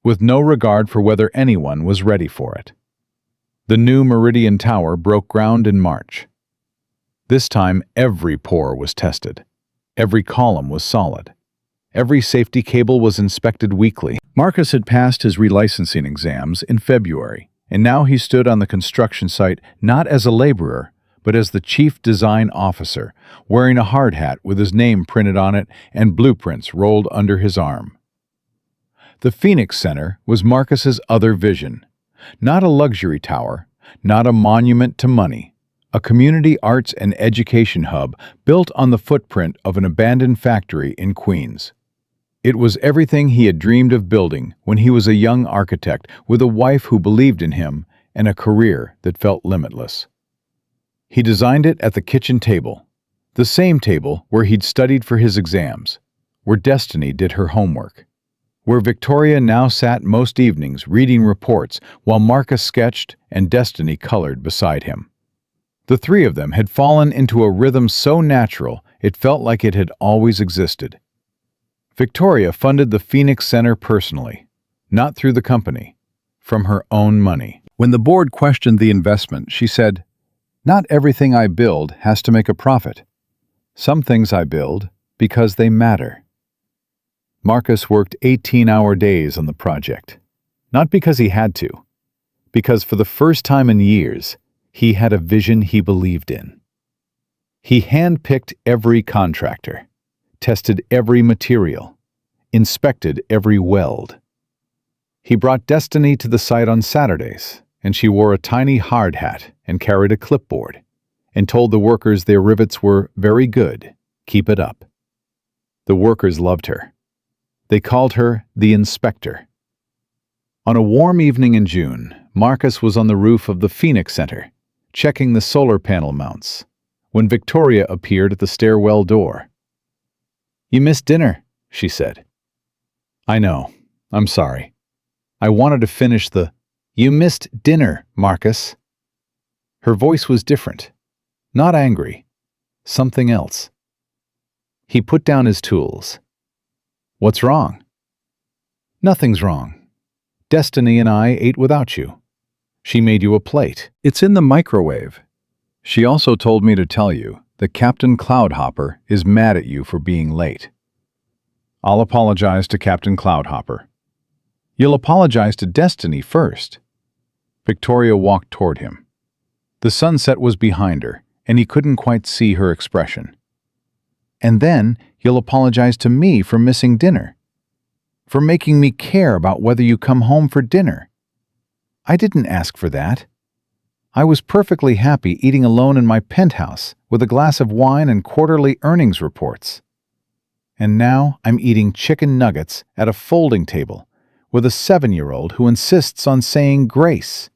with no regard for whether anyone was ready for it. The new Meridian Tower broke ground in March. This time, every pore was tested. Every column was solid. Every safety cable was inspected weekly. Marcus had passed his relicensing exams in February, and now he stood on the construction site not as a laborer, but as the chief design officer, wearing a hard hat with his name printed on it and blueprints rolled under his arm. The Phoenix Center was Marcus's other vision. Not a luxury tower, not a monument to money, a community arts and education hub built on the footprint of an abandoned factory in Queens. It was everything he had dreamed of building when he was a young architect with a wife who believed in him and a career that felt limitless. He designed it at the kitchen table, the same table where he'd studied for his exams, where Destiny did her homework, where Victoria now sat most evenings reading reports while Marcus sketched and Destiny colored beside him. The three of them had fallen into a rhythm so natural it felt like it had always existed. Victoria funded the Phoenix Center personally, not through the company, from her own money. When the board questioned the investment, she said, "Not everything I build has to make a profit. Some things I build because they matter." Marcus worked 18-hour days on the project, not because he had to, because for the first time in years, he had a vision he believed in. He handpicked every contractor, tested every material, inspected every weld. He brought Destiny to the site on Saturdays, and she wore a tiny hard hat and carried a clipboard, and told the workers their rivets were very good, keep it up. The workers loved her. They called her the Inspector. On a warm evening in June, Marcus was on the roof of the Phoenix Center, checking the solar panel mounts, when Victoria appeared at the stairwell door. "You missed dinner," she said. "I know. I'm sorry. I wanted to finish the—" "You missed dinner, Marcus." Her voice was different. Not angry. Something else. He put down his tools. "What's wrong?" "Nothing's wrong. Destiny and I ate without you. She made you a plate." "It's in the microwave." "She also told me to tell you that Captain Cloudhopper is mad at you for being late." "I'll apologize to Captain Cloudhopper." "You'll apologize to Destiny first." Victoria walked toward him. The sunset was behind her, and he couldn't quite see her expression. "And then you'll apologize to me for missing dinner, for making me care about whether you come home for dinner. I didn't ask for that. I was perfectly happy eating alone in my penthouse with a glass of wine and quarterly earnings reports. And now I'm eating chicken nuggets at a folding table with a 7-year-old who insists on saying grace."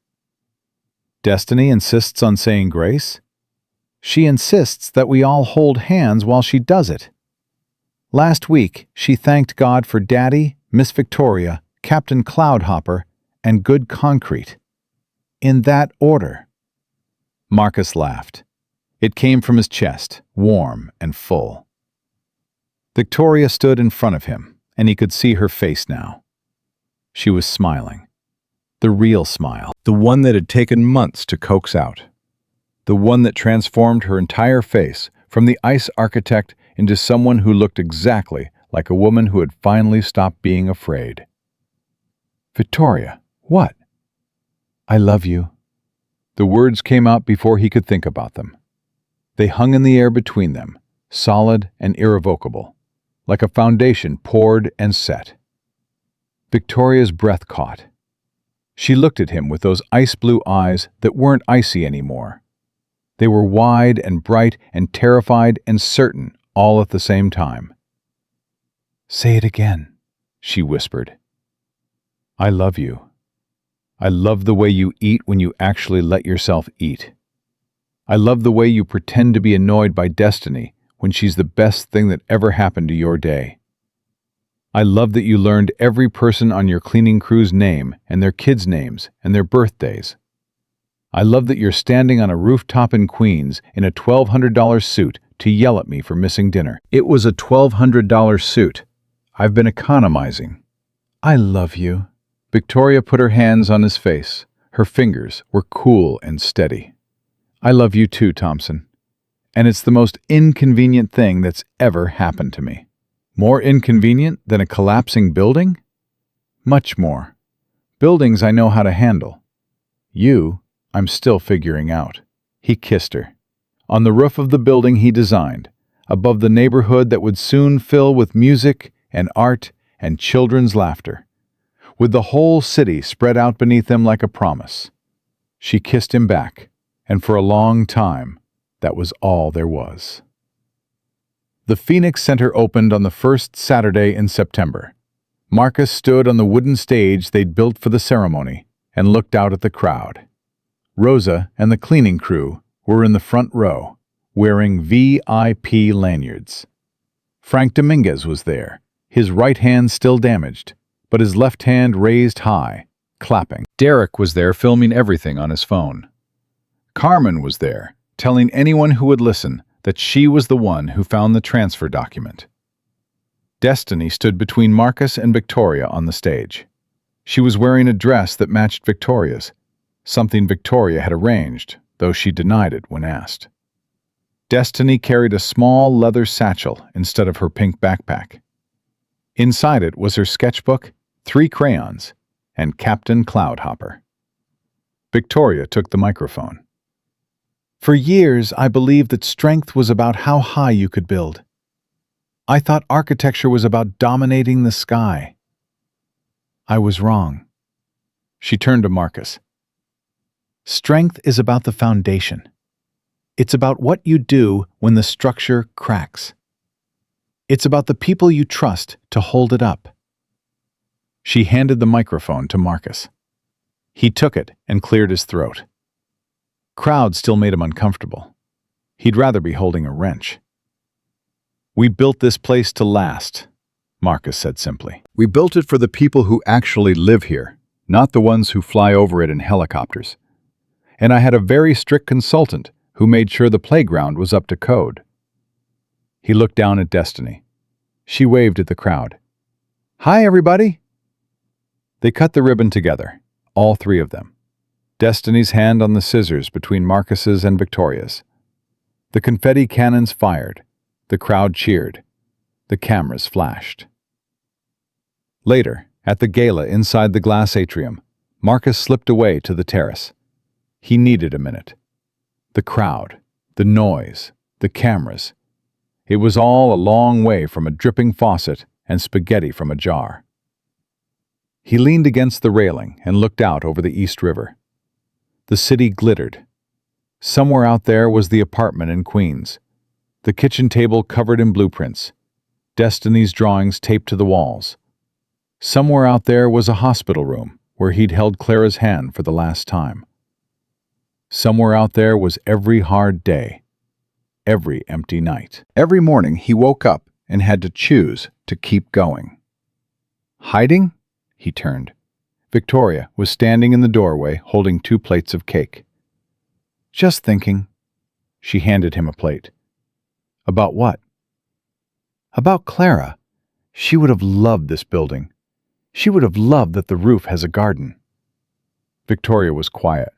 "Destiny insists on saying grace?" "She insists that we all hold hands while she does it. Last week, she thanked God for Daddy, Miss Victoria, Captain Cloudhopper, and good concrete. In that order." Marcus laughed. It came from his chest, warm and full. Victoria stood in front of him, and he could see her face now. She was smiling. The real smile. The one that had taken months to coax out. The one that transformed her entire face from the ice architect into someone who looked exactly like a woman who had finally stopped being afraid. "Victoria, what?" "I love you." The words came out before he could think about them. They hung in the air between them, solid and irrevocable, like a foundation poured and set. Victoria's breath caught. She looked at him with those ice-blue eyes that weren't icy anymore. They were wide and bright and terrified and certain all at the same time. "Say it again," she whispered. "I love you. I love the way you eat when you actually let yourself eat. I love the way you pretend to be annoyed by Destiny when she's the best thing that ever happened to your day. I love that you learned every person on your cleaning crew's name and their kids' names and their birthdays. I love that you're standing on a rooftop in Queens in a $1,200 suit to yell at me for missing dinner." "It was a $1,200 suit. I've been economizing." "I love you." Victoria put her hands on his face, Her fingers were cool and steady. "I love you too, Thompson. And it's the most inconvenient thing that's ever happened to me." "More inconvenient than a collapsing building?" "Much more. Buildings I know how to handle. You, I'm still figuring out." He kissed her. On the roof of the building he designed, above the neighborhood that would soon fill with music and art and children's laughter, with the whole city spread out beneath them like a promise. She kissed him back, and for a long time, that was all there was. The Phoenix Center opened on the first Saturday in September. Marcus stood on the wooden stage they'd built for the ceremony and looked out at the crowd. Rosa and the cleaning crew were in the front row, wearing VIP lanyards. Frank Dominguez was there, his right hand still damaged, but his left hand raised high, clapping. Derek was there filming everything on his phone. Carmen was there, telling anyone who would listen that she was the one who found the transfer document. Destiny stood between Marcus and Victoria on the stage. She was wearing a dress that matched Victoria's, something Victoria had arranged, though she denied it when asked. Destiny carried a small leather satchel instead of her pink backpack. Inside it was her sketchbook, 3 crayons, and Captain Cloudhopper. Victoria took the microphone. "For years, I believed that strength was about how high you could build. I thought architecture was about dominating the sky. I was wrong." She turned to Marcus. "Strength is about the foundation. It's about what you do when the structure cracks. It's about the people you trust to hold it up." She handed the microphone to Marcus. He took it and cleared his throat. Crowd still made him uncomfortable. He'd rather be holding a wrench. "We built this place to last," Marcus said simply. "We built it for the people who actually live here, not the ones who fly over it in helicopters. And I had a very strict consultant who made sure the playground was up to code." He looked down at Destiny. She waved at the crowd. "Hi, everybody." They cut the ribbon together, all 3 of them. Destiny's hand on the scissors between Marcus's and Victoria's. The confetti cannons fired. The crowd cheered. The cameras flashed. Later, at the gala inside the glass atrium, Marcus slipped away to the terrace. He needed a minute. The crowd, the noise, the cameras. It was all a long way from a dripping faucet and spaghetti from a jar. He leaned against the railing and looked out over the East River. The city glittered. Somewhere out there was the apartment in Queens, the kitchen table covered in blueprints, Destiny's drawings taped to the walls. Somewhere out there was a hospital room where he'd held Clara's hand for the last time. Somewhere out there was every hard day, every empty night. Every morning he woke up and had to choose to keep going. Hiding? He turned. Victoria was standing in the doorway holding 2 plates of cake. "Just thinking." She handed him a plate. "About what?" "About Clara. She would have loved this building. She would have loved that the roof has a garden." Victoria was quiet.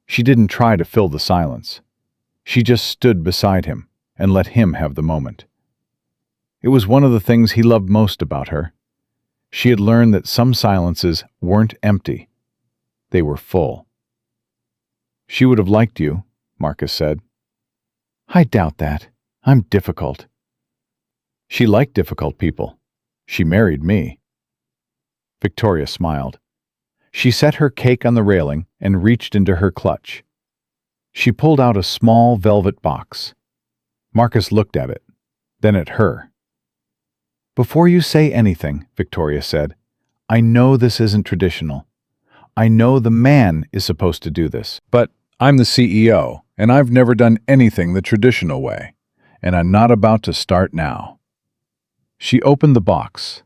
She didn't try to fill the silence. She just stood beside him and let him have the moment. It was one of the things he loved most about her. She had learned that some silences weren't empty. They were full. "She would have liked you," Marcus said. "I doubt that. I'm difficult." "She liked difficult people. She married me." Victoria smiled. She set her cake on the railing and reached into her clutch. She pulled out a small velvet box. Marcus looked at it, then at her. "Before you say anything," Victoria said, "I know this isn't traditional. I know the man is supposed to do this. But I'm the CEO, and I've never done anything the traditional way, and I'm not about to start now." She opened the box.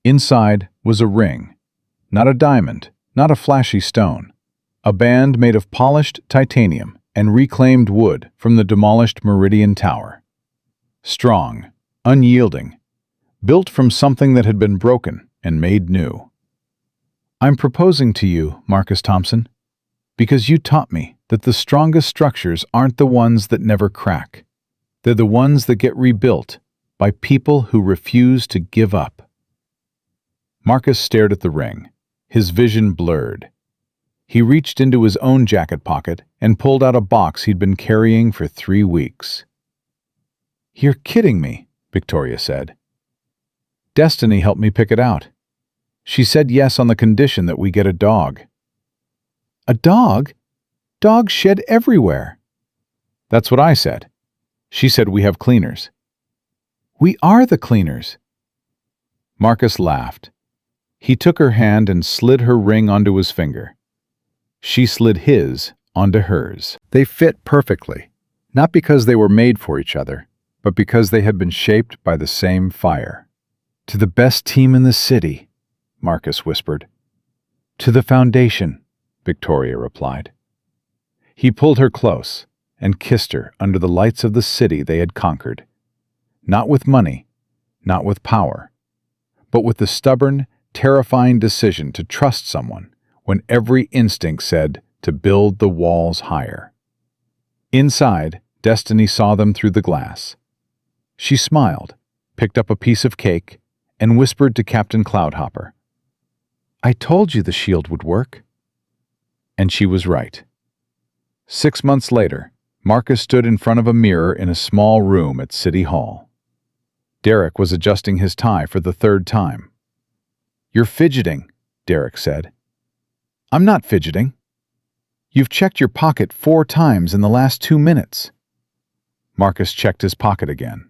Inside was a ring. Not a diamond, not a flashy stone. A band made of polished titanium and reclaimed wood from the demolished Meridian Tower. Strong, unyielding, built from something that had been broken and made new. "I'm proposing to you, Marcus Thompson." Because you taught me that the strongest structures aren't the ones that never crack. They're the ones that get rebuilt by people who refuse to give up. Marcus stared at the ring, his vision blurred. He reached into his own jacket pocket and pulled out a box he'd been carrying for 3 weeks. "You're kidding me," Victoria said. "Destiny helped me pick it out. She said yes on the condition that we get a dog." "A dog? Dogs shed everywhere." "That's what I said. She said we have cleaners." "We are the cleaners." Marcus laughed. He took her hand and slid her ring onto his finger. She slid his onto hers. They fit perfectly, not because they were made for each other, but because they had been shaped by the same fire. "To the best team in the city," Marcus whispered. "To the foundation," Victoria replied. He pulled her close and kissed her under the lights of the city they had conquered. Not with money, not with power, but with the stubborn, terrifying decision to trust someone when every instinct said to build the walls higher. Inside, Destiny saw them through the glass. She smiled, picked up a piece of cake, and whispered to Captain Cloudhopper, "I told you the shield would work." And she was right. 6 months later, Marcus stood in front of a mirror in a small room at City Hall. Derek was adjusting his tie for the 3rd time. "You're fidgeting," Derek said. "I'm not fidgeting. You've checked your pocket 4 times in the last 2 minutes." Marcus checked his pocket again.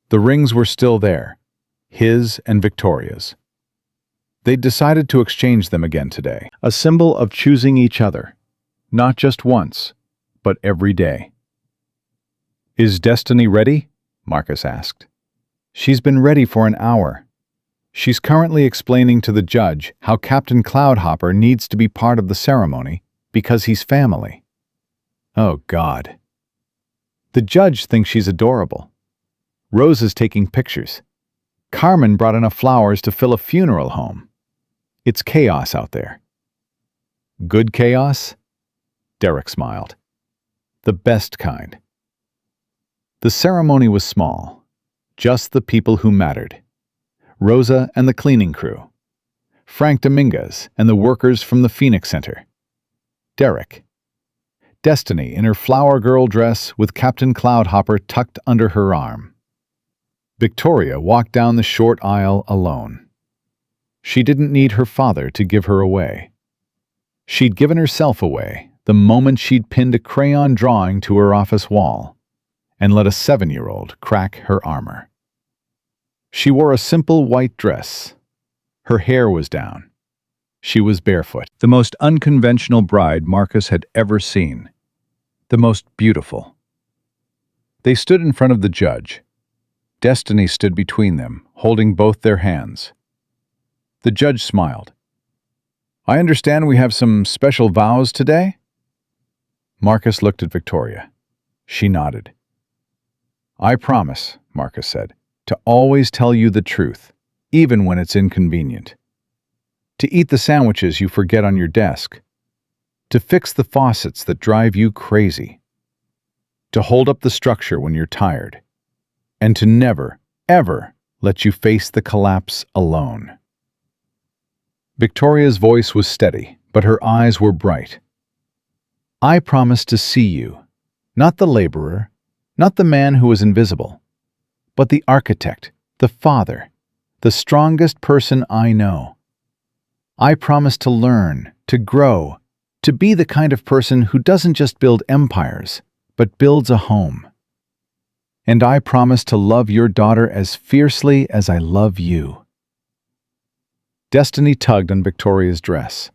The rings were still there, his and Victoria's. They'd decided to exchange them again today, a symbol of choosing each other, not just once, but every day. "Is Destiny ready?" Marcus asked. "She's been ready for an hour. She's currently explaining to the judge how Captain Cloudhopper needs to be part of the ceremony because he's family." Oh, God. The judge thinks she's adorable. Rose is taking pictures. Carmen brought enough flowers to fill a funeral home. It's chaos out there. "Good chaos?" Derek smiled. "The best kind." The ceremony was small, just the people who mattered. Rosa and the cleaning crew, Frank Dominguez and the workers from the Phoenix Center, Derek, Destiny in her flower girl dress with Captain Cloudhopper tucked under her arm. Victoria walked down the short aisle alone. She didn't need her father to give her away. She'd given herself away the moment she'd pinned a crayon drawing to her office wall and let a 7-year-old crack her armor. She wore a simple white dress. Her hair was down. She was barefoot. The most unconventional bride Marcus had ever seen. The most beautiful. They stood in front of the judge. Destiny stood between them, holding both their hands. The judge smiled. "I understand we have some special vows today?" Marcus looked at Victoria. She nodded. "I promise," Marcus said, "to always tell you the truth, even when it's inconvenient. To eat the sandwiches you forget on your desk. To fix the faucets that drive you crazy. To hold up the structure when you're tired. And to never, ever let you face the collapse alone." Victoria's voice was steady, but her eyes were bright. "I promise to see you, not the laborer, not the man who was invisible, but the architect, the father, the strongest person I know. I promise to learn, to grow, to be the kind of person who doesn't just build empires, but builds a home. And I promise to love your daughter as fiercely as I love you." Destiny tugged on Victoria's dress.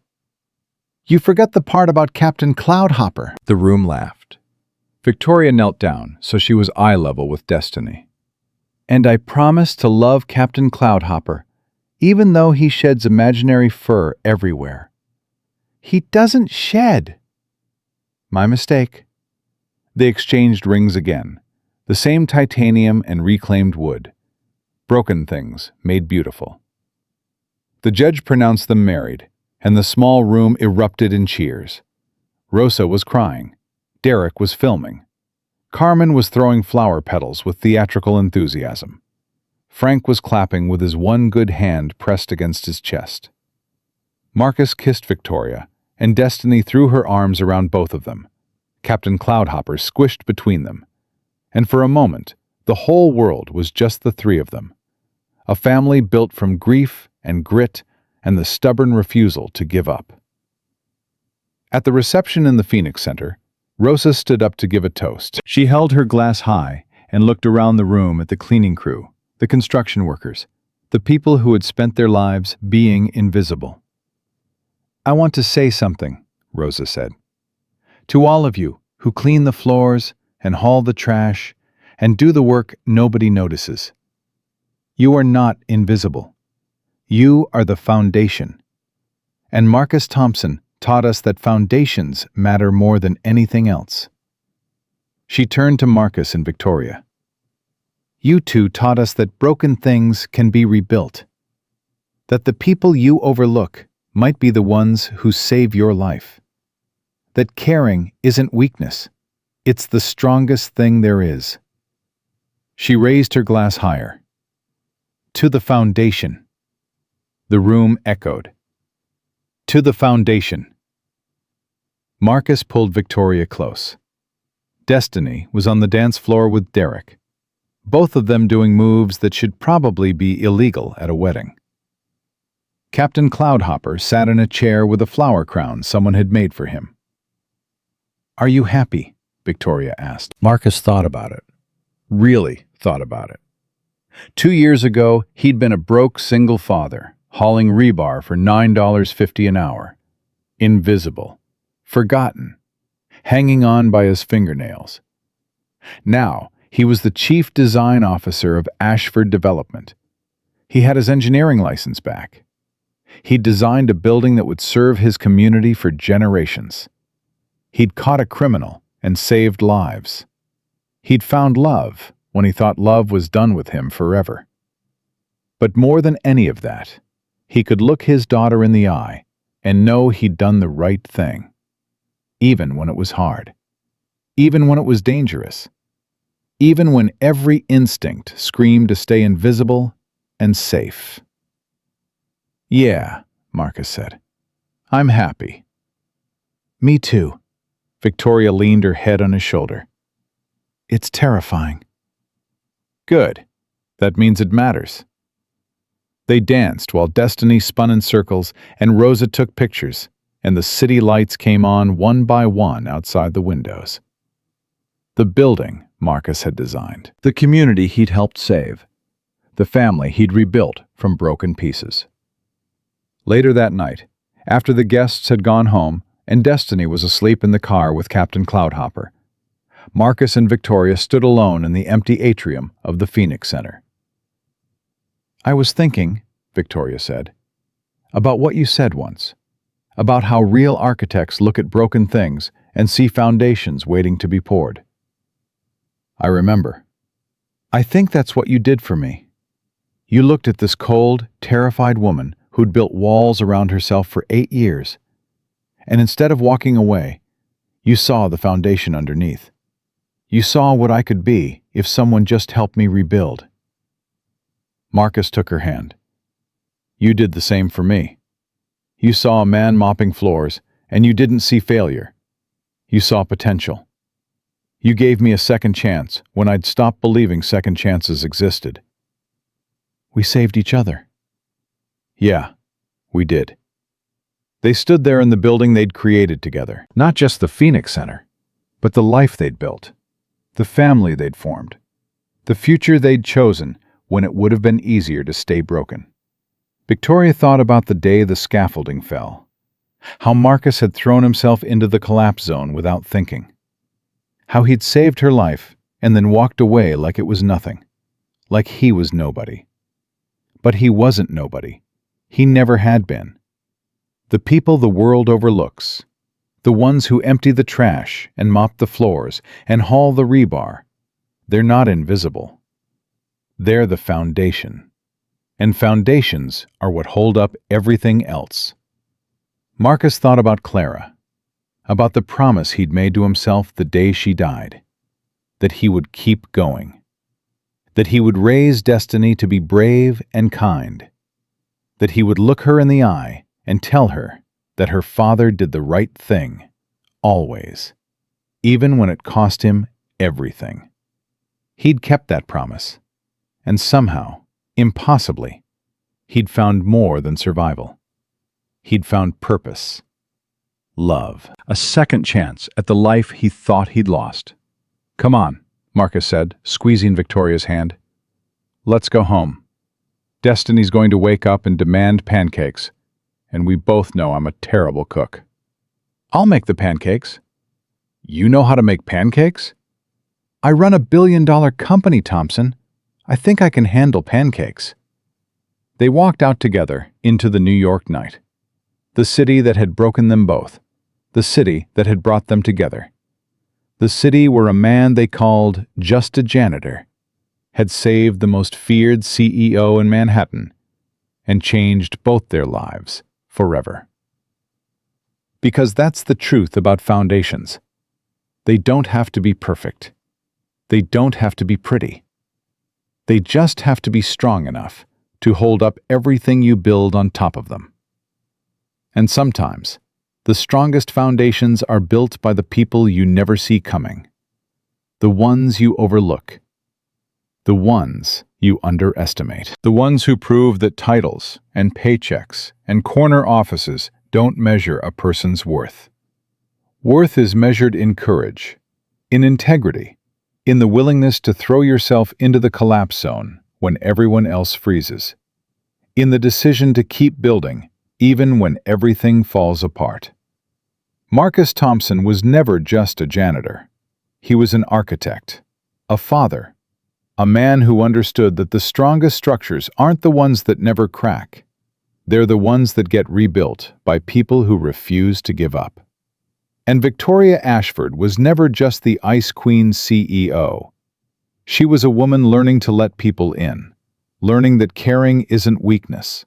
"You forgot the part about Captain Cloudhopper." The room laughed. Victoria knelt down so she was eye level with Destiny. "And I promise to love Captain Cloudhopper, even though he sheds imaginary fur everywhere." "He doesn't shed." "My mistake." They exchanged rings again, the same titanium and reclaimed wood. Broken things made beautiful. The judge pronounced them married, and the small room erupted in cheers. Rosa was crying. Derek was filming. Carmen was throwing flower petals with theatrical enthusiasm. Frank was clapping with his one good hand pressed against his chest. Marcus kissed Victoria, and Destiny threw her arms around both of them. Captain Cloudhopper squished between them. And for a moment, the whole world was just the three of them. A family built from grief and grit and the stubborn refusal to give up. At the reception in the Phoenix Center, Rosa stood up to give a toast. She held her glass high and looked around the room at the cleaning crew, the construction workers, the people who had spent their lives being invisible. "I want to say something," Rosa said. "To all of you who clean the floors and haul the trash and do the work nobody notices. You are not invisible. You are the foundation. And Marcus Thompson taught us that foundations matter more than anything else." She turned to Marcus and Victoria. "You two taught us that broken things can be rebuilt. That the people you overlook might be the ones who save your life. That caring isn't weakness. It's the strongest thing there is." She raised her glass higher. "To the foundation." The room echoed. "To the foundation." Marcus pulled Victoria close. Destiny was on the dance floor with Derek, both of them doing moves that should probably be illegal at a wedding. Captain Cloudhopper sat in a chair with a flower crown someone had made for him. "Are you happy?" Victoria asked. Marcus thought about it. Really thought about it. 2 years ago, he'd been a broke single father, hauling rebar for $9.50 an hour. Invisible. Forgotten. Hanging on by his fingernails. Now, he was the chief design officer of Ashford Development. He had his engineering license back. He'd designed a building that would serve his community for generations. He'd caught a criminal and saved lives. He'd found love when he thought love was done with him forever. But more than any of that, he could look his daughter in the eye and know he'd done the right thing. Even when it was hard. Even when it was dangerous. Even when every instinct screamed to stay invisible and safe. "Yeah," Marcus said. "I'm happy." "Me too." Victoria leaned her head on his shoulder. "It's terrifying." "Good. That means it matters." They danced while Destiny spun in circles and Rosa took pictures, and the city lights came on one by one outside the windows. The building Marcus had designed. The community he'd helped save. The family he'd rebuilt from broken pieces. Later that night, after the guests had gone home and Destiny was asleep in the car with Captain Cloudhopper, Marcus and Victoria stood alone in the empty atrium of the Phoenix Center. "I was thinking," Victoria said, "about what you said once, about how real architects look at broken things and see foundations waiting to be poured." "I remember. I think that's what you did for me. You looked at this cold, terrified woman who'd built walls around herself for 8 years, and instead of walking away, you saw the foundation underneath. You saw what I could be if someone just helped me rebuild." Marcus took her hand. "You did the same for me. You saw a man mopping floors, and you didn't see failure. You saw potential. You gave me a second chance when I'd stopped believing second chances existed." "We saved each other." "Yeah, we did." They stood there in the building they'd created together. Not just the Phoenix Center, but the life they'd built, the family they'd formed, the future they'd chosen when it would have been easier to stay broken. Victoria thought about the day the scaffolding fell, how Marcus had thrown himself into the collapse zone without thinking, how he'd saved her life and then walked away like it was nothing, like he was nobody. But he wasn't nobody. He never had been. The people the world overlooks, the ones who empty the trash and mop the floors and haul the rebar, they're not invisible. They're the foundation. And foundations are what hold up everything else. Marcus thought about Clara. about the promise he'd made to himself the day she died, that he would keep going, that he would raise Destiny to be brave and kind, that he would look her in the eye and tell her that her father did the right thing, always, even when it cost him everything. He'd kept that promise, and somehow, impossibly, he'd found more than survival. He'd found purpose, love, a second chance at the life he thought he'd lost. "Come on," Marcus said, squeezing Victoria's hand. "Let's go home. Destiny's going to wake up and demand pancakes, and we both know I'm a terrible cook." "I'll make the pancakes." "You know how to make pancakes?" "I run a billion-dollar company, Thompson. I think I can handle pancakes." They walked out together into the New York night. The city that had broken them both. The city that had brought them together. The city where a man they called just a janitor had saved the most feared CEO in Manhattan and changed both their lives forever. Because that's the truth about foundations. They don't have to be perfect. They don't have to be pretty. They just have to be strong enough to hold up everything you build on top of them. And sometimes, the strongest foundations are built by the people you never see coming. The ones you overlook. The ones you underestimate. The ones who prove that titles and paychecks and corner offices don't measure a person's worth. Worth is measured in courage, in integrity, in the willingness to throw yourself into the collapse zone when everyone else freezes, in the decision to keep building even when everything falls apart. Marcus Thompson was never just a janitor. He was an architect, a father, a man who understood that the strongest structures aren't the ones that never crack. They're the ones that get rebuilt by people who refuse to give up. And Victoria Ashford was never just the Ice Queen CEO. She was a woman learning to let people in, learning that caring isn't weakness,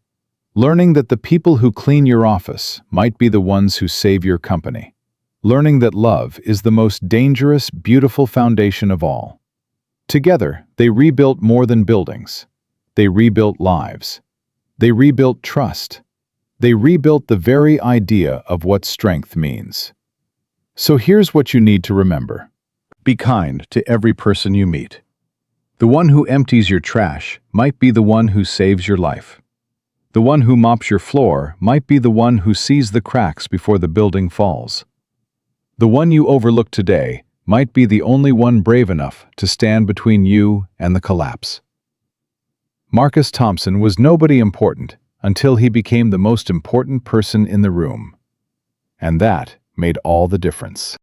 learning that the people who clean your office might be the ones who save your company, learning that love is the most dangerous, beautiful foundation of all. Together, they rebuilt more than buildings. They rebuilt lives. They rebuilt trust. They rebuilt the very idea of what strength means. So here's what you need to remember. Be kind to every person you meet. The one who empties your trash might be the one who saves your life. The one who mops your floor might be the one who sees the cracks before the building falls. The one you overlook today might be the only one brave enough to stand between you and the collapse. Marcus Thompson was nobody important until he became the most important person in the room. And that made all the difference.